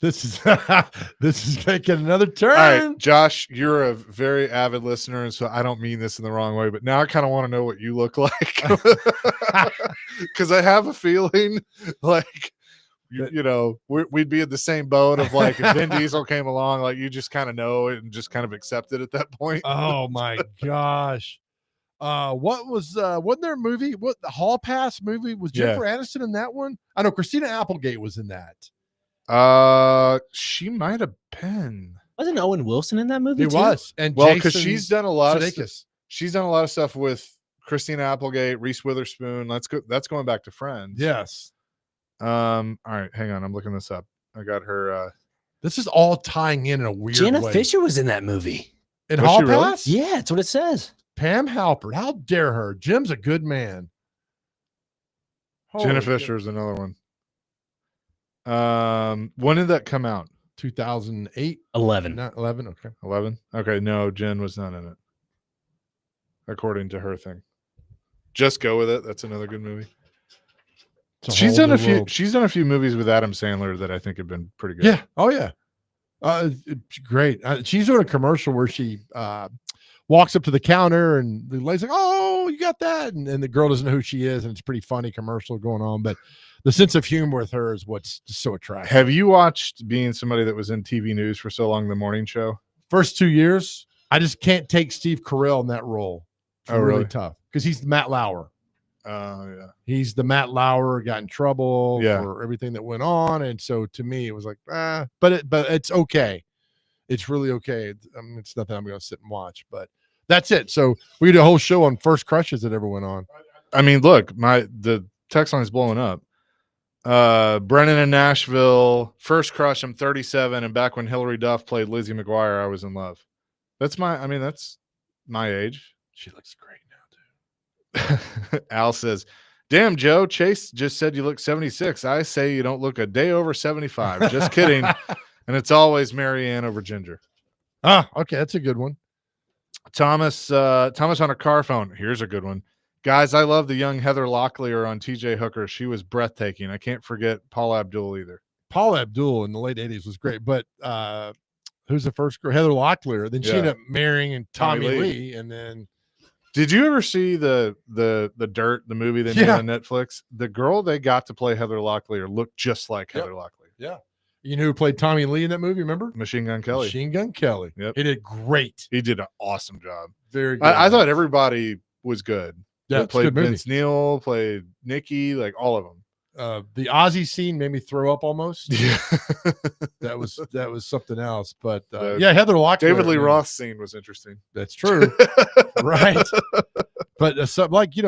This is making another turn. All right, Josh, you're a very avid listener, and so I don't mean this in the wrong way, but now I kind of want to know what you look like, because I have a feeling like you know we'd be in the same boat of like if Vin Diesel came along, like you just kind of know it and just kind of accept it at that point. Oh my gosh. What was wasn't there a movie? What the Hall Pass movie? Was Jennifer Aniston in that one? I know Christina Applegate was in that. She might have been. Wasn't Owen Wilson in that movie? He was, and well, because she's done a lot Sudeikis. She's done a lot of stuff with Christina Applegate, Reese Witherspoon. That's going back to Friends. Yes. All right, hang on. I'm looking this up. I got her. This is all tying in a weird Jenna way. Fisher was in that movie. In Was Hall she really? Pass? Yeah, that's what it says. Pam Halpert. How dare her? Jim's a good man. Jenna Holy Fisher is another one. When did that come out? 2008, 11. not 11. Okay. 11. Okay, no, Jen was not in it, according to her thing. Just Go With It. That's another good movie. She's done a few. World. She's done a few movies with Adam Sandler that I think have been pretty good. Yeah. Oh yeah. It's great. She's doing a commercial where she walks up to the counter and the lady's like, "Oh, you got that," and the girl doesn't know who she is, and it's a pretty funny commercial going on. But the sense of humor with her is what's just so attractive. Have you watched, being somebody that was in TV news for so long, the morning show? First 2 years, I just can't take Steve Carell in that role. It's really? tough because he's Matt Lauer. Yeah. He's the Matt Lauer, got in trouble Yeah. for everything that went on, and so to me, it was like, but it's okay. It's really okay. I mean, it's nothing I'm going to sit and watch, but that's it. So we did a whole show on first crushes that ever went on. I mean, look, the text line is blowing up. Brennan in Nashville, first crush. I'm 37, and back when Hilary Duff played Lizzie McGuire, I was in love. That's my age. She looks great now, too. Al says, "Damn, Joe, Chase just said you look 76. I say you don't look a day over 75. Just kidding." And it's always Marianne over Ginger. Okay, that's a good one. Thomas on a car phone. Here's a good one. Guys, I love the young Heather Locklear on TJ Hooker. She was breathtaking. I can't forget Paula Abdul either. Paula Abdul in the late 80s was great, but who's the first girl? Heather Locklear. Then she ended up marrying Tommy Lee, and then did you ever see the Dirt, the movie they made on Netflix? The girl they got to play Heather Locklear looked just like Heather Locklear. Yeah. You know who played Tommy Lee in that movie, remember? Machine Gun Kelly. Machine Gun Kelly. Yep. He did great. He did an awesome job. Very good. I thought everybody was good. Yeah, played good movie. Vince Neil, played Nikki, like all of them. The Ozzy scene made me throw up almost. Yeah. that was something else. But Heather Locklear. David Lee Roth scene was interesting. That's true. Right. But somebody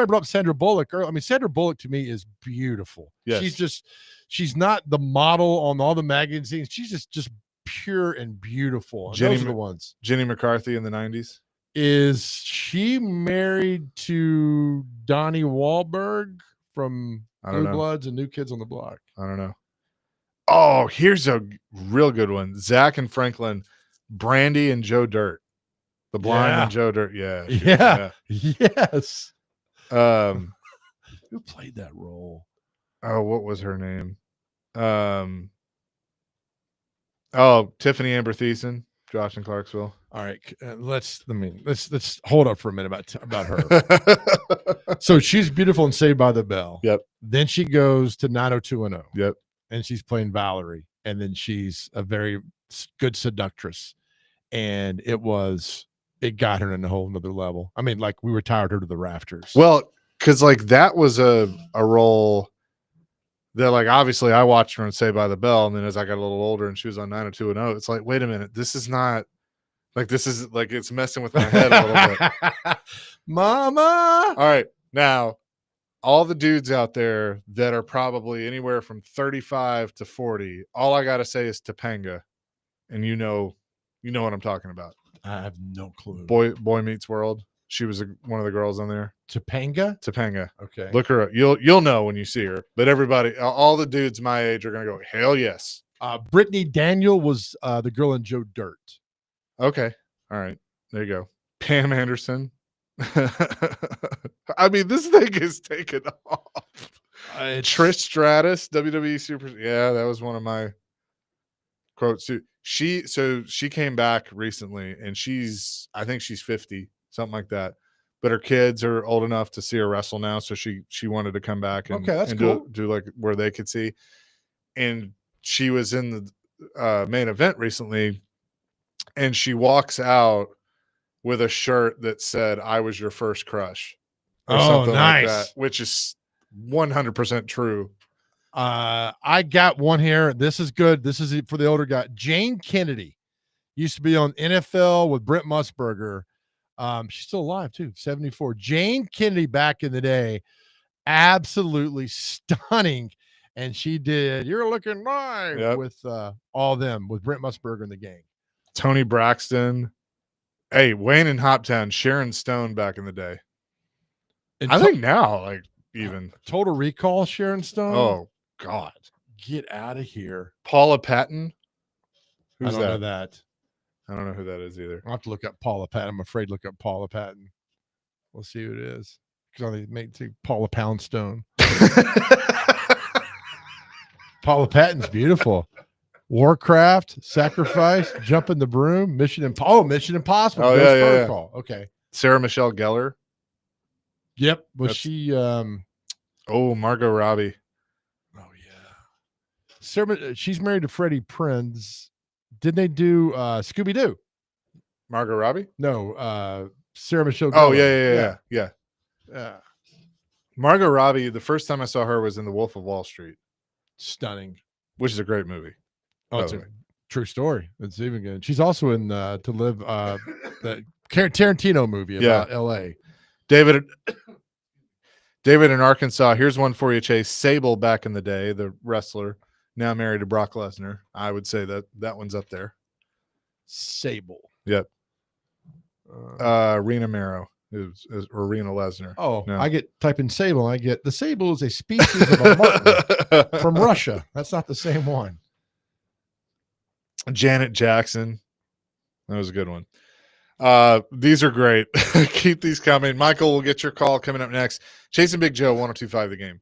brought up Sandra Bullock earlier. I mean, Sandra Bullock to me is beautiful. Yes. She's not the model on all the magazines. She's just pure and beautiful. And those are the ones. Jenny McCarthy in the 90s. Is she married to Donnie Wahlberg from Blue Bloods and New Kids on the Block? I don't know. Oh, here's a real good one. Zach and Franklin, Brandy and Joe Dirt. The Blind and Joe Dirt. Yeah. Yes. Who played that role? Oh, what was her name? Tiffany Amber Thiessen, Josh in Clarksville. All right, let's hold up for a minute about her. So she's beautiful and Saved by the Bell. Yep. Then she goes to 90210. Yep. And she's playing Valerie, and then she's a very good seductress, and it got her in a whole nother level. I mean, like we retired her to the rafters. Well, because like that was a role that, like, obviously I watched her on Saved by the Bell, and then as I got a little older and she was on 90210, it's like, wait a minute, this is not Like this is like it's messing with my head a little bit. Mama. All right, now all the dudes out there that are probably anywhere from 35 to 40, all I gotta say is Topanga, and you know what I'm talking about. I have no clue. Boy Meets World. She was one of the girls on there. Topanga. Okay. Look her up. You'll know when you see her. But everybody, all the dudes my age are gonna go, hell yes. Brittany Daniel was the girl in Joe Dirt. Okay. All right. There you go. Pam Anderson. I mean, this thing is taken off. Trish Stratus, WWE Super. Yeah, that was one of my quotes too. She came back recently, and I think she's 50, something like that. But her kids are old enough to see her wrestle now, so she wanted to come back and, okay, that's and cool. do like where they could see. And she was in the main event recently, and she walks out with a shirt that said, "I was your first crush," or something like that, which is 100% true. I got one here. This is good. This is for the older guy. Jane Kennedy used to be on NFL with Brent Musburger. She's still alive too, 74. Jane Kennedy back in the day, absolutely stunning. And she did You're Looking Live with all them, with Brent Musburger and the gang. Tony Braxton. Hey, Wayne and Hoptown, Sharon Stone back in the day. And I think now, like, even Total Recall, Sharon Stone. Oh God, get out of here. Paula Patton. Who's I don't know that. I don't know who that is either. I'll have to look up Paula Patton. I'm afraid to look up Paula Patton. We'll see who it is. Because I make Paula Poundstone. Paula Patton's beautiful. Warcraft, Sacrifice, Jumping the Broom, Mission Impossible. Oh, yeah. Okay. Sarah Michelle Gellar. Yep. Was she Margot Robbie. Oh yeah. Sarah, she's married to Freddie Prinze. Did they do Scooby-Doo? Margot Robbie? No, Sarah Michelle Gellar. Oh, yeah. Margot Robbie, the first time I saw her was in The Wolf of Wall Street. Stunning. Which is a great movie. Oh, it's a true story. It's even good. She's also in To Live, the Tarantino movie about L.A. David in Arkansas. Here's one for you, Chase. Sable back in the day, the wrestler, now married to Brock Lesnar. I would say that one's up there. Sable. Yep. Rena Mero or Rena Lesnar. Oh, no. I type in sable. I get the sable is a species of a martin from Russia. That's not the same one. Janet Jackson. That was a good one. These are great. Keep these coming. Michael, we'll get your call coming up next. Chasing Big Joe, 102.5 The Game.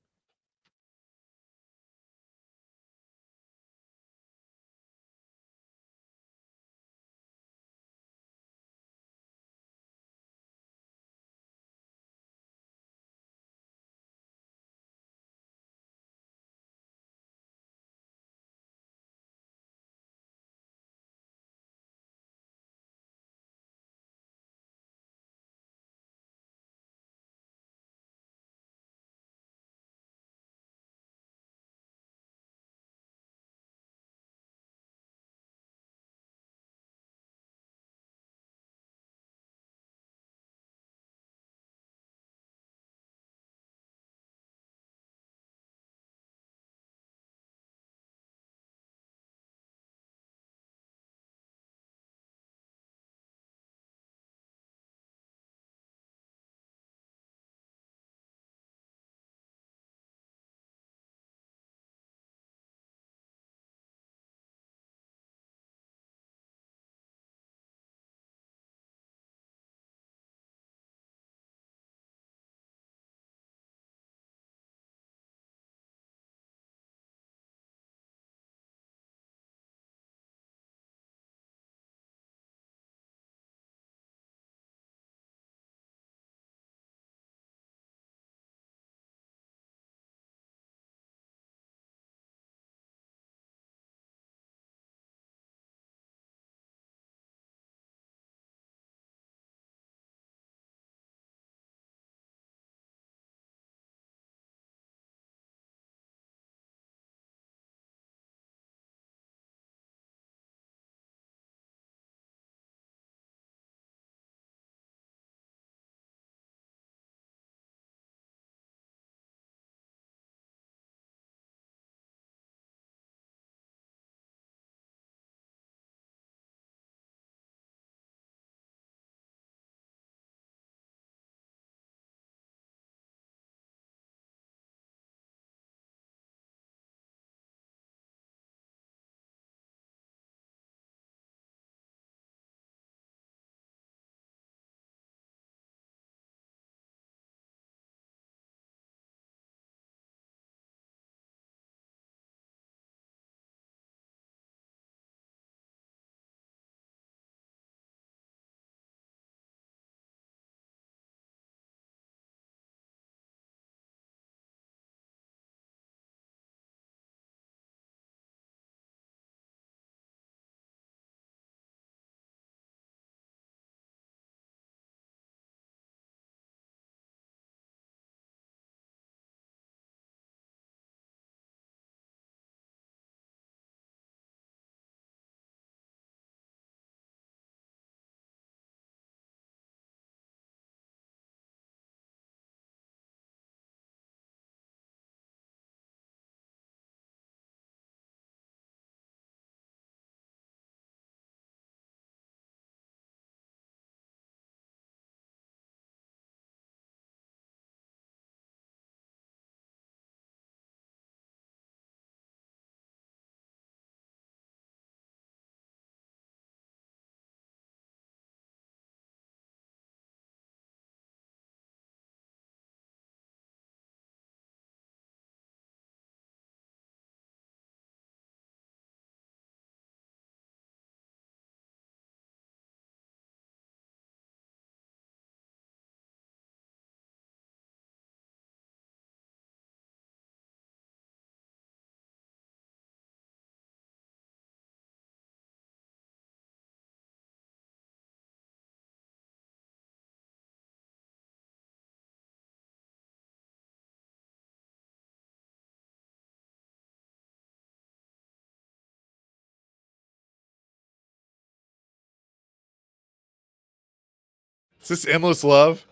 Is this endless love?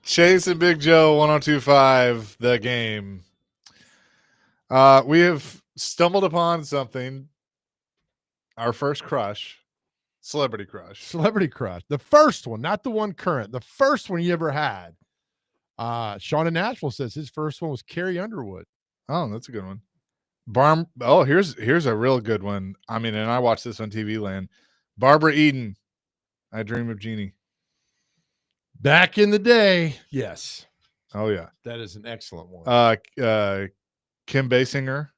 Chase and Big Joe 102.5 the game. We have stumbled upon something. Our first crush, celebrity crush. Celebrity crush. The first one, not the one current. The first one you ever had. Sean in Nashville says his first one was Carrie Underwood. Oh, that's a good one. Here's a real good one. I mean, and I watched this on TV Land. Barbara Eden, I Dream of Jeannie. Back in the day, yes. Oh yeah, That is an excellent one. Kim Basinger,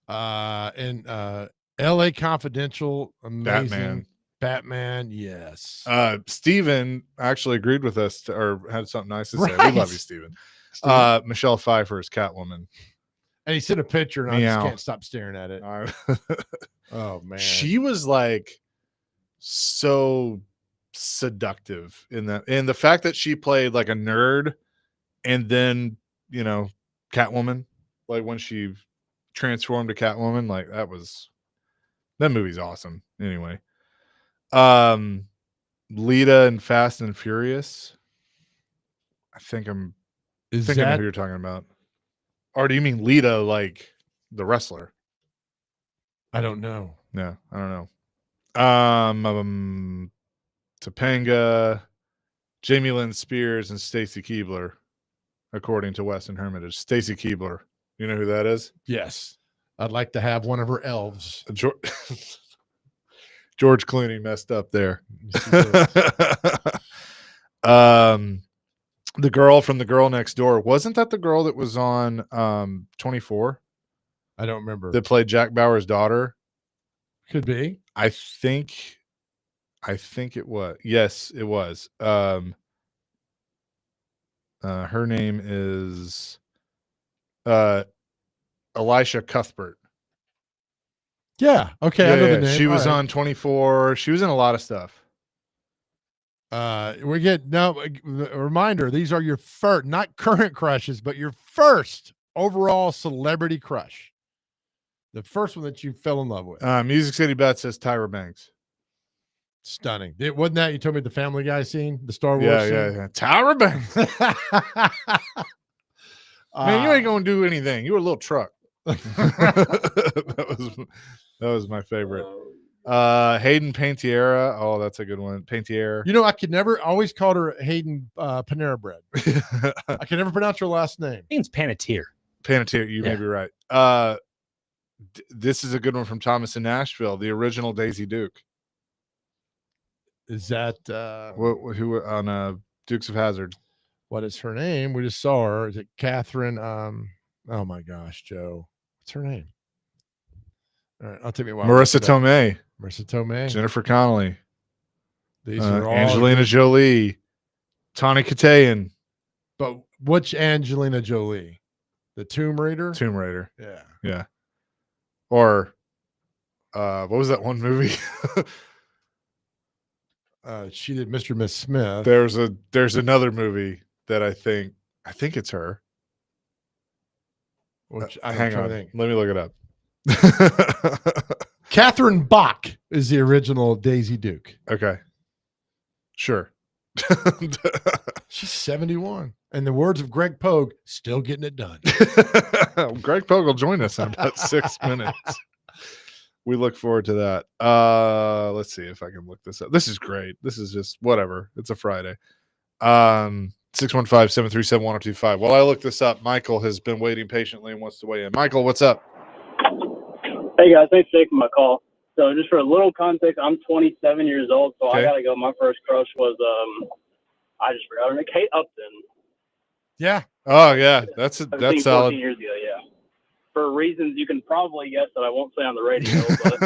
and L.A. Confidential, amazing. Batman, yes. Steven actually agreed with us or had something nice to say. Right. We love you, Steven. Michelle Pfeiffer's Catwoman. And he sent a picture, and I Meow. just can't stop staring at it. Oh man, She was like so seductive in that, and the fact that she played like a nerd, and then Catwoman, like when she transformed to Catwoman, like that movie's awesome. Anyway, Lita and Fast and Furious. I think I know who you're talking about. Or do you mean Lita, like the wrestler? I don't know. Yeah, I don't know. Topanga, Jamie Lynn Spears, and Stacy Keibler, according to Weston Hermitage. Stacy Keibler, you know who that is? Yes, I'd like to have one of her elves. George Clooney messed up there. The girl from The Girl Next Door, wasn't that the girl that was on 24? I don't remember. That played Jack Bauer's daughter? Could be. I think it was. Yes, it was. Her name is Elisha Cuthbert. Yeah. Okay. I know the name. She was on 24. She was in a lot of stuff. We get now a reminder. These are your first, not current crushes, but your first overall celebrity crush. The first one that you fell in love with. Music City Bet says Tyra Banks. Stunning. Wasn't that you told me the Family Guy scene, the Star Wars scene? Yeah. Tyra Banks. Man, you ain't gonna do anything. You were a little truck. that was my favorite. Hayden Panettiere. Oh, that's a good one. Panettiere. I could never always called her Hayden Panera Bread. I can never pronounce her last name. I think it's Panettiere. Panettiere, you may be right. This is a good one from Thomas in Nashville. The original Daisy Duke. Is that who on Dukes of Hazzard? What is her name? We just saw her. Is it Catherine? Oh my gosh, Joe. What's her name? All right, I'll take me a while. Marissa Tomei. Marissa Tomei. Jennifer Connelly. These are all Angelina Jolie. Tawny Katayan. But which Angelina Jolie? The Tomb Raider? Tomb Raider. Yeah. Or what was that one movie? She did Mr. and Miss Smith. There's another movie that I think it's her. Which hang on. Let me look it up. Catherine Bach is the original Daisy Duke. Okay. Sure. She's 71. And the words of Greg Pogue, still getting it done. Greg Pogue will join us in about 6 minutes. We look forward to that. Let's see if I can look this up. This is great. This is just whatever. It's a Friday. 615-737-1025. While I look this up, Michael has been waiting patiently and wants to weigh in. Michael, what's up? Hey guys, thanks for taking my call. So just for a little context, I'm 27 years old, so okay. I gotta go. My first crush was I just forgot her name, Kate Upton. Yeah. Oh yeah, that's 14 solid. Years ago, yeah. For reasons you can probably guess that I won't say on the radio, but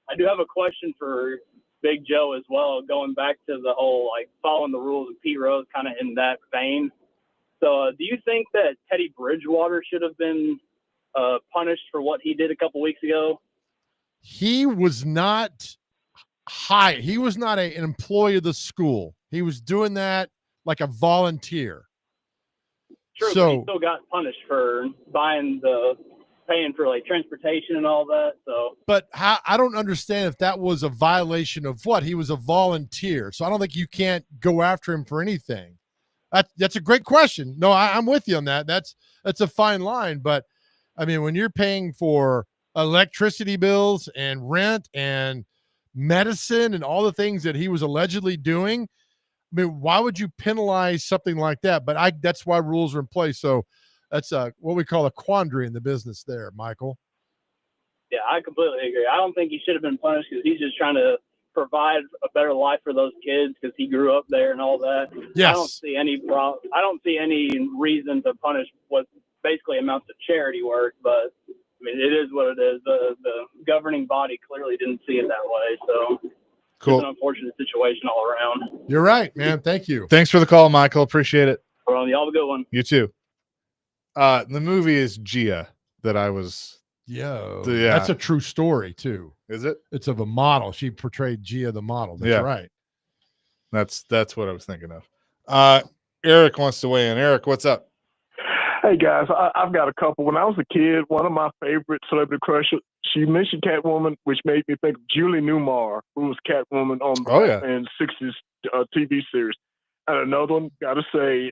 I do have a question for Big Joe as well, going back to the whole like following the rules of Pete Rose, kind of in that vein. So do you think that Teddy Bridgewater should have been punished for what he did a couple weeks ago? He was not hired. He was not an employee of the school. He was doing that like a volunteer. True, so but he still got punished for buying the paying for like transportation and all that. So, but how, I don't understand if that was a violation of what? He was a volunteer. So I don't think you can't go after him for anything. That's a great question. No, I'm with you on that. That's a fine line. But I mean, when you're paying for electricity bills and rent and medicine and all the things that he was allegedly doing, I mean, why would you penalize something like that? But that's why rules are in place. So that's what we call a quandary in the business there, Michael. yeah, I completely agree. I don't think he should have been punished because he's just trying to provide a better life for those kids because he grew up there and all that. Yes. I don't see any I don't see any reason to punish what basically amounts to charity work, but I mean, it is what it is. The governing body clearly didn't see it that way. So Cool. it's an unfortunate situation all around. You're right, man. Thank you. Thanks for the call, Michael. Appreciate it. Well, y'all have a good one. You too. The movie is Gia that I was. Yeah, Yeah. that's a true story too. Is it? It's of a model. She portrayed Gia the model. That's Yeah. right. That's what I was thinking of. Eric wants to weigh in. Eric, what's up? Hey guys, I've got a couple. When I was a kid, one of my favorite celebrity crushes, she mentioned Catwoman, which made me think of Julie Newmar, who was Catwoman on the Batman 60s TV series. And another one, got to say,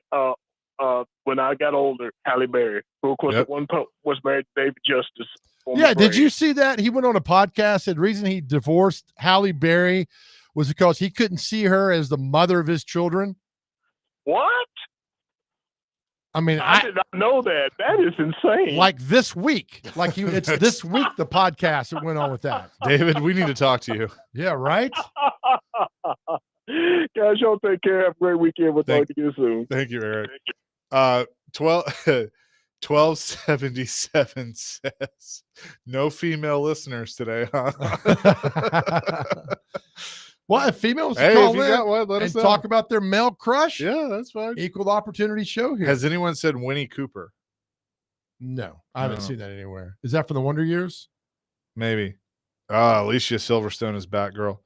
when I got older, Halle Berry, who of course at one point was married to David Justice. Yeah, did you see that? He went on a podcast, and the reason he divorced Halle Berry was because he couldn't see her as the mother of his children. What? I mean, I did not know that. That is insane. Like this week. Like it's this week, the podcast that went on with that. David, we need to talk to you. Yeah, right? Guys, y'all take care. Have a great weekend. We'll talk to you soon. Thank you, Eric. 1277 says no female listeners today, huh? Well, if females Hey, call if you in got one, let us and know. talk about their male crush, Yeah, that's fine. equal opportunity show here. Has anyone said Winnie Cooper? No, I haven't seen that anywhere. Is that from the Wonder Years? Maybe. Alicia Silverstone is Batgirl.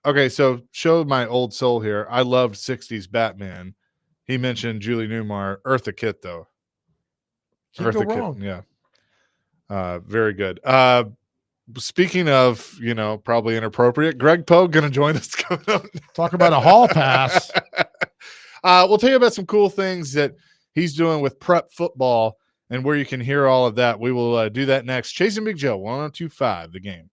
Okay, so show my old soul here. I loved 60s Batman. He mentioned Julie Newmar. Eartha Kitt, though. Can't go wrong. Yeah. Very good. Speaking of, probably inappropriate, Greg Pogue going to join us coming up. Talk about a hall pass. We'll tell you about some cool things that he's doing with prep football and where you can hear all of that. We will do that next. Chasing Big Joe, 102.5 The Game.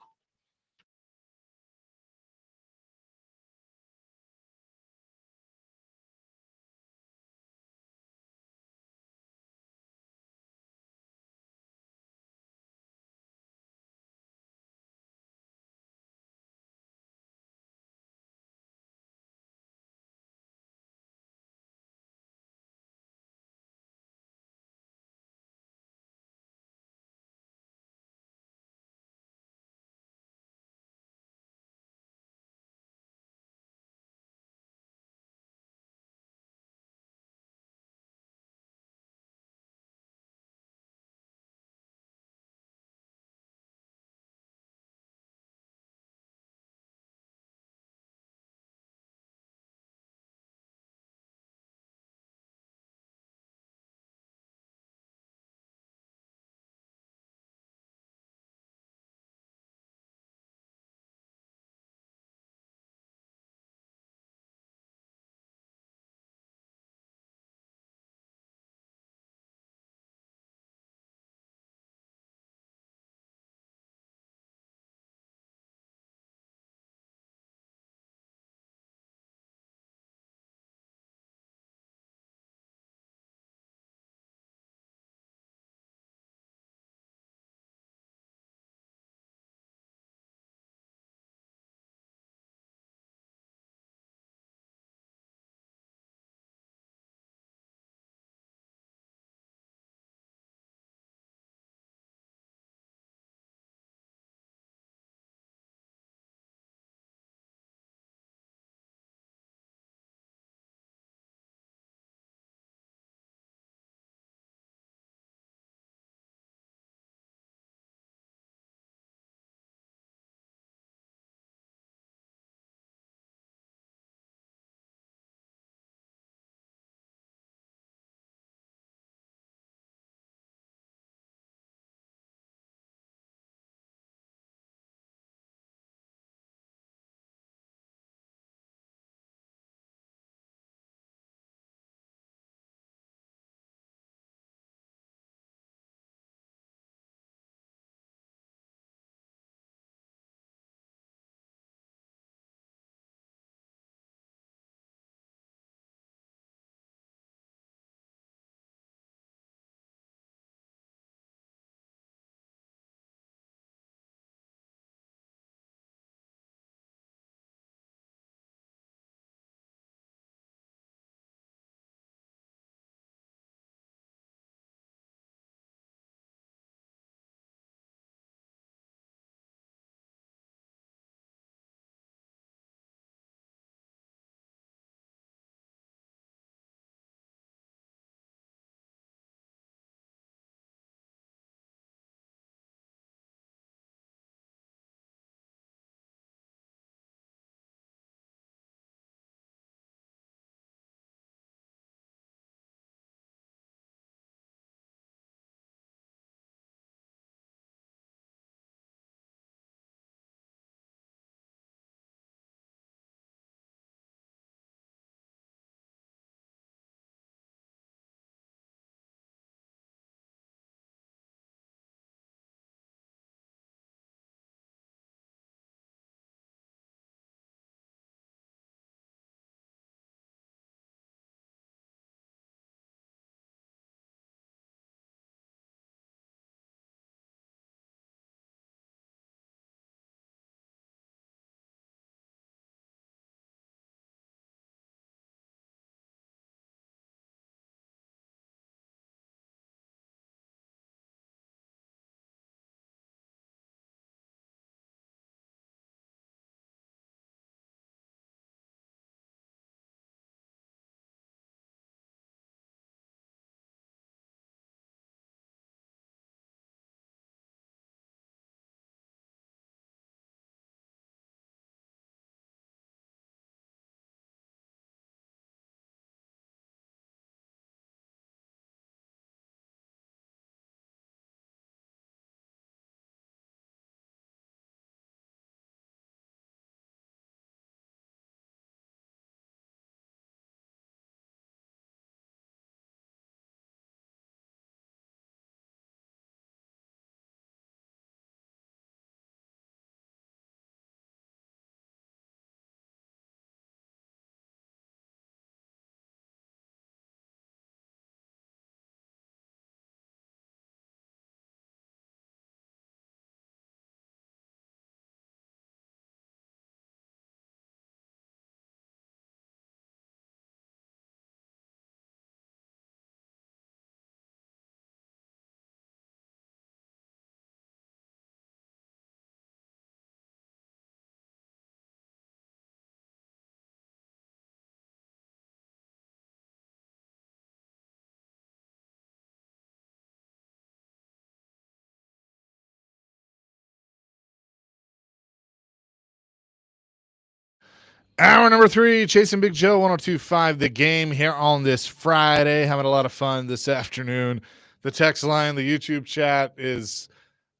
Hour number 3, Chasing Big Joe, 102.5 The Game here on this Friday. Having a lot of fun this afternoon. The text line, the YouTube chat is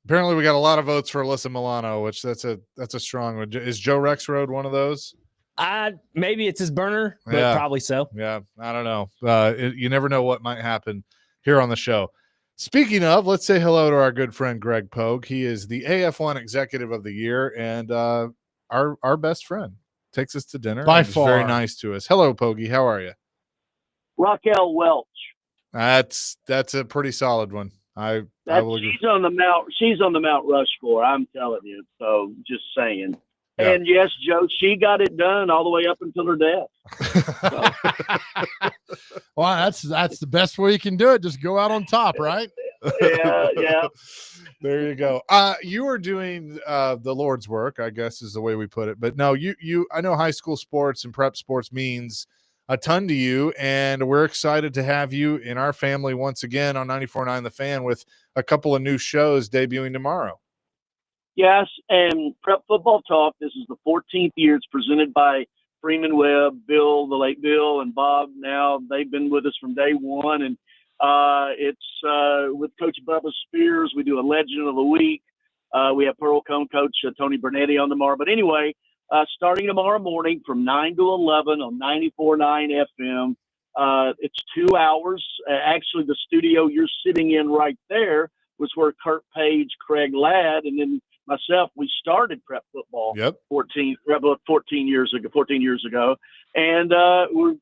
apparently we got a lot of votes for Alyssa Milano, which that's a strong one. Is Joe Rexroad one of those? Maybe it's his burner, but probably so. Yeah, I don't know. You never know what might happen here on the show. Speaking of, let's say hello to our good friend Greg Pogue. He is the AF1 Executive of the Year and our best friend. Takes us to dinner. By far. Very nice to us. Hello, Pogie. How are you? Raquel Welch. That's a pretty solid one. I will agree. She's on the Mount Rushmore. I'm telling you. So just saying. Yeah. And yes, Joe, she got it done all the way up until her death. Well, that's the best way you can do it. Just go out on top, right? Yeah. There you go. You are doing the Lord's work, I guess is the way we put it. But no, you I know high school sports and prep sports means a ton to you, and we're excited to have you in our family once again on 94.9 The Fan with a couple of new shows debuting tomorrow. Yes, and Prep Football Talk, this is the 14th year. It's presented by Freeman Webb, Bill, the late Bill, and Bob. Now they've been with us from day one, and it's with Coach Bubba Spears. We do a Legend of the Week. We have Pearl Cone coach Tony Bernetti on tomorrow. But anyway, starting tomorrow morning from 9 to 11 on 94.9 FM. It's 2 hours. Actually, the studio you're sitting in right there was where Kurt Page, Craig Ladd, and then myself, we started prep football 14 years ago. And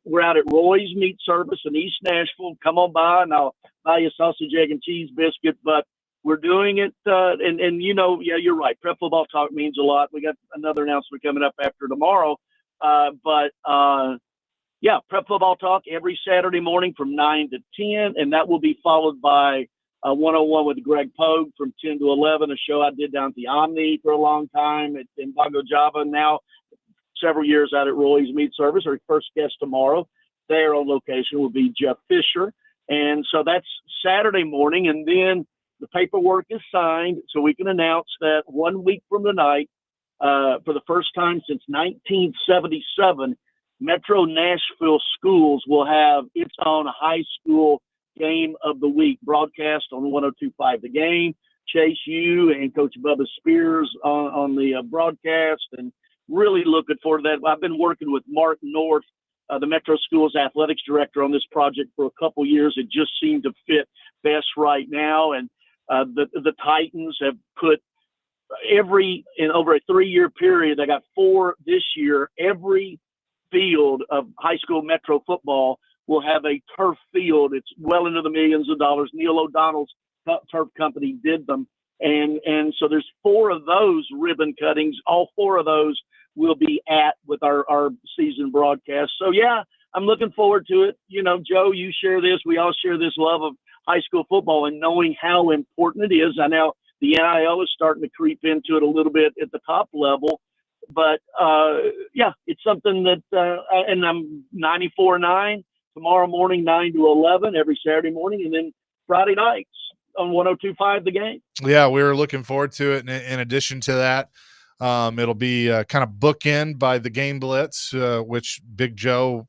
we're out at Roy's Meat Service in East Nashville. Come on by and I'll buy you a sausage, egg, and cheese biscuit. But we're doing it. And you know, yeah, you're right. Prep Football Talk means a lot. We got another announcement coming up after tomorrow. Yeah, Prep Football Talk every Saturday morning from 9 to 10. And that will be followed by 101 with Greg Pogue from 10 to 11, a show I did down at the Omni for a long time in Bongo Java. Now, several years out at Roy's Meat Service. Our first guest tomorrow there on location will be Jeff Fisher. And so that's Saturday morning. And then the paperwork is signed so we can announce that 1 week from tonight, for the first time since 1977, Metro Nashville Schools will have its own high school game of the week broadcast on 102.5 The Game. Chase, you and Coach Bubba Spears on the broadcast, and really looking forward to that. I've been working with Mark North, the Metro Schools athletics director, on this project for a couple years. It just seemed to fit best right now, and the Titans have put over a 3-year period. They got 4 this year. Every field of high school Metro football will have a turf field. It's well into the millions of dollars. Neil O'Donnell's turf company did them. And so there's 4 of those ribbon cuttings. All 4 of those will be with our season broadcast. So, yeah, I'm looking forward to it. You know, Joe, you share this. We all share this love of high school football and knowing how important it is. I know the NIL is starting to creep into it a little bit at the top level. But, yeah, it's something that and I'm 94.9. Tomorrow morning, 9 to 11, every Saturday morning, and then Friday nights on 102.5 The Game. Yeah, we were looking forward to it. And in addition to that, it'll be kind of bookend by the Game Blitz, which Big Joe,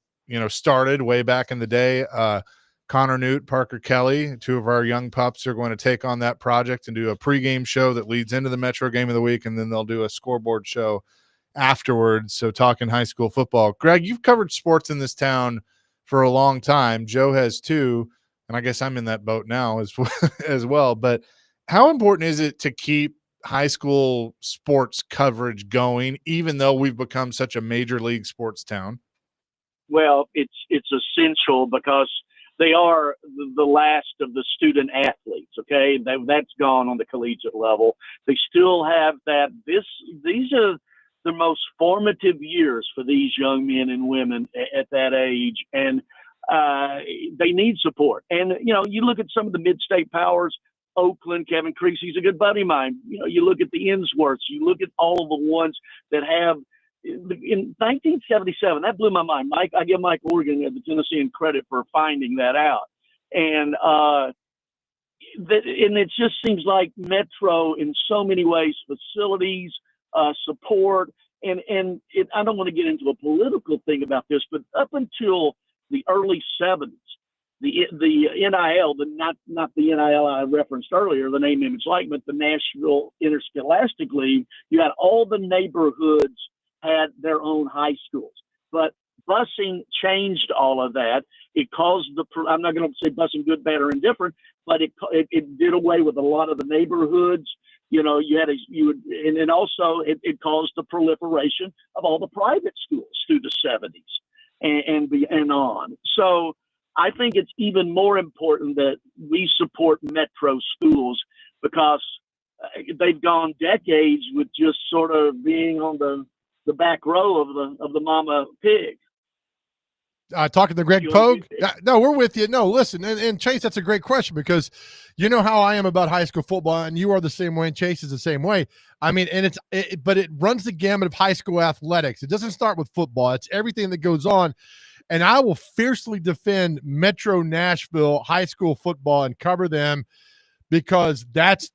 started way back in the day. Connor Newt, Parker Kelly, 2 of our young pups are going to take on that project and do a pregame show that leads into the Metro Game of the Week, and then they'll do a scoreboard show afterwards. So talking high school football. Greg, you've covered sports in this town for a long time. Joe has too, and I guess I'm in that boat now as well. But how important is it to keep high school sports coverage going, even though we've become such a major league sports town? Well, it's essential because they are the last of the student athletes. Okay, that's gone on the collegiate level. They still have that. These are the most formative years for these young men and women at that age. And they need support. And, you look at some of the mid-state powers, Oakland, Kevin Creasy's a good buddy of mine. You look at the Insworths, you look at all of the ones that have, in 1977, that blew my mind. I give Mike Organ at the Tennessean credit for finding that out. And it just seems like Metro, in so many ways, facilities, support, I don't want to get into a political thing about this, but up until the early 70s, the NIL, not the NIL I referenced earlier, the name, image, likeness, the National Interscholastic League, you had all the neighborhoods had their own high schools. But busing changed all of that. It caused I'm not going to say busing good, bad, or indifferent, but it did away with a lot of the neighborhoods. You know, and also it caused the proliferation of all the private schools through the 70s and on. So I think it's even more important that we support metro schools, because they've gone decades with just sort of being on the back row of the mama pig. Talking to Greg Pogue. No, we're with you. No, listen, and Chase, that's a great question, because you know how I am about high school football, and you are the same way, and Chase is the same way. I mean, and but it runs the gamut of high school athletics. It doesn't start with football. It's everything that goes on. And I will fiercely defend Metro Nashville high school football and cover them, because that's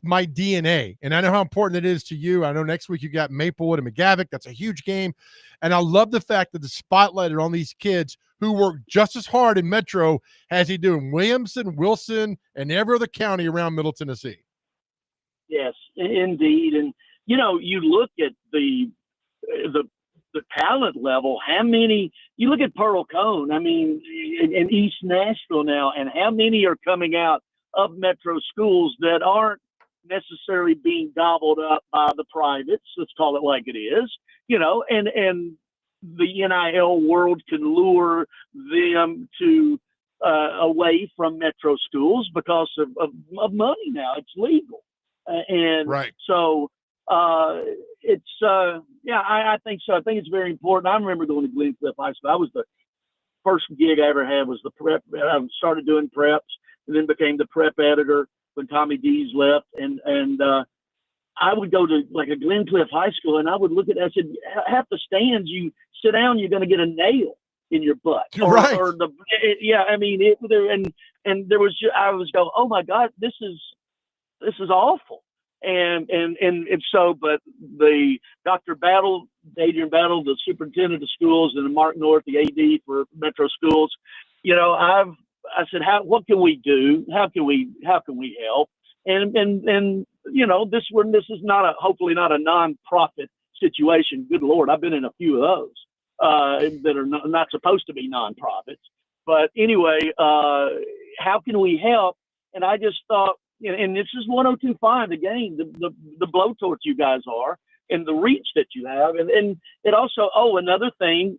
my DNA. And I know how important it is to you. I know next week you got Maplewood and McGavick. That's a huge game. And I love the fact that the spotlight is on these kids who work just as hard in Metro as they do in Williamson, Wilson, and every other county around Middle Tennessee. Yes, indeed. And, you know, you look at the talent level, how many, you look at Pearl Cone, I mean, in East Nashville now, and how many are coming out of metro schools that aren't necessarily being gobbled up by the privates, let's call it like it is, you know, and the NIL world can lure them to away from metro schools because of money now. It's legal. And right. So it's I think so. I think it's very important. I remember going to Glencliff High School. I was the first gig I ever had was the prep. I started doing preps and then became the prep editor when Tommy Dees left. And I would go to like a Glencliff High School, and I would look at it. I said, half the stands, you sit down, you're going to get a nail in your butt. Right. I mean, and there was I was going, oh my God, this is awful. And so, but the Dr. Battle, Adrian Battle, the superintendent of schools, and Mark North, the AD for Metro Schools, you know, I said, what can we do? How can we help? And you know, this is hopefully not a non-profit situation. Good Lord, I've been in a few of those that are not supposed to be non-profits. But anyway, how can we help? And I just thought, and this is 102.5, the game, the blowtorch you guys are, and the reach that you have, and it also. Oh, another thing,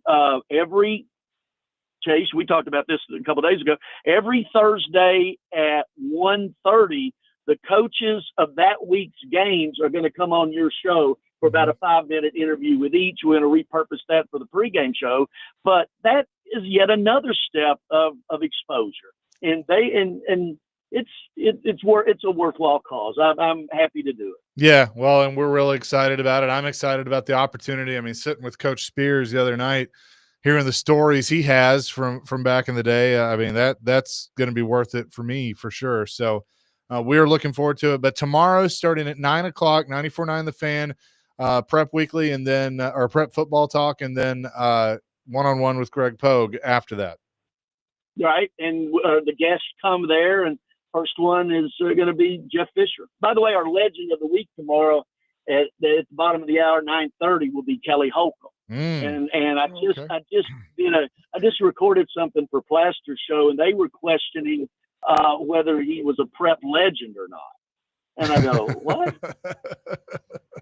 Chase, we talked about this a couple of days ago. Every Thursday at 1:30, the coaches of that week's games are going to come on your show for about a 5-minute interview with each. We're going to repurpose that for the pregame show, but that is yet another step of exposure, and it's a worthwhile cause. I'm happy to do it. Yeah, well, and we're really excited about it. I'm excited about the opportunity. I mean, sitting with Coach Spears the other night, hearing the stories he has from back in the day, I mean, that's going to be worth it for me for sure. So we're looking forward to it. But tomorrow, starting at 9 o'clock, 94.9 The Fan, Prep Weekly, and then or Prep Football Talk, and then one-on-one with Greg Pogue after that. Right, and the guests come there, and first one is going to be Jeff Fisher. By the way, our legend of the week tomorrow at the bottom of the hour, 9:30, will be Kelly Holcomb. And I just recorded something for Plaster's show, and they were questioning whether he was a prep legend or not. And I go, what?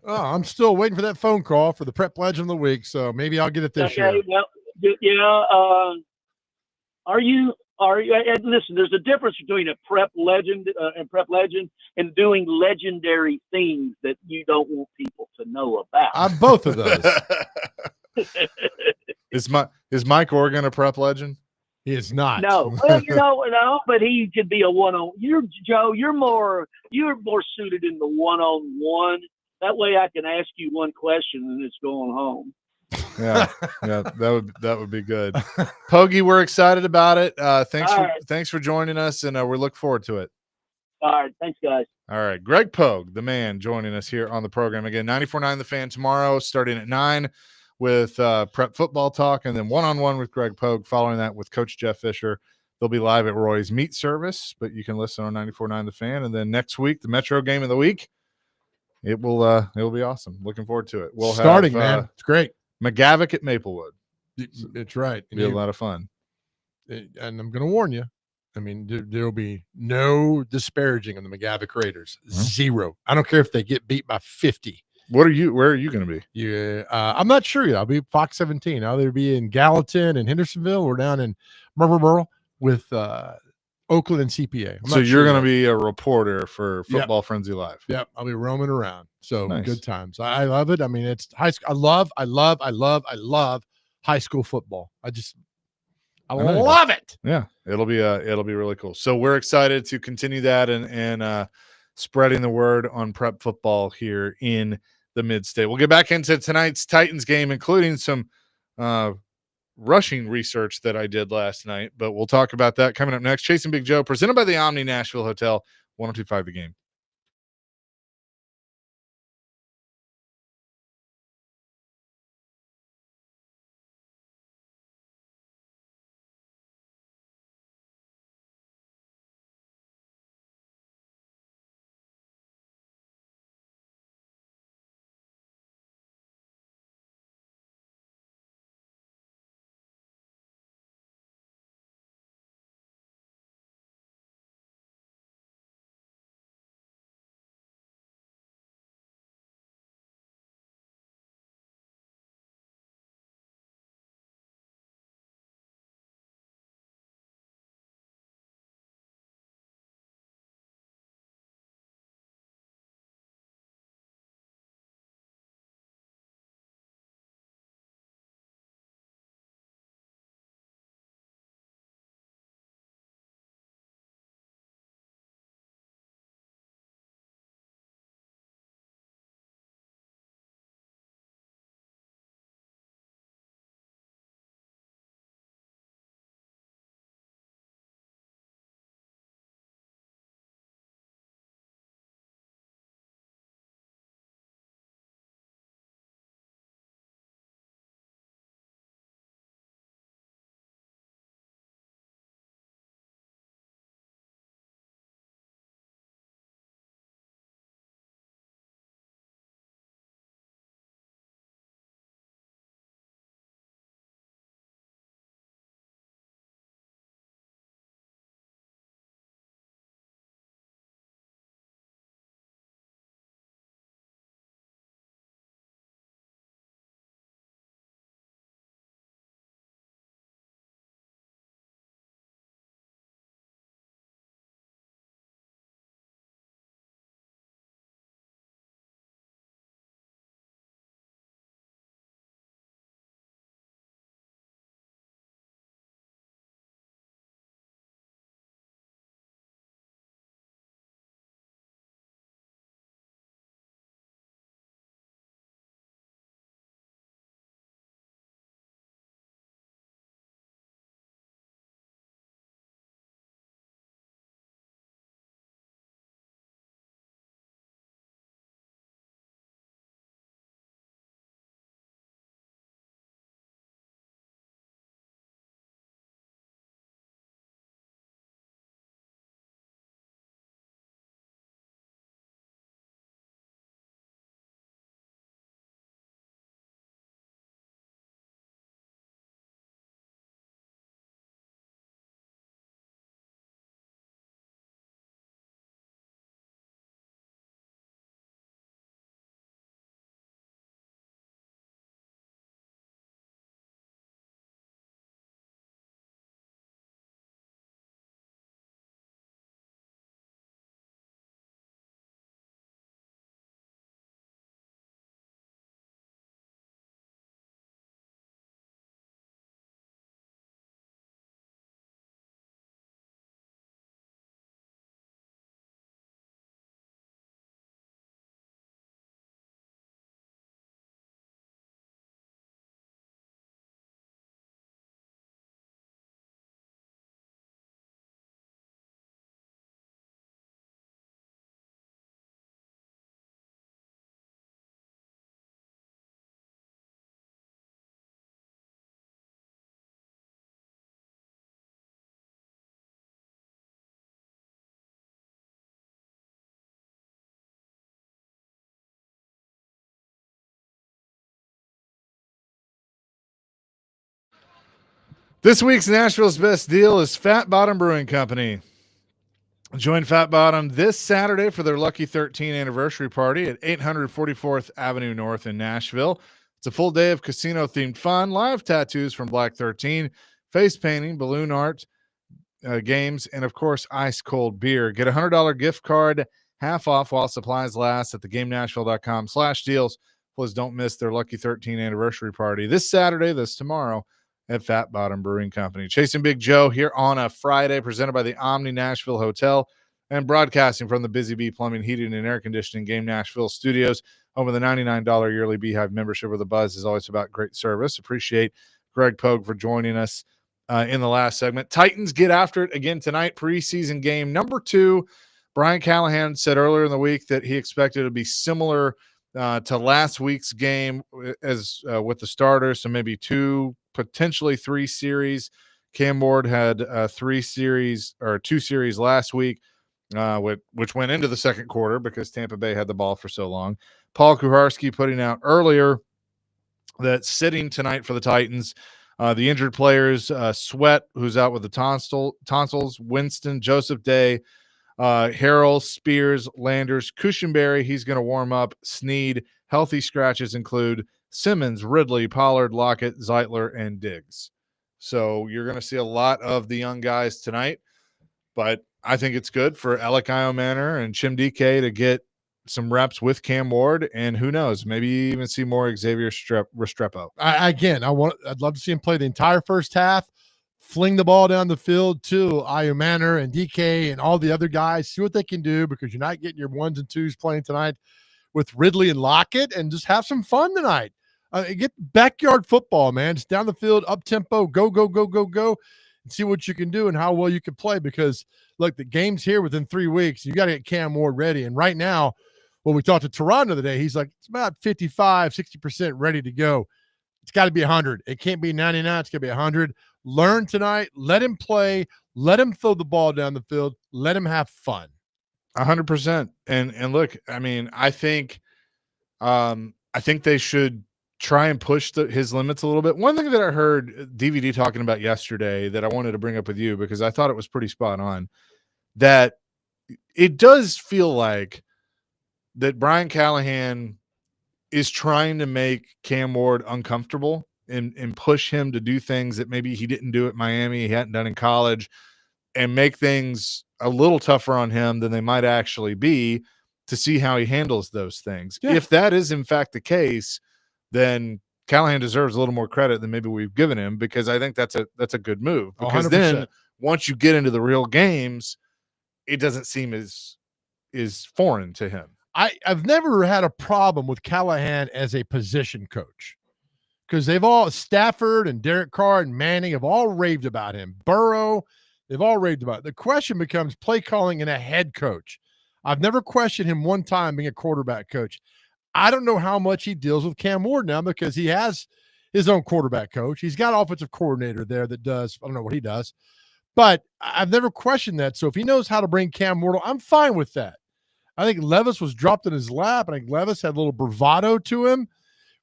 Oh, I'm still waiting for that phone call for the prep legend of the week, so maybe I'll get it this year. Well, yeah. Are you? And listen, there's a difference between a prep legend and doing legendary things that you don't want people to know about. I'm both of those. Is Mike Organ a prep legend? He is not. No, well, no, but he could be a one-on. Joe. You're more suited in the one-on-one. That way, I can ask you one question and it's going home. Yeah, that would be good. Pogie, we're excited about it. Thanks for joining us, and we look forward to it. All right, thanks, guys. All right. Greg Pogue, the man, joining us here on the program. Again, 94.9 The Fan tomorrow, starting at 9 with prep football talk, and then one-on-one with Greg Pogue, following that with Coach Jeff Fisher. They'll be live at Roy's Meat Service, but you can listen on 94.9 The Fan. And then next week, the Metro game of the week, it will be awesome. Looking forward to it. We'll starting, have, man. It's great. McGavick at Maplewood. It's right. Be a lot of fun. And I'm going to warn you. I mean, there'll be no disparaging of the McGavick Raiders. Zero. I don't care if they get beat by 50. Where are you going to be? Yeah, I'm not sure yet. I'll be Fox 17. I'll either be in Gallatin and Hendersonville or down in Murfreesboro with Oakland and CPA. So you're going to be a reporter for Football Frenzy Live. Yep, I'll be roaming around. So nice. Good times. I love it. I mean, it's high school. I love high school football. I love it. Yeah, it'll be really cool. So we're excited to continue that and spreading the word on prep football here in the Mid-State. We'll get back into tonight's Titans game, including some rushing research that I did last night, but we'll talk about that coming up next. Chasing Big Joe, presented by the Omni Nashville Hotel, 102.5 The Game. This week's Nashville's Best Deal is Fat Bottom Brewing Company. Join Fat Bottom this Saturday for their Lucky 13 anniversary party at 844th Avenue North in Nashville. It's a full day of casino-themed fun, live tattoos from Black 13, face painting, balloon art, games, and, of course, ice-cold beer. Get a $100 gift card, half off while supplies last at theGameNashville.com/deals. Plus, don't miss their Lucky 13 anniversary party this Saturday, this tomorrow, at Fat Bottom Brewing Company. Chasing Big Joe here on a Friday, presented by the Omni Nashville Hotel and broadcasting from the Busy Bee Plumbing, Heating, and Air Conditioning Game Nashville studios. Home of the $99 yearly Beehive membership, where the buzz is always about great service. Appreciate Greg Pogue for joining us in the last segment. Titans get after it again tonight, preseason game number 2. Brian Callahan said earlier in the week that he expected it to be similar to last week's game as with the starters, so maybe 2, potentially 3 series. Cam Ward had 2 series last week, which went into the second quarter because Tampa Bay had the ball for so long. Paul Kuharski putting out earlier that sitting tonight for the Titans, the injured players, Sweat, who's out with the tonsils, Winston, Joseph Day, Harrell, Spears, Landers, Cushenberry, he's going to warm up, Snead. Healthy scratches include Simmons, Ridley, Pollard, Lockett, Zeitler, and Diggs. So you're going to see a lot of the young guys tonight, but I think it's good for Alec Iomanner and Chim DK to get some reps with Cam Ward, and who knows, maybe even see more Xavier Restrepo. I'd love to see him play the entire first half, fling the ball down the field to Iomanner and DK and all the other guys, see what they can do, because you're not getting your 1s and 2s playing tonight with Ridley and Lockett, and just have some fun tonight. Get backyard football, man. Just down the field, up tempo, go, and see what you can do and how well you can play. Because look, the game's here within 3 weeks. You got to get Cam Ward ready. And right now, when we talked to Toronto today, he's like, it's about 55, 60% ready to go. It's got to be 100. It can't be 99. It's got to be 100. Learn tonight. Let him play. Let him throw the ball down the field. Let him have fun. 100%. And look, I mean, I think they should try and push his limits a little bit. One thing that I heard DVD talking about yesterday that I wanted to bring up with you, because I thought it was pretty spot on, that it does feel like that Brian Callahan is trying to make Cam Ward uncomfortable and push him to do things that maybe he didn't do at Miami, he hadn't done in college, and make things a little tougher on him than they might actually be, to see how he handles those things. Yeah. If that is in fact the case, then Callahan deserves a little more credit than maybe we've given him, because I think that's a good move, because 100%. Then once you get into the real games, it doesn't seem as foreign to him. I've never had a problem with Callahan as a position coach, because they've all, Stafford and Derek Carr and Manning have all raved about him. Burrow, they've all raved about it. The question becomes play calling and a head coach. I've never questioned him one time being a quarterback coach. I don't know how much he deals with Cam Ward now, because he has his own quarterback coach. He's got an offensive coordinator there that does, I don't know what he does, but I've never questioned that. So if he knows how to bring Cam Ward, I'm fine with that. I think Levis was dropped in his lap. I think Levis had a little bravado to him,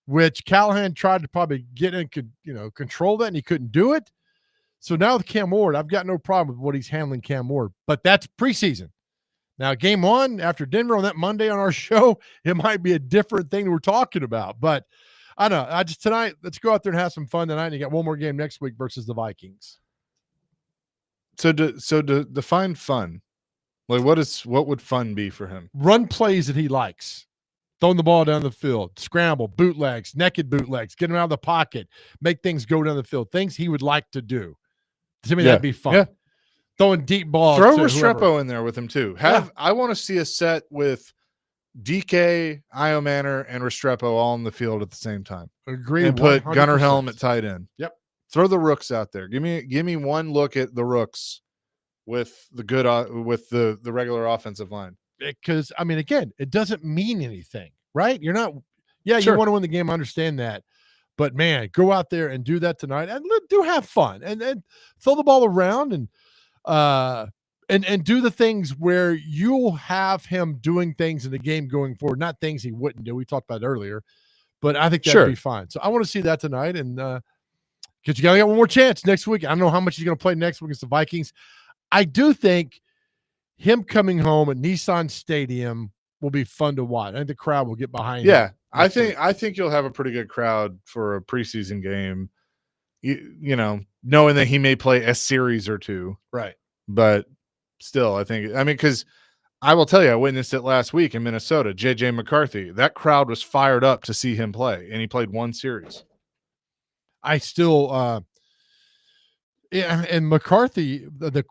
which Callahan tried to probably get in, control that, and he couldn't do it. So now with Cam Ward, I've got no problem with what he's handling Cam Ward, but that's preseason. Now, game 1 after Denver on that Monday on our show, it might be a different thing that we're talking about. But I don't know. Tonight, let's go out there and have some fun tonight. And you got one more game next week versus the Vikings. So to define fun, like what would fun be for him? Run plays that he likes. Throwing the ball down the field, scramble, bootlegs, naked bootlegs, get him out of the pocket, make things go down the field, things he would like to do. To me, that'd be fun. Yeah. Throwing deep balls. Throw Restrepo in there with him too. I want to see a set with DK, Iomanner, and Restrepo all on the field at the same time. Agree. And put 100%. Gunnar Helm at tight end. Yep. Throw the rooks out there. Give me one look at the rooks with the good with the regular offensive line. Because I mean, again, it doesn't mean anything, right? You're not. Yeah, sure. You want to win the game. I understand that. But man, go out there and do that tonight, and do have fun, and throw the ball around, and do the things where you'll have him doing things in the game going forward, not things he wouldn't do. We talked about it earlier, but I think that'd be fine. So I want to see that tonight, and because you got to get one more chance next week. I don't know how much he's going to play next week against the Vikings. I do think him coming home at Nissan Stadium will be fun to watch. I think the crowd will get behind him. I think you'll have a pretty good crowd for a preseason game. You know, knowing that he may play a series or two, right? But still, I mean, because I will tell you, I witnessed it last week in Minnesota. JJ McCarthy, that crowd was fired up to see him play, and he played one series. I still, and McCarthy,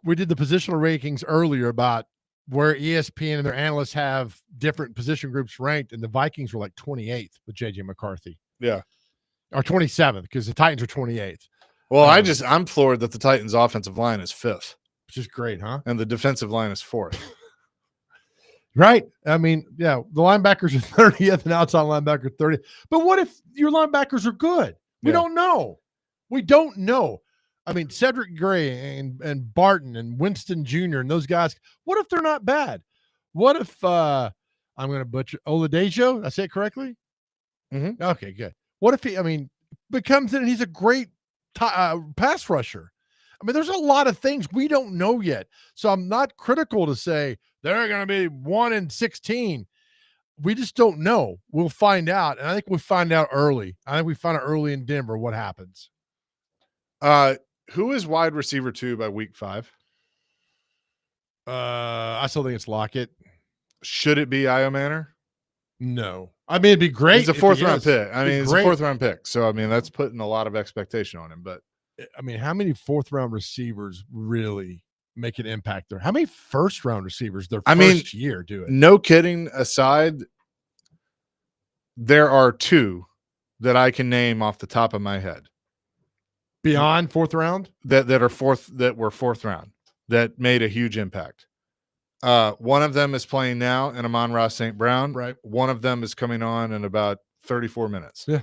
we did the positional rankings earlier about where ESPN and their analysts have different position groups ranked, and the Vikings were like 28th with JJ McCarthy. Yeah. Or 27th, because the Titans are 28th. Well, I'm floored that the Titans' offensive line is 5th. Which is great, huh? And the defensive line is 4th. Right. I mean, yeah, the linebackers are 30th and outside linebacker 30th. But what if your linebackers are good? We don't know. We don't know. I mean, Cedric Gray and Barton and Winston Jr. and those guys, what if they're not bad? What if I'm going to butcher Oladejo? Did I say it correctly? Mm-hmm. Okay, good. What if he becomes in and he's a great pass rusher? I mean, there's a lot of things we don't know yet. So I'm not critical to say they're going to be 1-16. We just don't know. We'll find out. And I think we'll find out early. I think we find out early in Denver what happens. Who is wide receiver 2 by week 5? I still think it's Lockett. Should it be Io Manor? No. I mean, it'd be great. He's a 4th-round pick. I mean, it's a 4th-round pick. So, I mean, that's putting a lot of expectation on him. But I mean, how many 4th-round receivers really make an impact there? How many 1st-round receivers their first year do it? No kidding aside, there are 2 that I can name off the top of my head. Beyond 4th round? That were 4th round that made a huge impact. One of them is playing now in Amon-Ra St. Brown. Right. One of them is coming on in about 34 minutes. Yeah.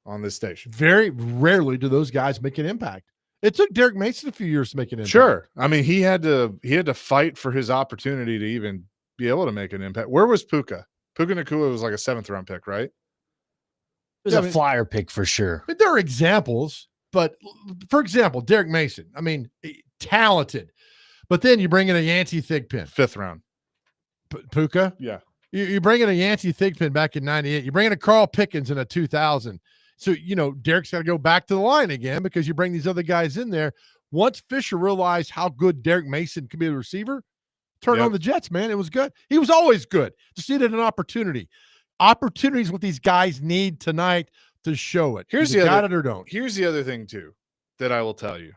On this station. Very rarely do those guys make an impact. It took Derek Mason a few years to make an impact. Sure. I mean, he had to fight for his opportunity to even be able to make an impact. Where was Puka? Puka Nacua was like a 7th round pick, right? It was a flyer pick for sure. But there are examples. But for example, Derek Mason, I mean, talented. But then you bring in a Yancey Thigpen. 5th round. Puka? Yeah. You bring in a Yancey Thigpen back in 98. You bring in a Carl Pickens in a 2000. So, Derek's got to go back to the line again because you bring these other guys in there. Once Fisher realized how good Derek Mason could be a receiver, turn on the Jets, man. It was good. He was always good. Just needed an opportunity. Opportunities what these guys need tonight to show it. Here's the got it or don't. Here's the other thing, too, that I will tell you.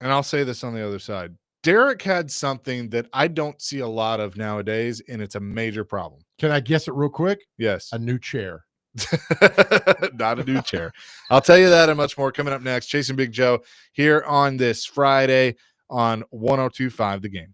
And I'll say this on the other side. Derek had something that I don't see a lot of nowadays, and it's a major problem. Can I guess it real quick? Yes. A new chair. Not a new chair. I'll tell you that and much more coming up next. Chasing Big Joe here on this Friday on 102.5 The Game.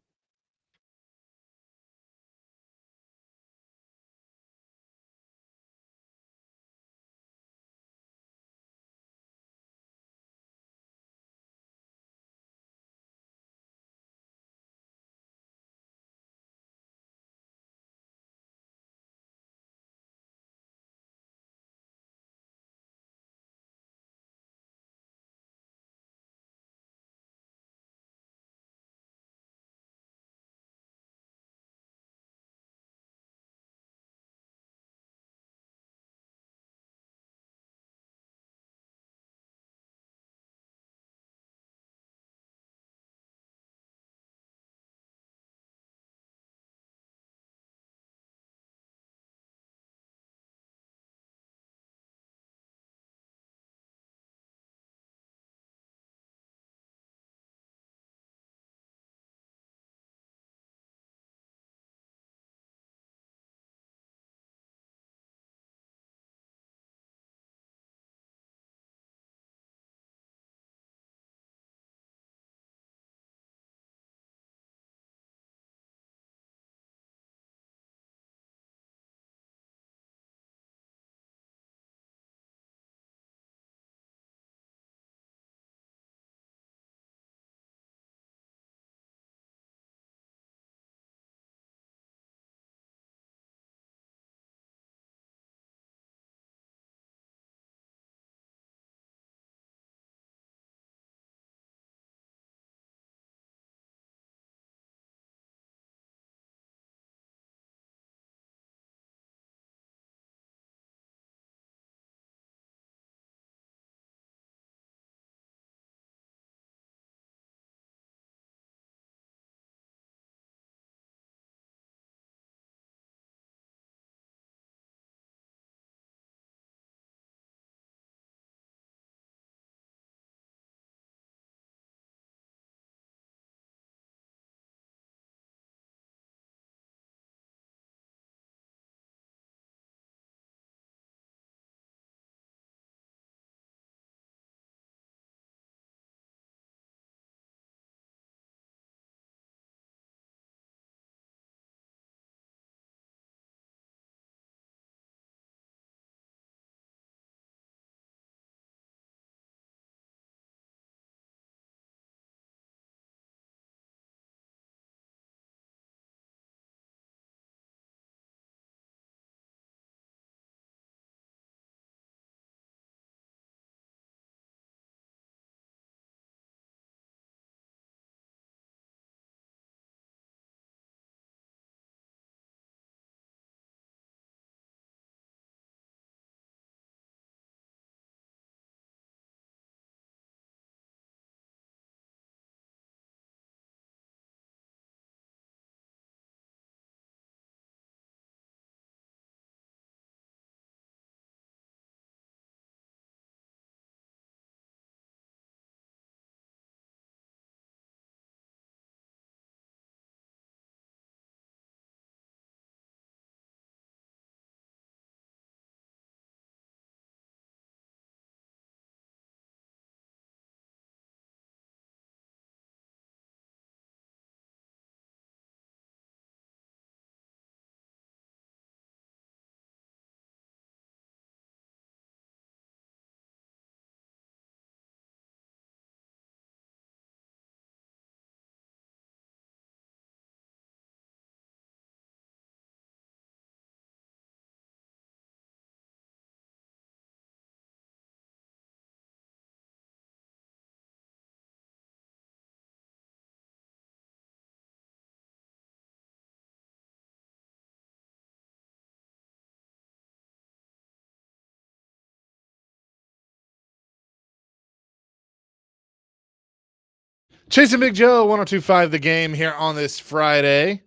Chasing Big Joe, 102.5 The Game here on this Friday.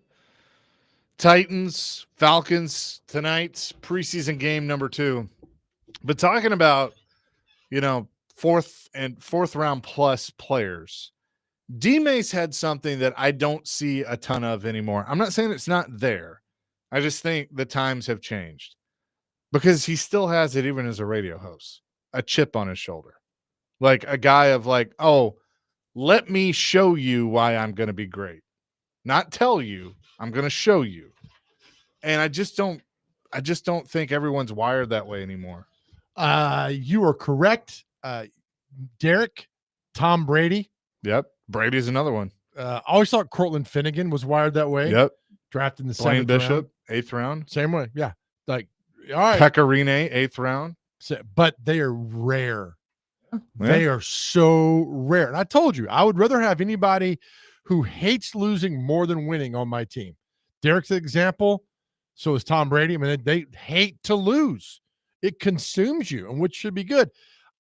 Titans, Falcons tonight, preseason game number 2. But talking about, fourth round plus players. D-Mace had something that I don't see a ton of anymore. I'm not saying it's not there. I just think the times have changed because he still has it even as a radio host, a chip on his shoulder. Like a guy of like, oh, let me show you why I'm going to be great. Not tell you, I'm going to show you. And I just don't think everyone's wired that way anymore. You are correct. Derek, Tom Brady. Yep. Brady's another one. I always thought Cortland Finnegan was wired that way. Yep. Drafted in the Blaine 7th Bishop, round. 8th round. Same way. Yeah. Like, all right. Pecorine, 8th round. But they are rare. Yeah. They are so rare. And I told you, I would rather have anybody who hates losing more than winning on my team. Derek's an example. So is Tom Brady. I mean, they hate to lose. It consumes you, and which should be good.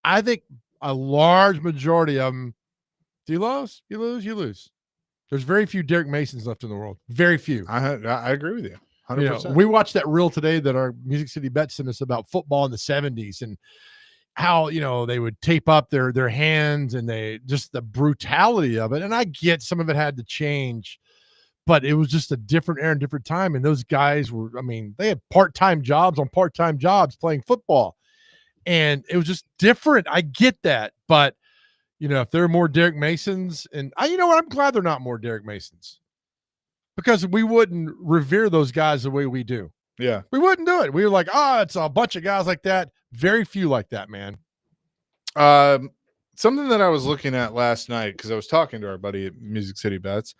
I think a large majority of them, do you lose? You lose, you lose. There's very few Derek Masons left in the world. Very few. I agree with you. 100%. We watched that reel today that our Music City Bet sent us about football in the 70s and how, they would tape up their hands and they just the brutality of it. And I get some of it had to change, but it was just a different era and different time. And those guys were, they had part-time jobs on part-time jobs playing football. And it was just different. I get that. But, if there are more Derek Masons, and I'm glad they're not more Derek Masons because we wouldn't revere those guys the way we do. Yeah. We wouldn't do it. We were like, it's a bunch of guys like that. Very few like that, man. Something that I was looking at last night because I was talking to our buddy at Music City Bets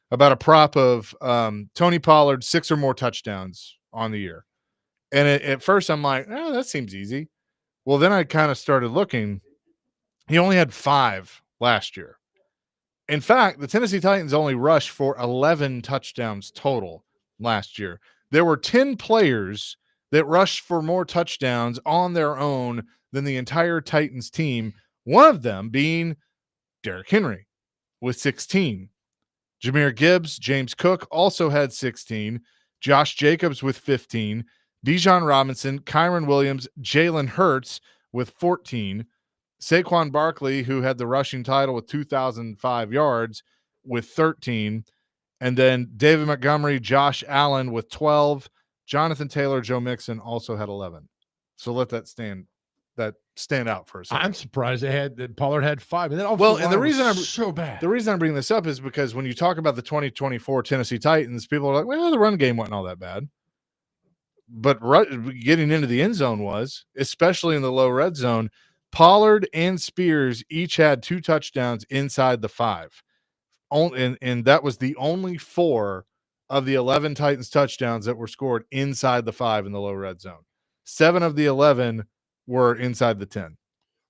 about a prop of Tony Pollard 6 or more touchdowns on the year. And at first I'm like, that seems easy. Well, then I kind of started looking. He only had 5 last year. In fact, the Tennessee Titans only rushed for 11 touchdowns total last year. There were 10 players that rushed for more touchdowns on their own than the entire Titans team, one of them being Derrick Henry with 16. Jahmyr Gibbs, James Cook also had 16. Josh Jacobs with 15. Bijan Robinson, Kyron Williams, Jalen Hurts with 14. Saquon Barkley, who had the rushing title with 2,005 yards, with 13. And then David Montgomery, Josh Allen with 12. Jonathan Taylor, Joe Mixon also had 11. So let that stand out for a second. I'm surprised that Pollard had 5. And then and the reason I'm so bad. The reason I'm bringing this up is because when you talk about the 2024 Tennessee Titans, people are like, well, the run game wasn't all that bad. But getting into the end zone was, especially in the low red zone. Pollard and Spears each had 2 touchdowns inside the 5. And that was the only 4 of the 11 Titans touchdowns that were scored inside the 5 in the low red zone. 7 of the 11 were inside the 10.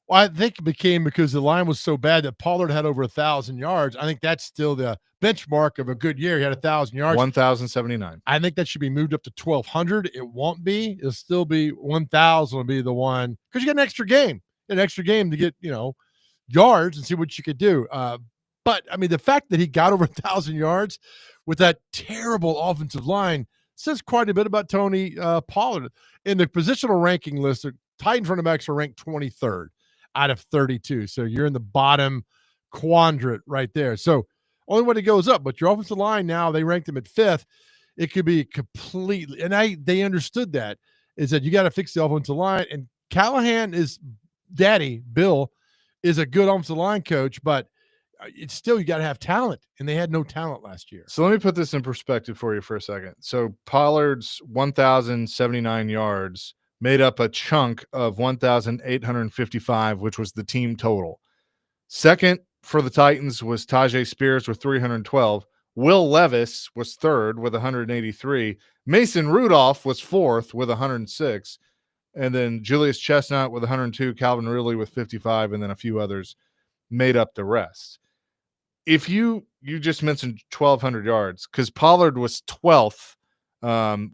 Well, I think it became because the line was so bad that Pollard had over 1,000 yards. I think that's still the benchmark of a good year. He had 1,000 yards. 1,079. I think that should be moved up to 1,200. It won't be. It'll still be 1,000 will be the one because you got an extra game to get, yards and see what you could do. But the fact that he got over 1,000 yards with that terrible offensive line says quite a bit about Tony Pollard. In the positional ranking list, the Titans running backs are ranked 23rd out of 32. So you're in the bottom quadrant right there. So only when it goes up, but your offensive line now, they ranked them at 5th. It could be completely, and they understood that, is that you got to fix the offensive line. And Callahan Bill is a good offensive line coach, but it's still, you got to have talent, and they had no talent last year. So let me put this in perspective for you for a second. So Pollard's 1,079 yards made up a chunk of 1,855, which was the team total. Second for the Titans was Tajay Spears with 312. Will Levis was 3rd with 183. Mason Rudolph was 4th with 106. And then Julius Chestnut with 102, Calvin Ridley with 55, and then a few others made up the rest. If you just mentioned 1,200 yards, because Pollard was 12th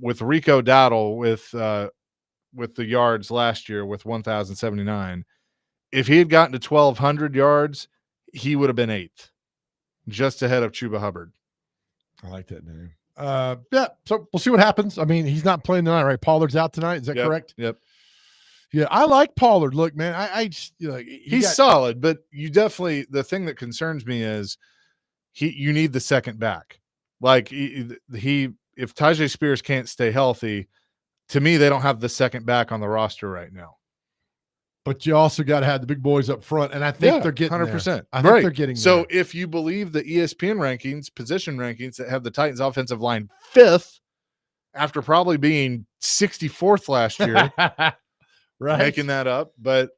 with Rico Dowdle with the yards last year with 1,079. If he had gotten to 1,200 yards, he would have been 8th. just ahead of Chuba Hubbard. I like that name. Yeah, so we'll see what happens. I mean, he's not playing tonight, right? Pollard's out tonight. Is that correct? Yep. Yeah, I like Pollard. Look, man, I just he's solid, but you definitely, the thing that concerns me is you need the second back. Like if Tyjae Spears can't stay healthy, to me, they don't have the second back on the roster right now. But you also got to have the big boys up front, and I think they're getting 100%. There. I think they're getting so there. If you believe the ESPN rankings, position rankings that have the Titans offensive line 5th after probably being 64th last year, right? Making that up, but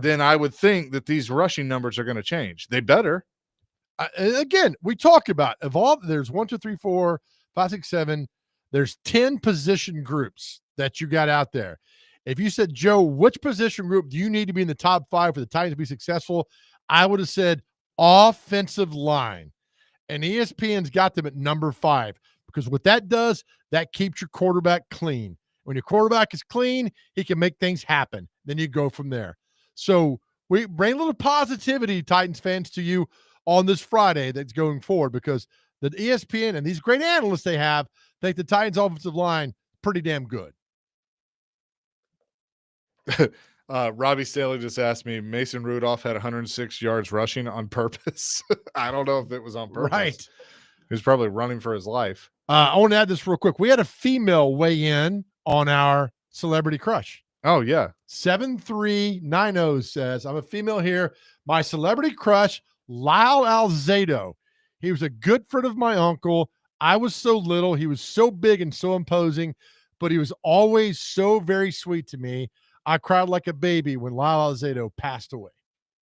then I would think that these rushing numbers are going to change. They better. Again, we talk about evolve. There's 1, 2, 3, 4, 5, 6, 7. There's 10 position groups that you got out there. If you said, Joe, which position group do you need to be in the top 5 for the Titans to be successful? I would have said offensive line. And ESPN's got them at number 5 because what that does, that keeps your quarterback clean. When your quarterback is clean, he can make things happen. Then you go from there. So we bring a little positivity, Titans fans, to you on this Friday that's going forward because the ESPN and these great analysts they have think the Titans offensive line pretty damn good. Robbie Staley just asked me, Mason Rudolph had 106 yards rushing on purpose. I don't know if it was on purpose. Right. He was probably running for his life. I want to add this real quick. We had a female weigh in on our celebrity crush. Oh, yeah. 7390 says, I'm a female here. My celebrity crush, Lyle Alzado. He was a good friend of my uncle. I was so little. He was so big and so imposing, but he was always so very sweet to me. I cried like a baby when Lyle Alzado passed away.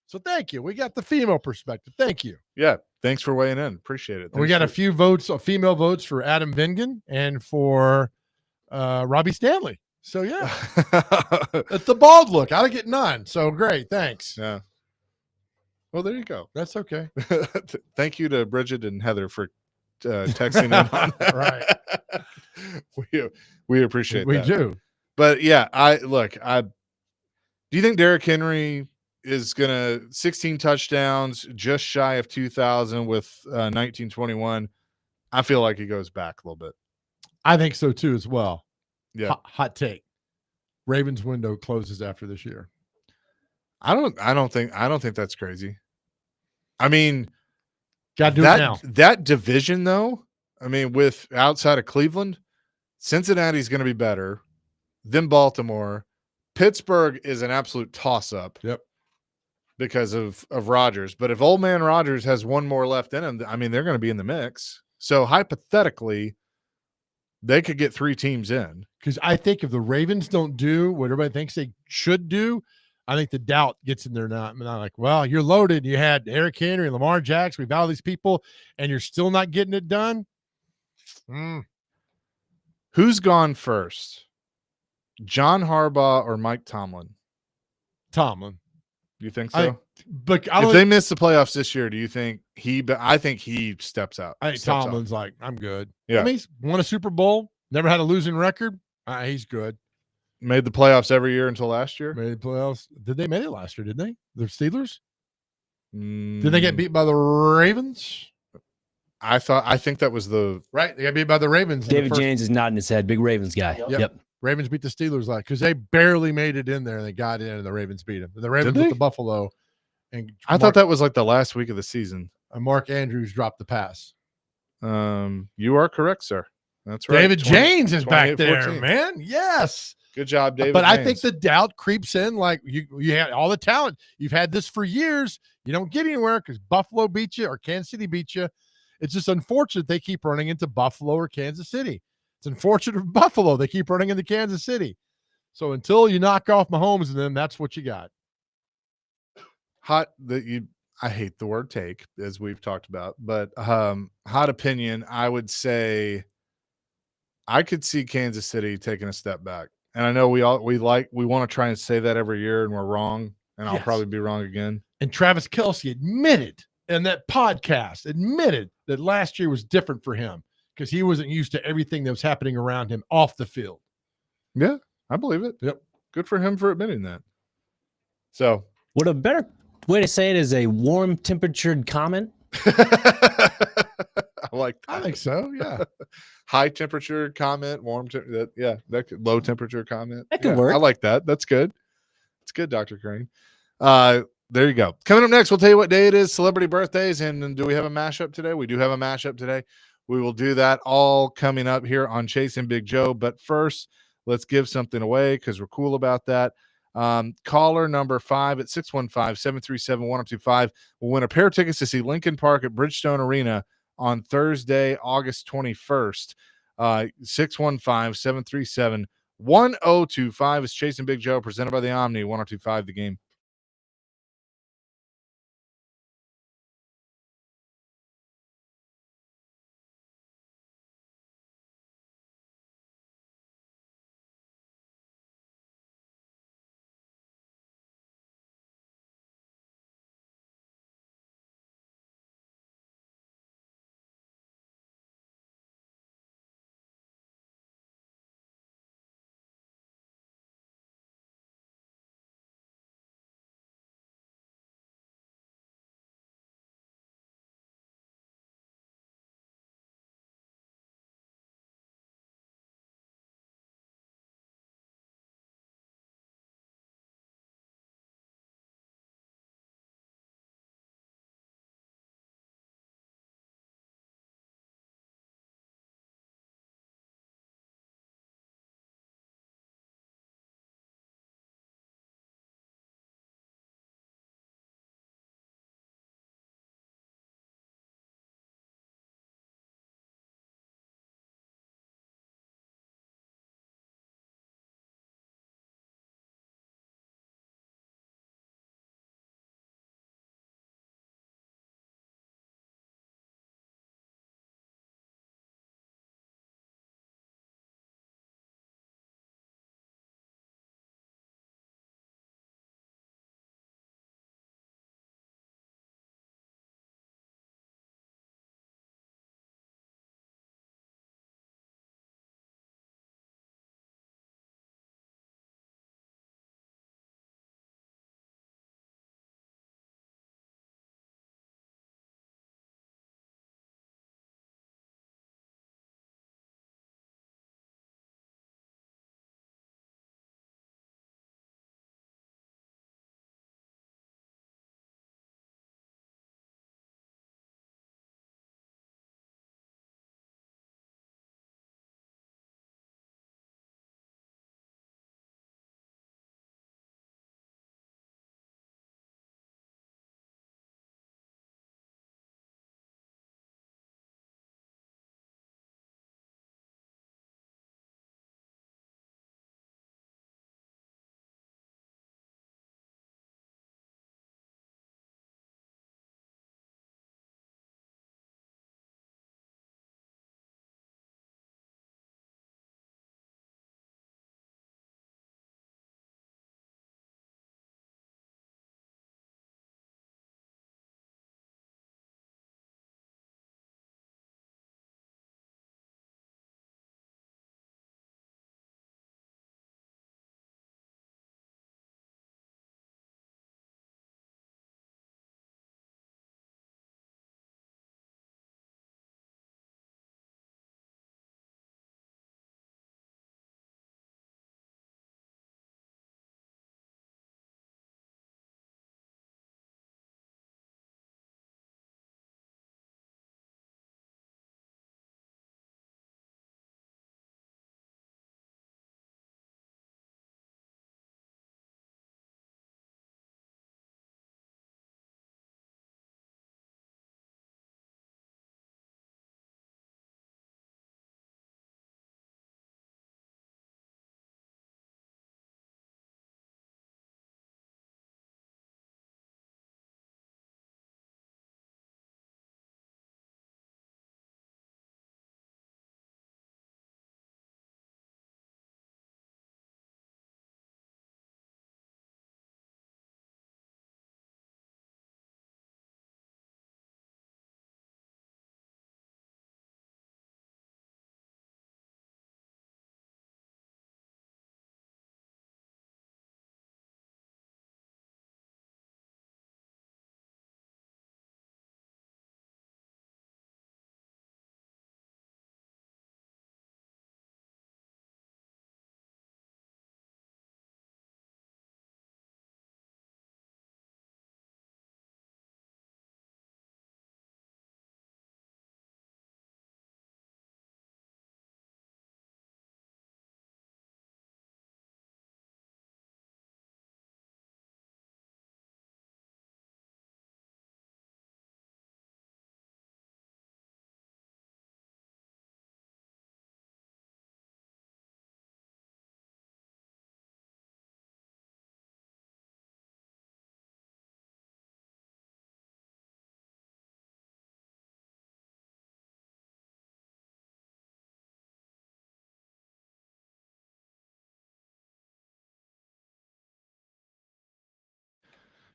So thank you. We got the female perspective. Thank you. Yeah. Thanks for weighing in. Appreciate it. We got a few votes, female votes for Adam Vingan and for Robbie Stanley. So yeah, it's the bald look. I get none. So great. Thanks. Yeah. Well, there you go. That's okay. Thank you to Bridget and Heather for texting in on that. Right. We appreciate that. We do. But yeah, do you think Derrick Henry is going to 16 touchdowns, just shy of 2,000 with 1921? I feel like he goes back a little bit. I think so too, as well. Yeah. Hot take. Ravens window closes after this year. I don't think that's crazy. I mean, got to do it now. That division, though, I mean, with outside of Cleveland, Cincinnati's going to be better than Baltimore. Pittsburgh is an absolute toss-up. Yep. Because of Rodgers. But if old man Rodgers has one more left in him, I mean, they're going to be in the mix. So hypothetically, they could get 3 teams in. Because I think if the Ravens don't do what everybody thinks they should do, I think the doubt gets in there now. I'm not like, well, you're loaded. You had Eric Henry and Lamar Jackson. We've got all these people, and you're still not getting it done. Who's gone first? John Harbaugh or Mike Tomlin? Tomlin. You think so? If they miss the playoffs this year, do you think I think he steps out. I think Tomlin's like, I'm good. Yeah. I mean, he's won a Super Bowl, never had a losing record. He's good. Made the playoffs every year until last year. Made the playoffs. Did they make it last year? Did they? The Steelers? Did they get beat by the Ravens? I think that was the right. They got beat by the Ravens. David James is nodding his head. Big Ravens guy. Yep. Ravens beat the Steelers because they barely made it in there and they got in and the Ravens beat them. The Ravens with the Buffalo. And I thought that was like the last week of the season. Mark Andrews dropped the pass. You are correct, sir. That's right. David James is back there, man. Yes. Good job, David. But James. I think the doubt creeps in. Like you had all the talent. You've had this for years. You don't get anywhere because Buffalo beat you or Kansas City beat you. It's just unfortunate they keep running into Buffalo or Kansas City. It's unfortunate for Buffalo. They keep running into Kansas City. So until you knock off Mahomes and them, that's what you got. I hate the word take, as we've talked about, but hot opinion, I would say I could see Kansas City taking a step back. And I know we want to try and say that every year and we're wrong, and I'll probably be wrong again. And Travis Kelce admitted in that podcast, that last year was different for him because he wasn't used to everything that was happening around him off the field. Yeah, I believe it. Yep. Good for him for admitting that. So what a better way to say it is a warm temperatured comment. I like that. I think so. Yeah. High temperature comment, low temperature comment. That could work. I like that. That's good. It's good, Dr. Crane. There you go. Coming up next, we'll tell you what day it is, celebrity birthdays, and do we have a mashup today? We do have a mashup today. We will do that all coming up here on Chasing Big Joe. But first, let's give something away because we're cool about that. Caller number 5 at 615-737-1025 will win a pair of tickets to see Lincoln Park at Bridgestone Arena on Thursday, August 21st. 615-737-1025 is Chasing Big Joe, presented by the Omni, 1025 The Game.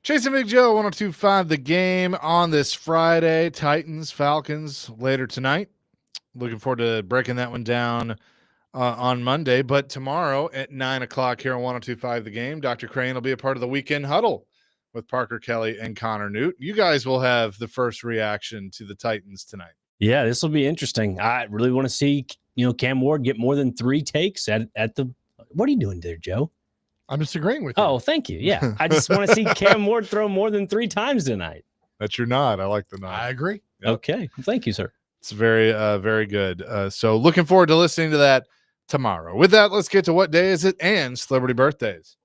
Chase and Big Joe, 102.5 The Game on this Friday. Titans, Falcons later tonight. Looking forward to breaking that one down on Monday. But tomorrow at 9 o'clock here on 102.5 The Game, Dr. Crane will be a part of the weekend huddle with Parker Kelly and Connor Newt. You guys will have the first reaction to the Titans tonight. Yeah, this will be interesting. I really want to see, Cam Ward get more than 3 takes at the. What are you doing there, Joe? I'm just agreeing with you. Oh, thank you. Yeah, I just want to see Cam Ward throw more than 3 times tonight. That's your nod. I like the nod. I agree. Yep. Okay, thank you, sir. It's very, very good. So looking forward to listening to that tomorrow. With that, let's get to what day is it and celebrity birthdays.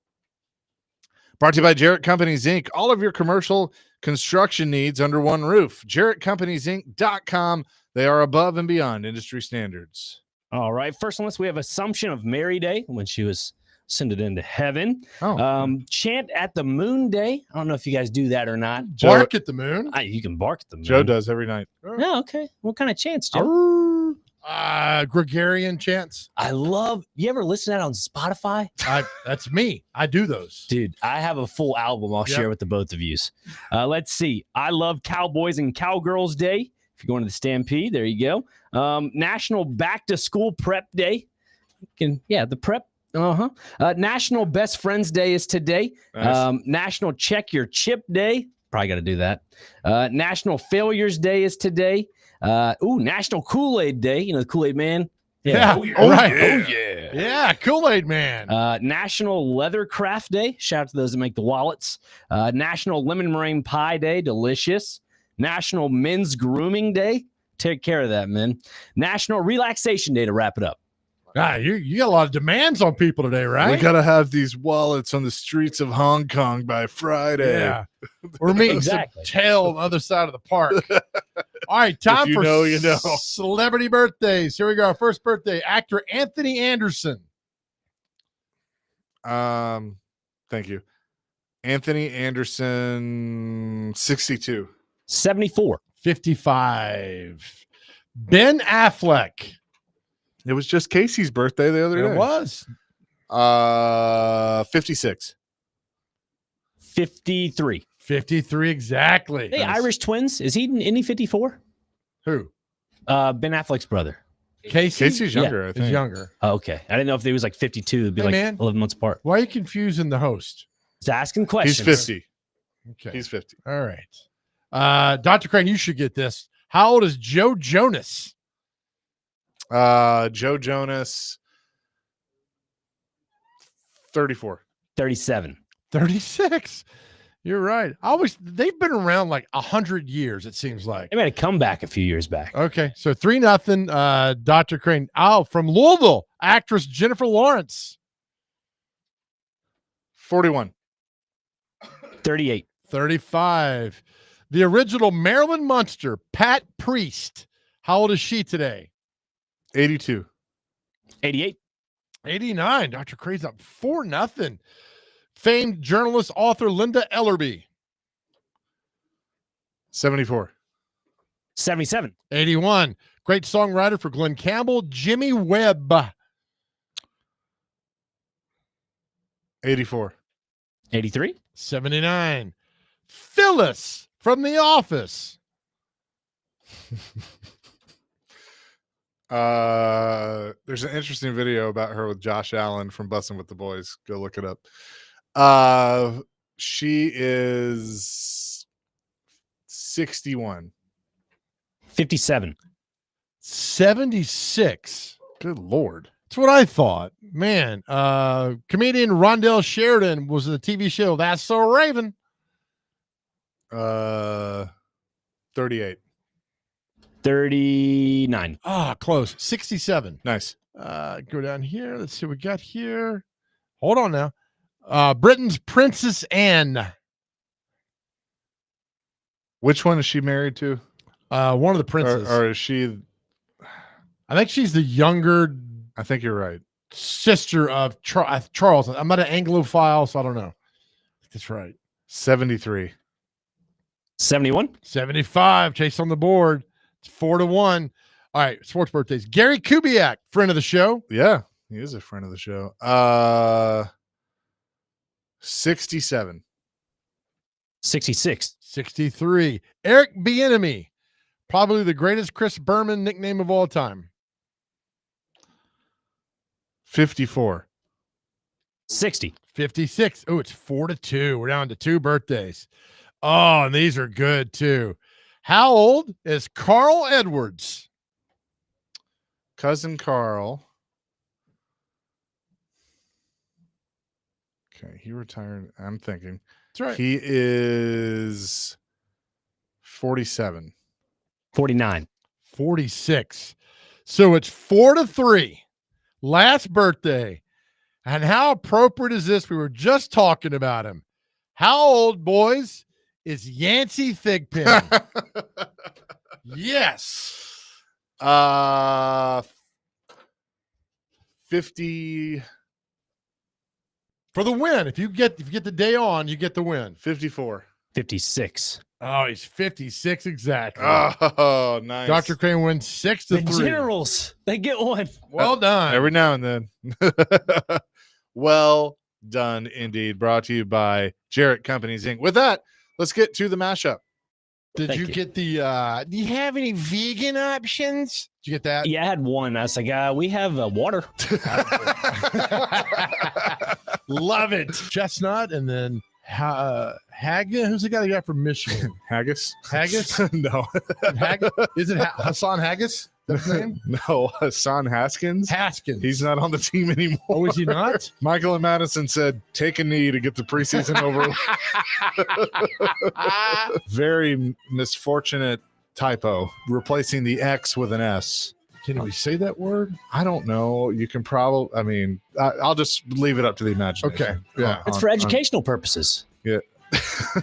Brought to you by Jarrett Companies, Inc. All of your commercial construction needs under one roof. JarrettCompaniesInc.com. They are above and beyond industry standards. All right. First on this, we have Assumption of Mary Day when she was ascended into heaven. Chant at the Moon Day. I don't know if you guys do that or not. Bark at the moon. You can bark at the moon. Joe does every night. Yeah, okay. What kind of chants, Joe? Gregorian chants. You ever listen to that on Spotify? That's me. I do those. Dude, I have a full album I'll share with the both of you. Let's see. I love Cowboys and Cowgirls Day. If you're going to the Stampede, there you go. National Back to School Prep Day. The prep. National Best Friends Day is today. Nice. National Check Your Chip Day. Probably got to do that. National Failures Day is today. National Kool-Aid Day. You know, the Kool-Aid Man. Yeah. Right. Oh, yeah. Yeah, Kool-Aid Man. National Leather Craft Day. Shout out to those that make the wallets. National Lemon Meringue Pie Day. Delicious. National Men's Grooming Day. Take care of that, men. National Relaxation Day to wrap it up. You got a lot of demands on people today, right? We got to have these wallets on the streets of Hong Kong by Friday. Yeah. We're meeting some tail on the other side of the park. All right, time for celebrity birthdays. Here we go. Our first birthday, actor Anthony Anderson. Thank you. Anthony Anderson, 62. 74. 55. Ben Affleck. It was just Casey's birthday the other day. It was. 56. 53. 53 exactly. Hey, Irish twins. Is he 54? Who? Ben Affleck's brother. Casey's younger, I think. He's younger. Oh, okay. I didn't know if he was like 52. It'd be 11 months apart. Why are you confusing the host? He's asking questions. He's 50. Okay. He's 50. All right. Dr. Crane, you should get this. How old is Joe Jonas? Joe Jonas, 34. 37. 36. You're right. They've been around like 100 years, it seems like. They made a comeback a few years back. Okay, so 3-0. Dr. Crane. From Louisville, actress Jennifer Lawrence. 41. 38. 35. The original Marilyn Munster, Pat Priest. How old is she today? 82. 88. 89. Dr. Crane's up 4-0. Famed journalist, author Linda Ellerby. 74. 77. 81. Great songwriter for Glenn Campbell, Jimmy Webb. 84. 83. 79. Phyllis from The Office. There's an interesting video about her with Josh Allen from Bussin' with the Boys. Go look it up. She is 61. 57. 76. Good Lord. That's what I thought. Man, comedian Rondell Sheridan was in the TV show That's So Raven. 38. 39. Close. 67. Nice. Go down here. Let's see what we got here. Hold on now. Britain's Princess Anne. Which one is she married to? One of the princes. Or is she? I think she's the younger. I think you're right. Sister of Charles. I'm not an Anglophile, so I don't know. That's right. 73. 71. 75. Chase on the board. It's 4-1. All right, sports birthdays. Gary Kubiak, friend of the show. Yeah, he is a friend of the show. 67. 66. 63. Eric Bieniemy, probably the greatest Chris Berman nickname of all time. 54. 60. 56. Oh, it's 4-2. We're down to 2 birthdays. Oh, and these are good too. How old is Carl Edwards? Cousin Carl. Okay, he retired. I'm thinking. That's right. He is 47. 49. 46. So it's 4-3. Last birthday. And how appropriate is this? We were just talking about him. How old, boys, is Yancey Thigpen? Yes. 50. For the win. If you get the day on, you get the win. 54. 56. Oh, he's 56 exactly. Oh, nice. Dr. Crane wins 6-3. The Generals, they get one. Well done. Every now and then. Well done indeed. Brought to you by Jarrett Companies Inc. With that, let's get to the mashup. Did you get the do you have any vegan options? Did you get that? Yeah, I had one. I was like, we have water. Love it. Chestnut and then Haggis. Who's the guy that got from Michigan? Haggis? Haggis? No. Is it Hassan Haggis? That's his name? No, Hassan Haskins. Haskins. He's not on the team anymore. Oh, is he not? Michael and Madison said, take a knee to get the preseason over. Very misfortunate typo, replacing the X with an S. Can we say that word? I don't know. You can probably, I mean, I'll just leave it up to the imagination. Okay. Yeah. It's for educational purposes. Yeah.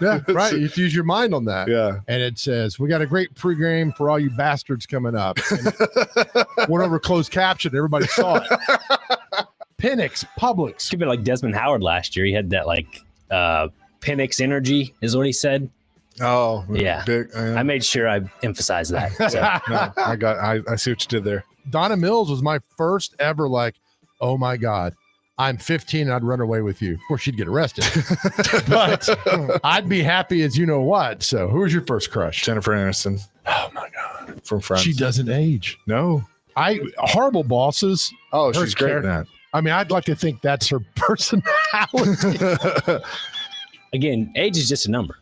Yeah, right. You have to use your mind on that. Yeah. And it says, we got a great pregame for all you bastards coming up. Went over closed caption. Everybody saw it. Penix, Publix. Could be like Desmond Howard last year. He had that like Penix energy is what he said. Oh, yeah. Big, I made sure I emphasized that. So. No, I see what you did there. Donna Mills was my first ever like, oh my God, I'm 15 and I'd run away with you. Of course, she'd get arrested. But I'd be happy as you know what. So who was your first crush? Jennifer Aniston. Oh my God. From Friends. She doesn't age. No. Horrible Bosses. Oh, Her she's great in character. that. I mean, I'd like to think that's her personality. Again, age is just a number.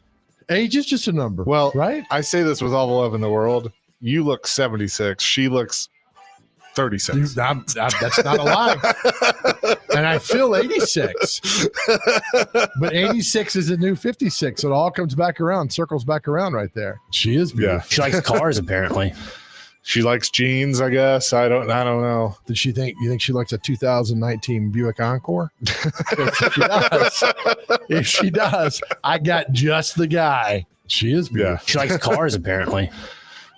Age is just a number. Well, right? I say this with all the love in the world. You look 76. She looks 36. Dude, that's not a lie. And I feel 86. But 86 is a new 56. So it all comes back around, circles back around right there. She is beautiful. Yeah. She likes cars, apparently. She likes jeans, I guess. I don't know. You think she likes a 2019 Buick Encore? If she does, if she does, I got just the guy. She is beautiful. She likes cars, apparently.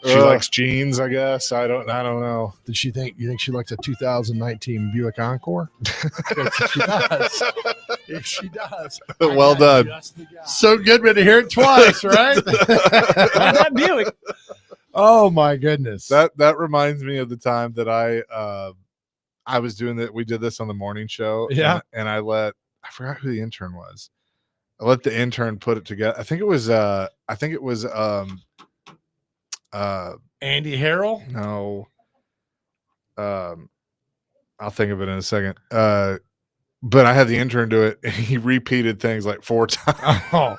She likes jeans, I guess. I don't know. You think she likes a 2019 Buick Encore? If she does. If she does. Well done. So good to hear it twice, right? That Buick. Oh my goodness. That reminds me of the time that I was doing that. We did this on the morning show. Yeah. And I forgot who the intern was. I let the intern put it together. I think it was Andy Harrell? No. I'll think of it in a second. But I had the intern do it and he repeated things like 4 times.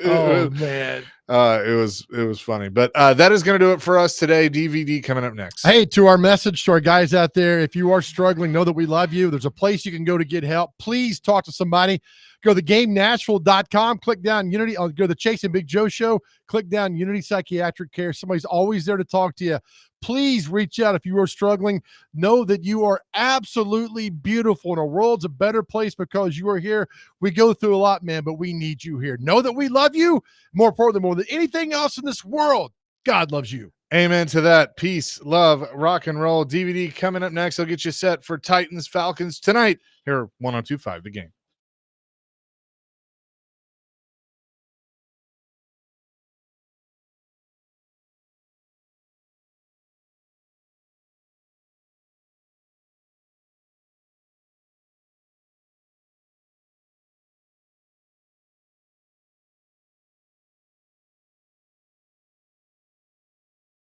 Oh man. It was funny. But that is going to do it for us today. DVD coming up next. Hey, to our message to our guys out there, if you are struggling, know that we love you. There's a place you can go to get help. Please talk to somebody. Go to GameNashville.com, click down Unity. Go to the Chase and Big Joe show, click down Unity Psychiatric Care. Somebody's always there to talk to you. Please reach out if you are struggling. Know that you are absolutely beautiful and our world's a better place because you are here. We go through a lot, man, but we need you here. Know that we love you. More importantly, more than anything else in this world, God loves you. Amen to that. Peace, love, rock and roll. DVD coming up next. I'll get you set for Titans Falcons tonight here at 102.5 The Game.